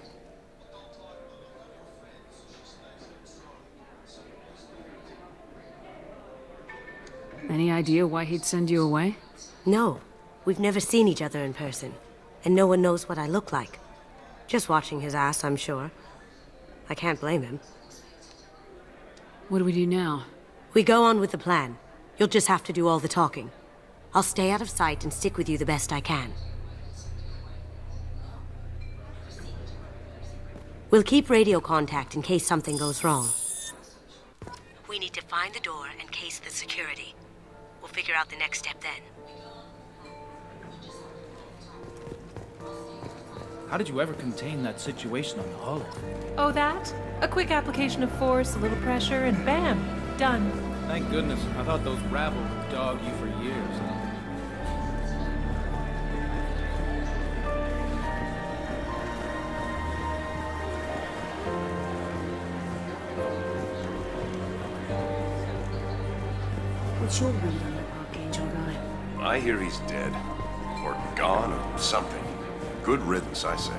Any idea why he'd send you away? No. We've never seen each other in person, and no one knows what I look like. Just watching his ass, I'm sure. I can't blame him. What do we do now? We go on with the plan. You'll just have to do all the talking. I'll stay out of sight and stick with you the best I can. We'll keep radio contact in case something goes wrong. We need to find the door and case the security. We'll figure out the next step then. How did you ever contain that situation on the hull? Oh, that? A quick application of force, a little pressure, and bam! Done. Thank goodness. I thought those rabble would dog you for years. What's your read on that Archangel guy? I hear he's dead. Or gone, or something. Good riddance, I say.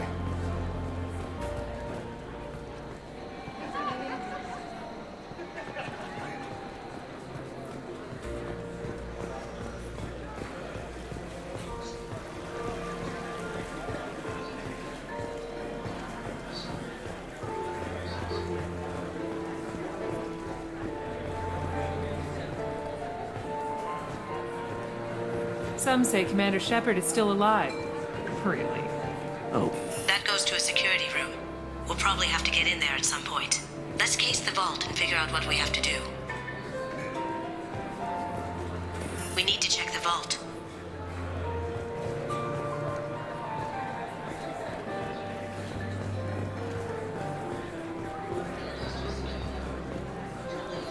Some say Commander Shepard is still alive. Really? Oh. That goes to a security room. We'll probably have to get in there at some point. Let's case the vault and figure out what we have to do. We need to check the vault.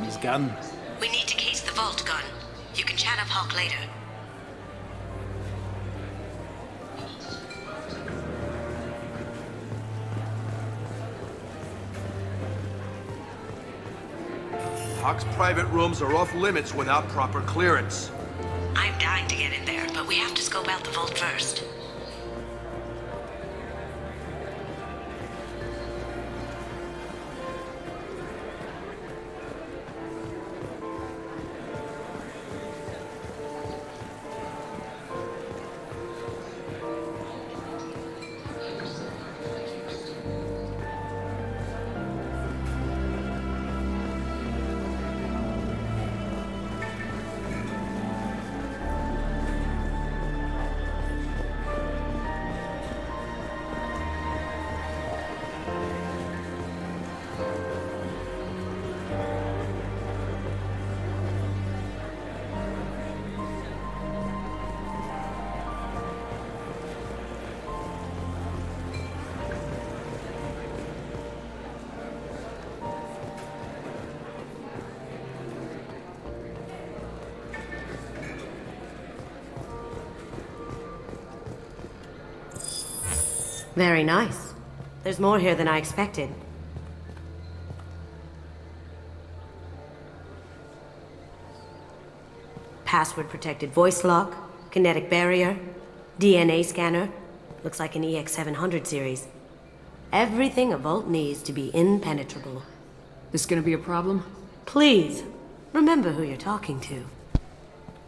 Miss Gunn. We need to case the vault, Gunn. You can chat up Hawk later. Hawk's private rooms are off limits without proper clearance. I'm dying to get in there, but we have to scope out the vault first. Very nice. There's more here than I expected. Password-protected voice lock, kinetic barrier, DNA scanner. Looks like an EX700 series. Everything a vault needs to be impenetrable. This gonna be a problem? Please, remember who you're talking to.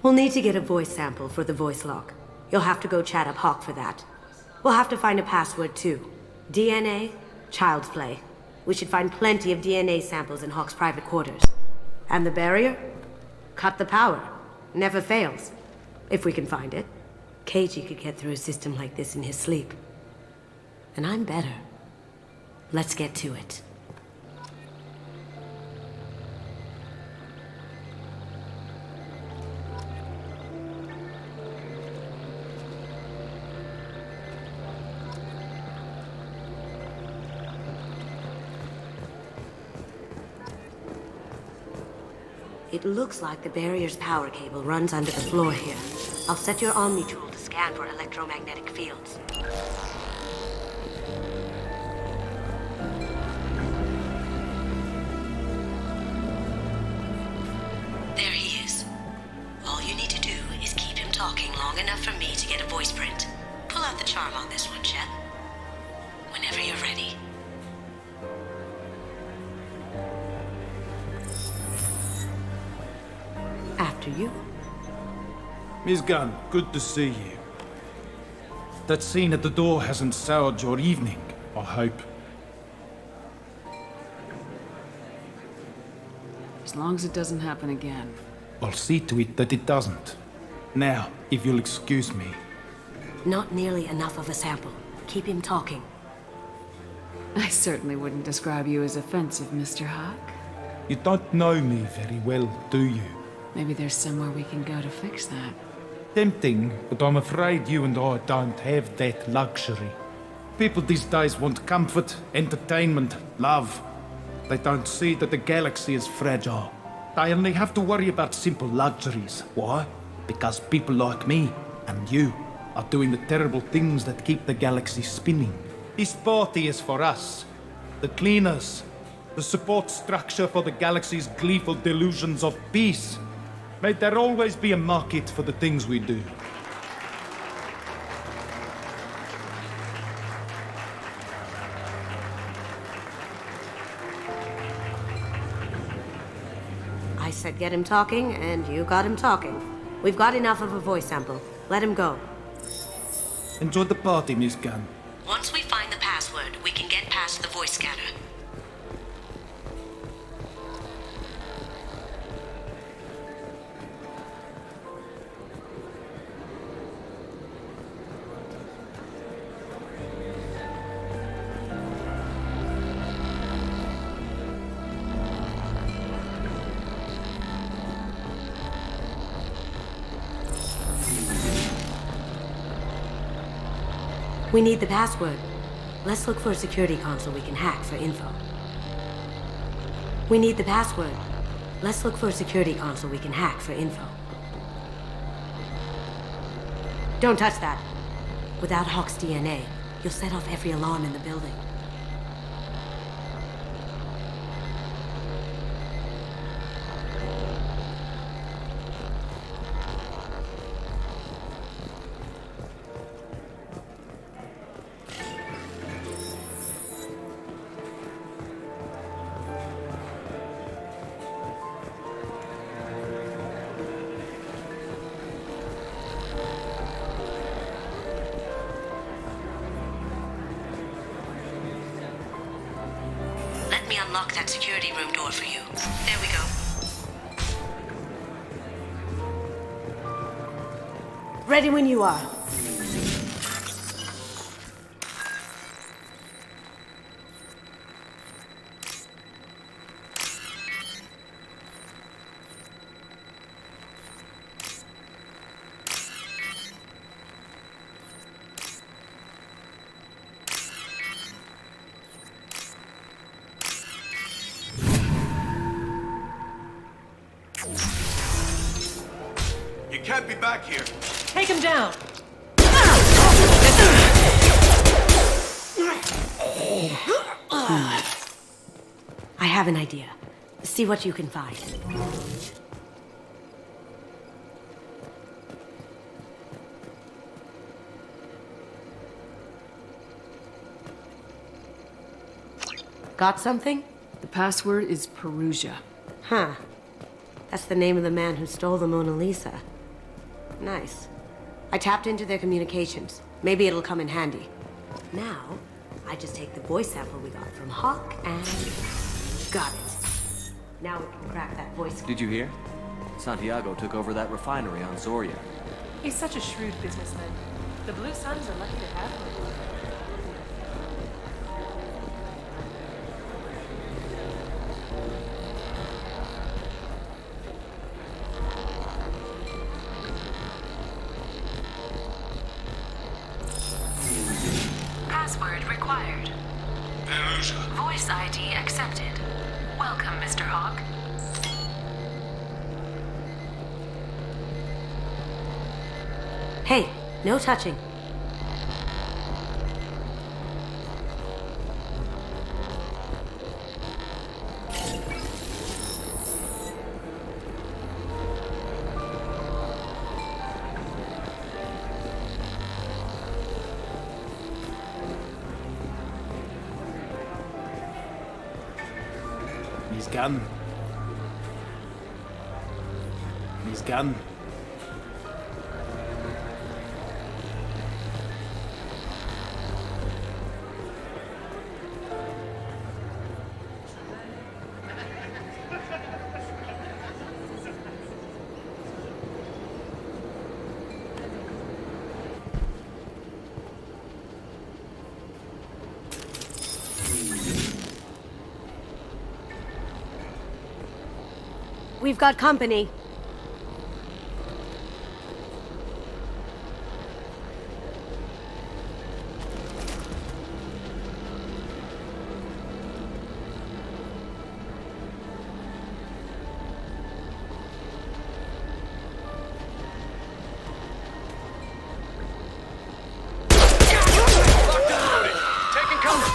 We'll need to get a voice sample for the voice lock. You'll have to go chat up Hawk for that. We'll have to find a password too. DNA, child's play. We should find plenty of DNA samples in Hawk's private quarters. And the barrier? Cut the power. Never fails. If we can find it. Keiji could get through a system like this in his sleep. And I'm better. Let's get to it. It looks like the barrier's power cable runs under the floor here. I'll set your Omni tool to scan for electromagnetic fields. There he is. All you need to do is keep him talking long enough for me to get a voice print. Pull out the charm on this one, Chet. Whenever you're ready. After you. Miss Gunn, good to see you. That scene at the door hasn't soured your evening, I hope. As long as it doesn't happen again. I'll see to it that it doesn't. Now, if you'll excuse me. Not nearly enough of a sample. Keep him talking. I certainly wouldn't describe you as offensive, Mr. Hawk. You don't know me very well, do you? Maybe there's somewhere we can go to fix that. Tempting, but I'm afraid you and I don't have that luxury. People these days want comfort, entertainment, love. They don't see that the galaxy is fragile. They only have to worry about simple luxuries. Why? Because people like me and you are doing the terrible things that keep the galaxy spinning. This party is for us, the cleaners, the support structure for the galaxy's gleeful delusions of peace. May there always be a market for the things we do. I said get him talking, and you got him talking. We've got enough of a voice sample. Let him go. Enjoy the party, Miss Gunn. Once we find the password, we can get past the voice scanner. We need the password. Let's look for a security console we can hack for info. We need the password. Let's look for a security console we can hack for info. Don't touch that. Without Hawk's DNA, you'll set off every alarm in the building. Let me unlock that security room door for you. There we go. Ready when you are. You can't be back here. Take him down. I have an idea. See what you can find. Got something? The password is Perugia. Huh. That's the name of the man who stole the Mona Lisa. Nice. I tapped into their communications. Maybe it'll come in handy. Now, I just take the voice sample we got from Hawk and... got it. Now we can crack that voice. Did you hear? Santiago took over that refinery on Zoria. He's such a shrewd businessman. The Blue Suns are lucky to have him. Password required. Voice ID accepted. Welcome, Mr. Hawk. Hey, no touching. He's gone. He's gone. We've got company. Taking cover.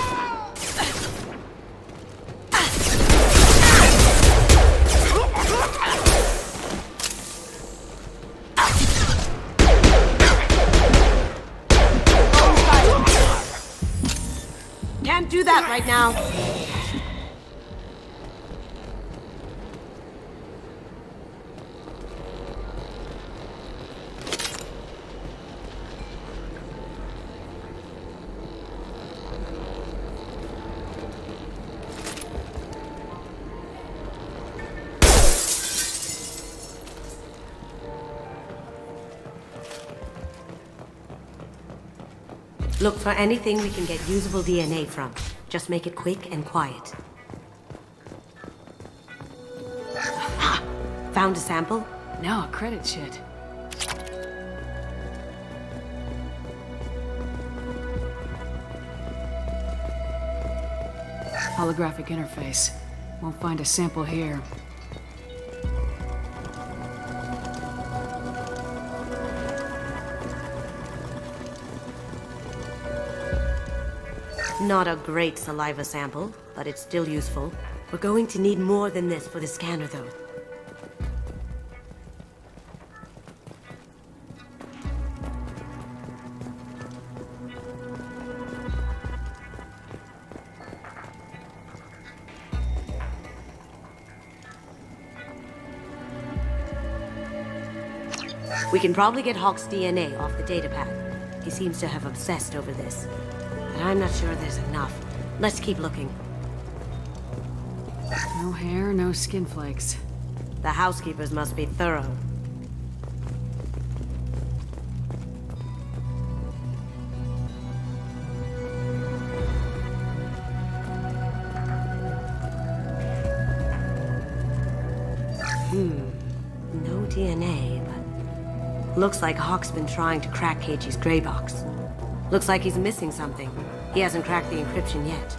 Can't do that right now. Look for anything we can get usable DNA from. Just make it quick and quiet. Found a sample? No, a credit sheet. Holographic interface. Won't find a sample here. Not a great saliva sample, but it's still useful. We're going to need more than this for the scanner, though. We can probably get Hawk's DNA off the datapad. He seems to have obsessed over this. But I'm not sure there's enough. Let's keep looking. No hair, no skin flakes. The housekeepers must be thorough. No DNA, but looks like Hawk's been trying to crack KG's gray box. Looks like he's missing something. He hasn't cracked the encryption yet.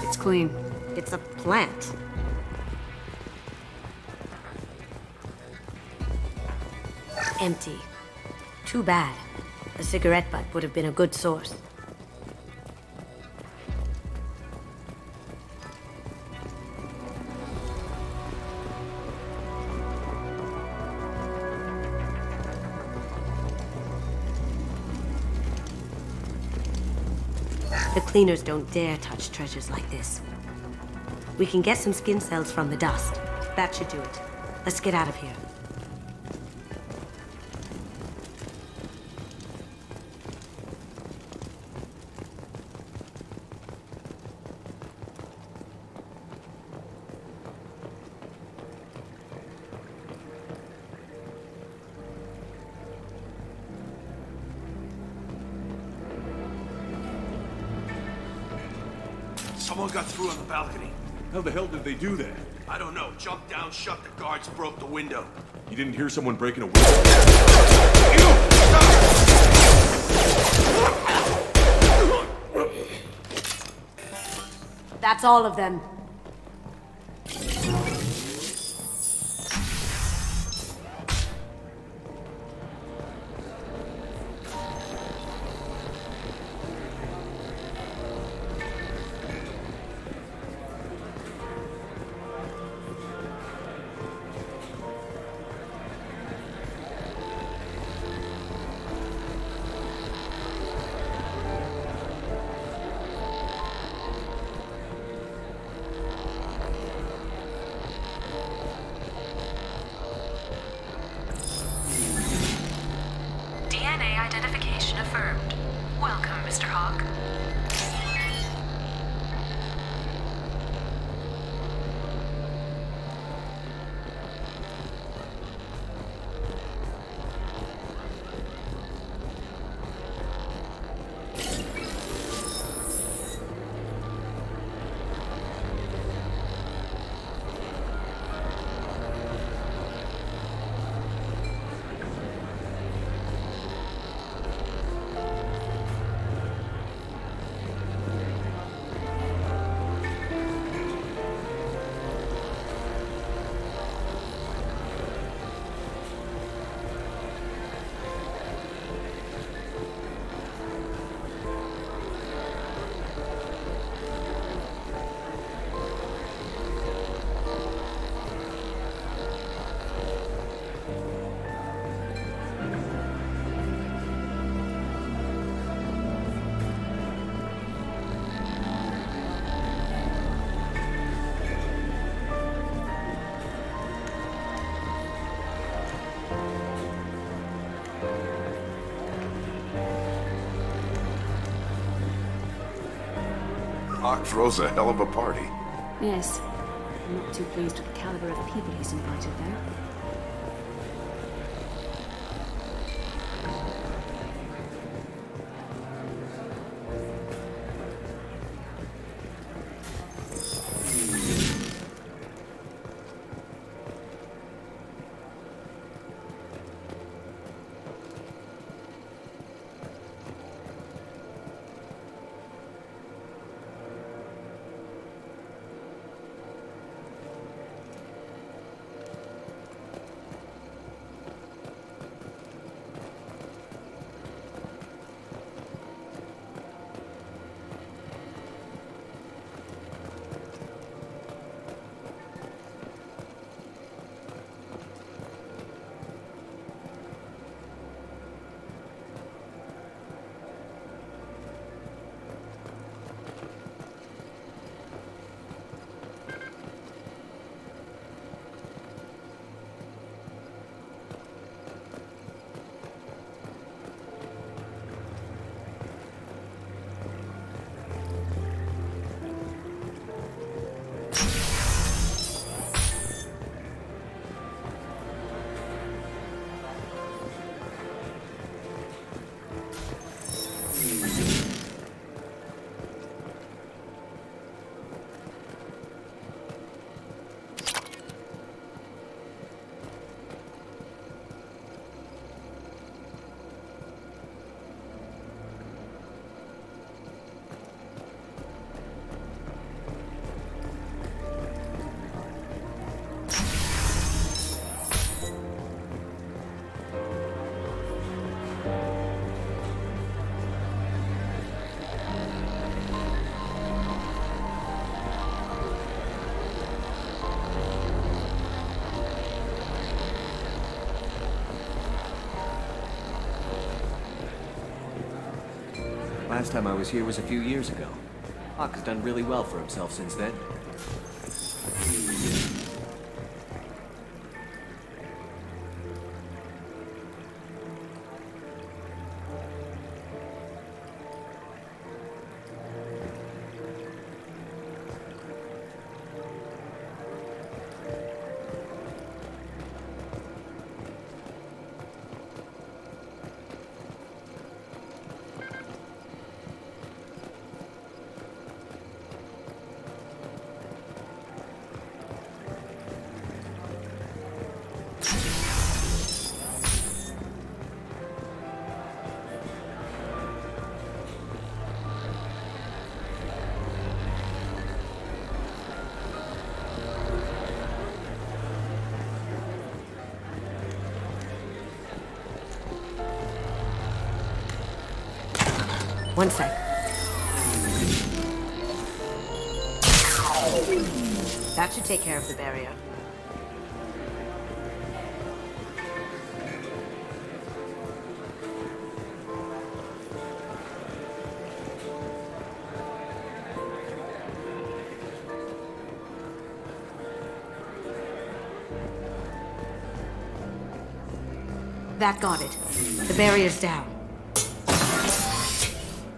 It's clean. It's a plant. Empty. Too bad. A cigarette butt would have been a good source. The cleaners don't dare touch treasures like this. We can get some skin cells from the dust. That should do it. Let's get out of here. Someone got through on the balcony. How the hell did they do that? I don't know. Jumped down, shut the guards, broke the window. You didn't hear someone breaking a window? That's all of them. DNA identification affirmed. Welcome, Mr. Hawk. Hawk throws a hell of a party. Yes. I'm not too pleased with the caliber of people he's invited, though. Last time I was here was a few years ago. Hawk has done really well for himself since then. One sec. That should take care of the barrier. That got it. The barrier's down.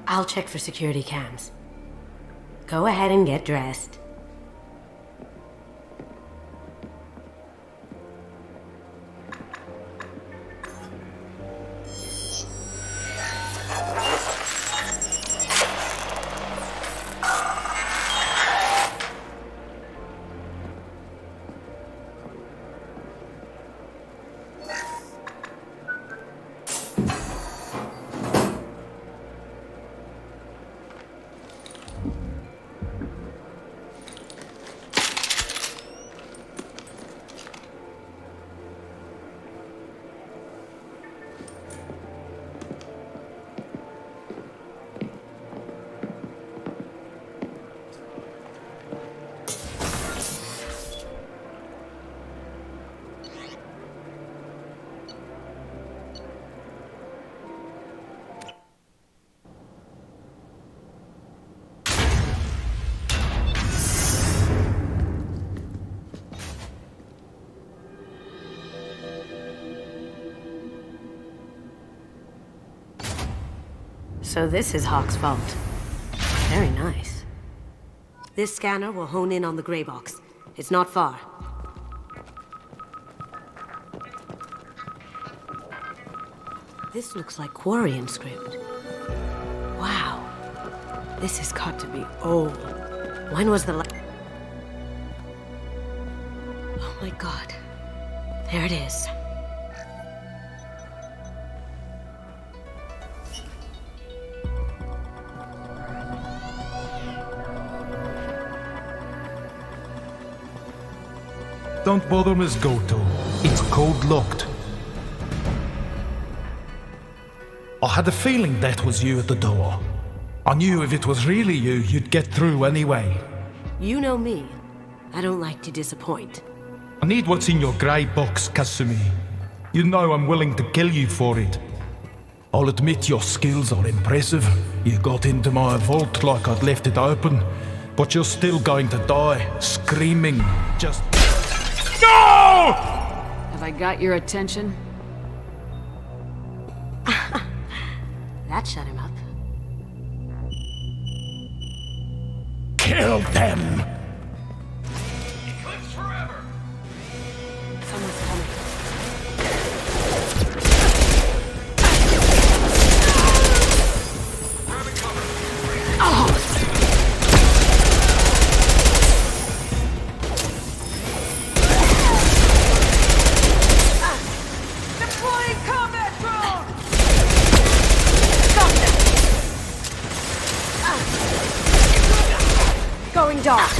I'll check for security cams. Go ahead and get dressed. So this is Hawk's vault. Very nice. This scanner will hone in on the gray box. It's not far. This looks like Quarian script. Wow. This has got to be old. When was the Oh my god. There it is. Don't bother, Miss Goto. It's code-locked. I had a feeling that was you at the door. I knew if it was really you, you'd get through anyway. You know me. I don't like to disappoint. I need what's in your grey box, Kasumi. You know I'm willing to kill you for it. I'll admit your skills are impressive. You got into my vault like I'd left it open, but you're still going to die, screaming, just... No! Have I got your attention? That shut him up. Kill them! Eclipse forever! Someone's coming. Oh! Going dark.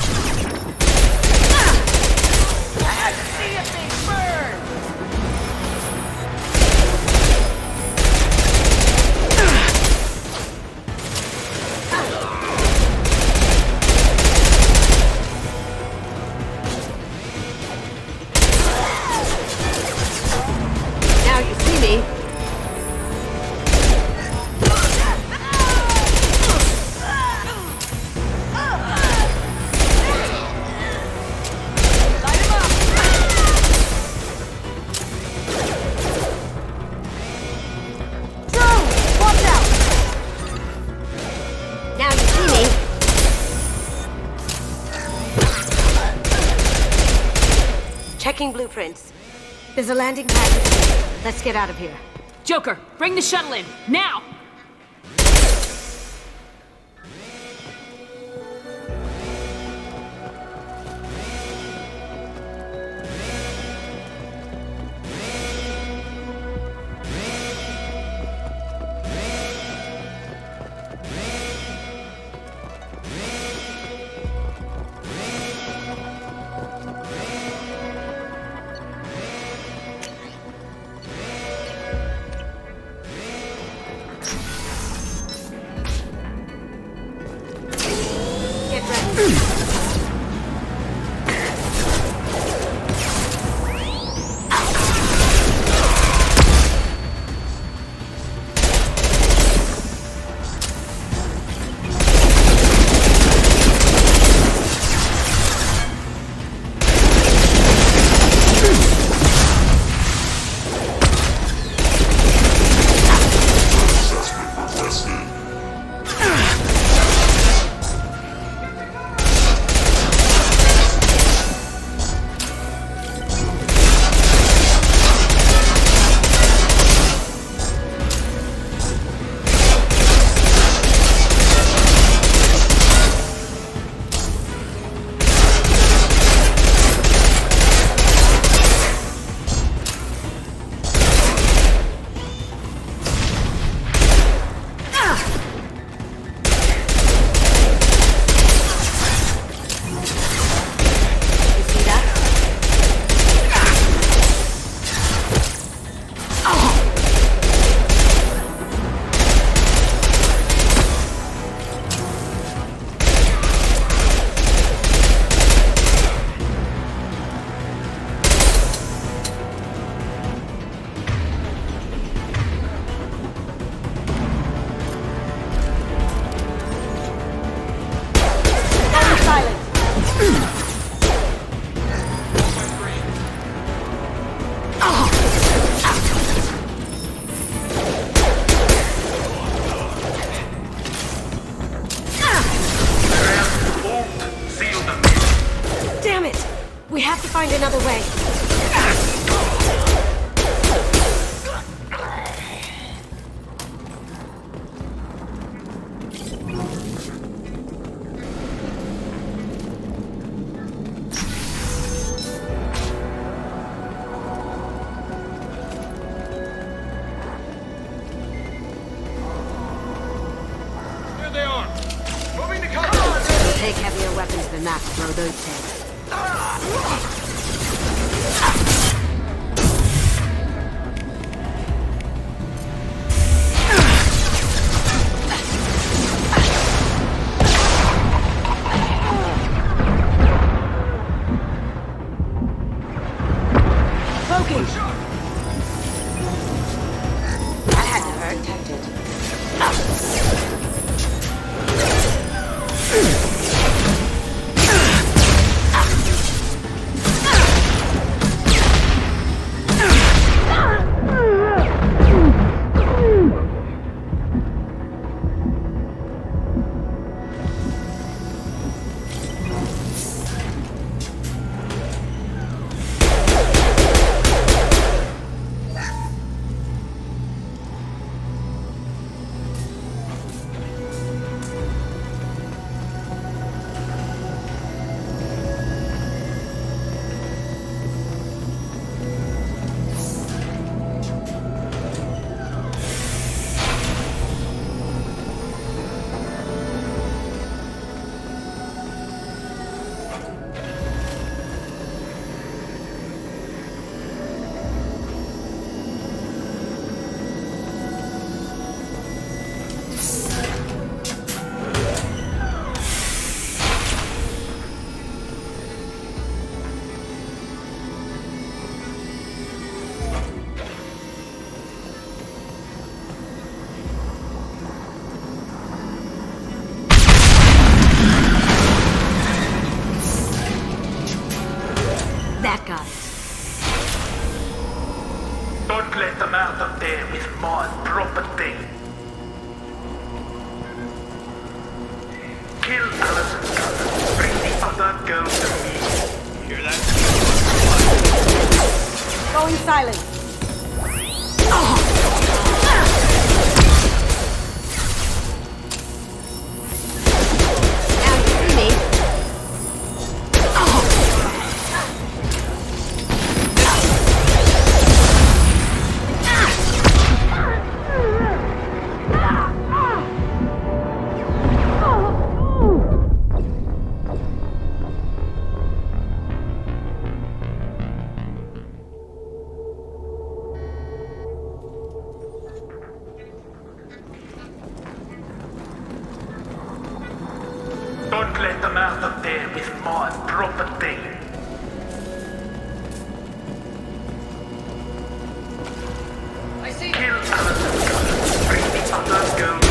Let's see if they burn. Now you see me. Checking blueprints. There's a landing pad. Let's get out of here. Joker, bring the shuttle in, now! Damn it! We have to find another way. There they are! Moving to cover! It'll take heavier weapons than that to throw those tanks. That had to hurt, didn't it? That guy. Don't let them out of there with my property. Kill Allison's cousin. Bring the other girl to me. Hear that? Going silent. Now you see me. Don't let them out of there with my property. I see. Kill Alan. Bring the other girls.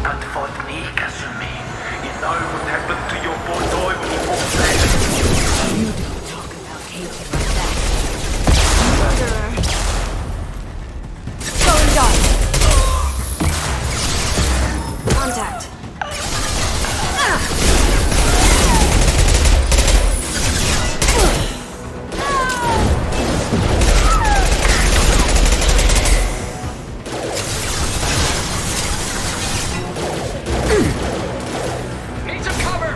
Not for me, Kasumi. You know what happened to your boy when he walked back. You don't talk about Katie like that. Murderer. Going dark. Contact. Need some cover.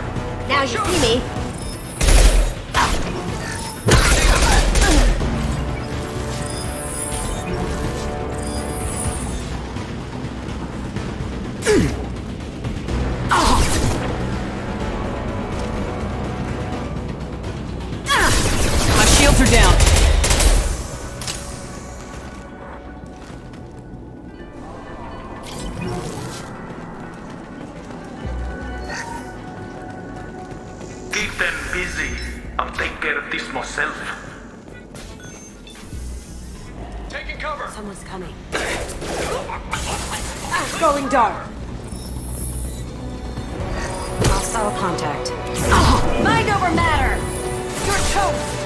Now you see me. My shields are down. Keep them busy. I'll take care of this myself. Taking cover. Someone's coming. Going dark. Hostile contact. Mind over matter. You're toast.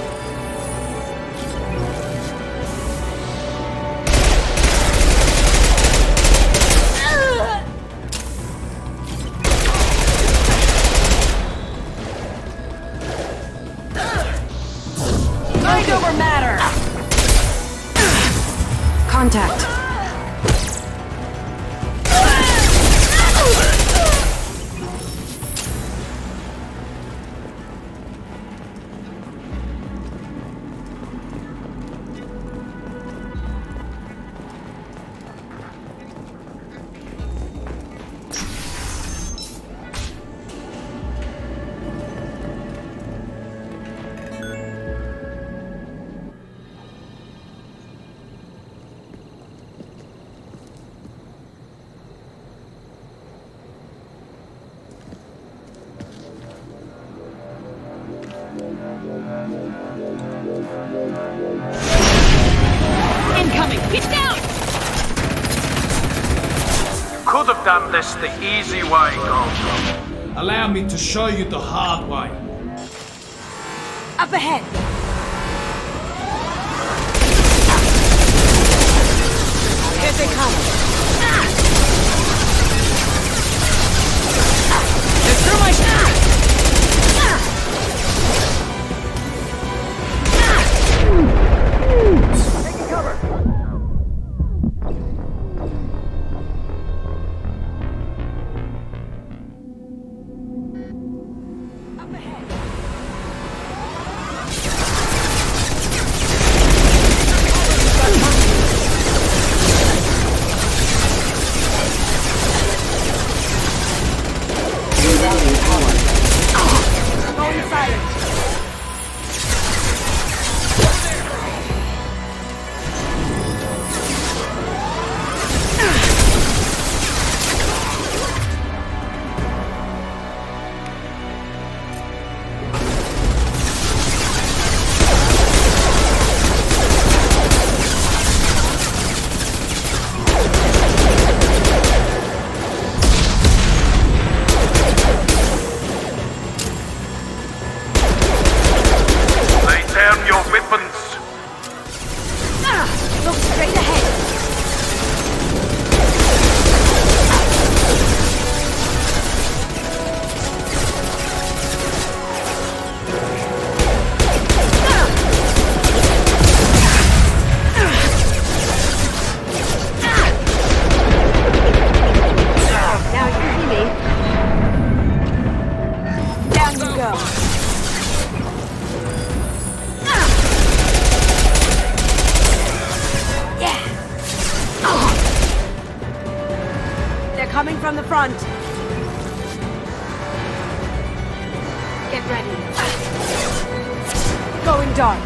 Mind over matter. Contact. Incoming! Get down! Could have done this the easy way, Gold. Allow me to show you the hard way. Up ahead. Here they come. They're through my Taking cover. Up ahead. Look straight ahead. Now you see me. Down you go. They're coming from the front. Get ready. Going dark.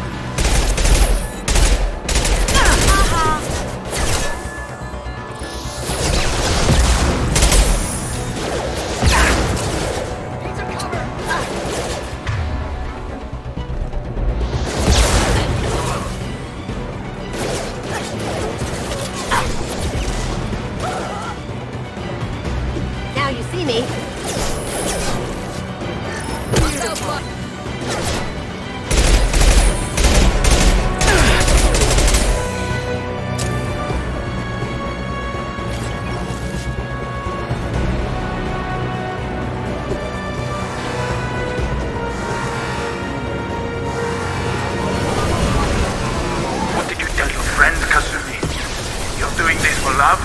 Now you see me. What did you tell your friend, Kazumi? You're doing this for love?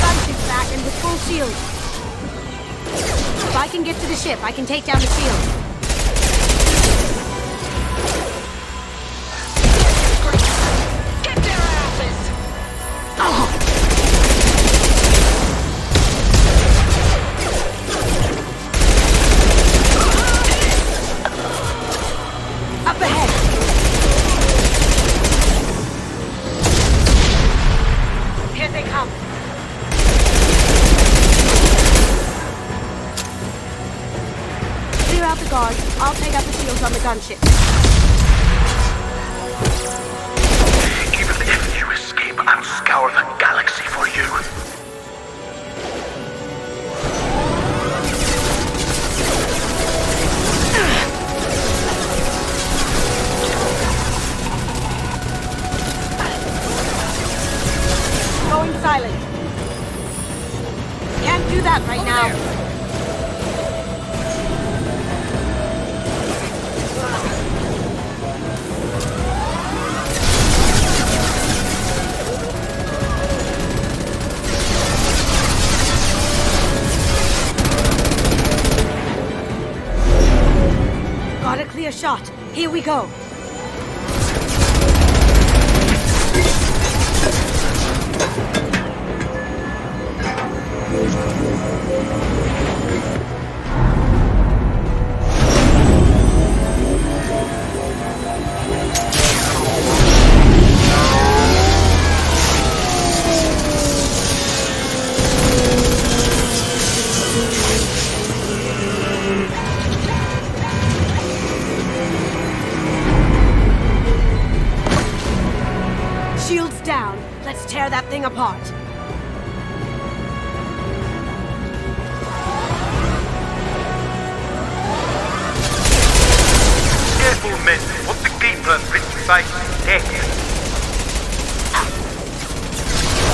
Gunship's back and with full shield. If I can get to the ship, I can take down the shield. Get their asses! Up ahead. Here they come. Clear out the guards. I'll take out the shields on the gunship. Even if you escape, I'll scour the galaxy for you. Going silent. Can't do that right now. Got a clear shot. Here we go. Shields down. Let's tear that thing apart. Careful, men. What the Keeper brings sight death.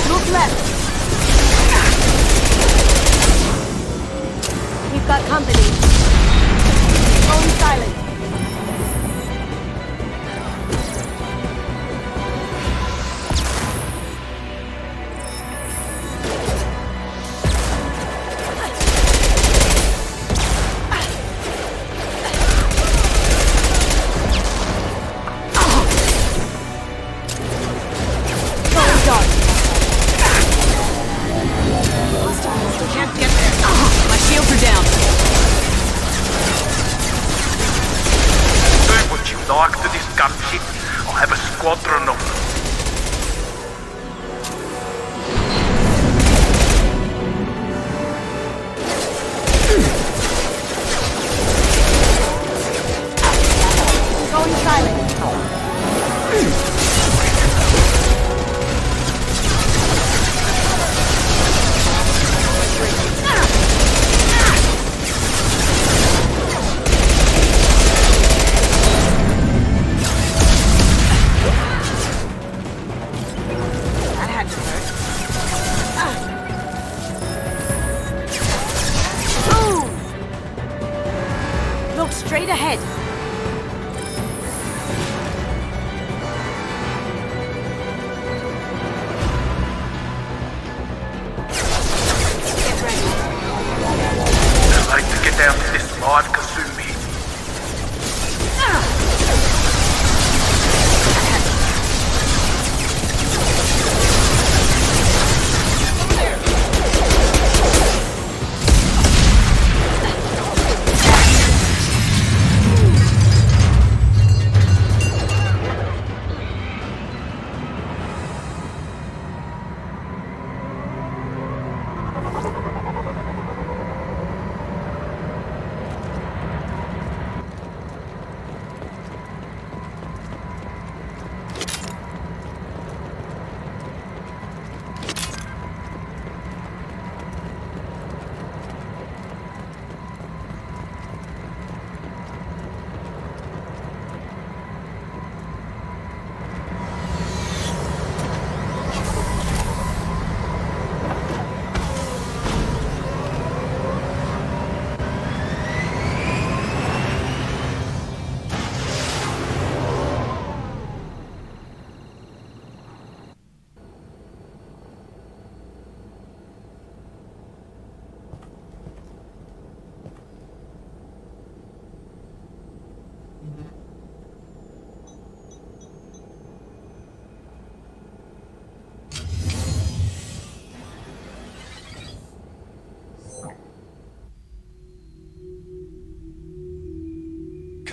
Look left. We've got company. Going silent. Can't get there. My shields are down. Do what you like to this gunship. I'll have a squadron of them. Going silent.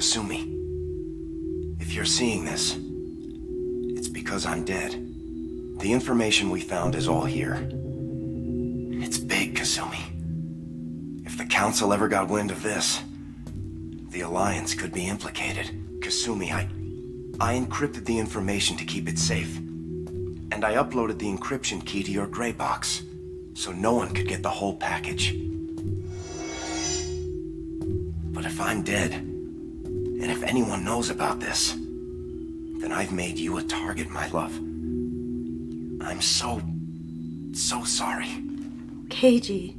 Kasumi, if you're seeing this, it's because I'm dead. The information we found is all here. It's big, Kasumi. If the Council ever got wind of this, the Alliance could be implicated. Kasumi, I encrypted the information to keep it safe. And I uploaded the encryption key to your gray box, so no one could get the whole package. But if I'm dead, and if anyone knows about this, then I've made you a target, my love. I'm so sorry. Keiji.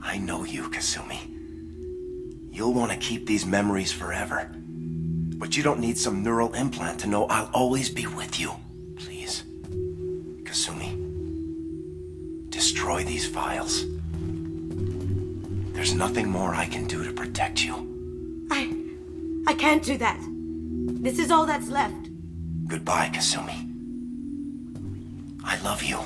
I know you, Kasumi. You'll want to keep these memories forever. But you don't need some neural implant to know I'll always be with you. Please. Kasumi. Destroy these files. There's nothing more I can do to protect you. I can't do that. This is all that's left. Goodbye, Kasumi. I love you.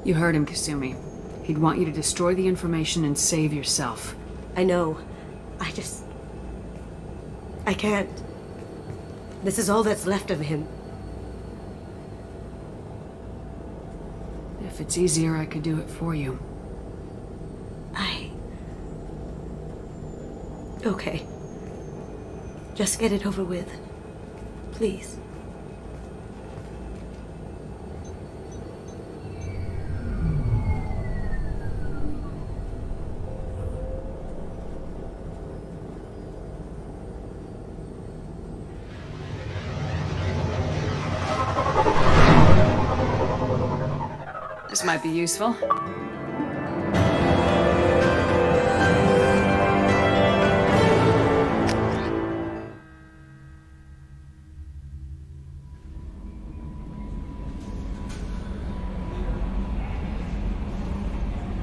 You heard him, Kasumi. He'd want you to destroy the information and save yourself. I know. I can't. This is all that's left of him. If it's easier, I could do it for you. Okay. Just get it over with. Please. This might be useful.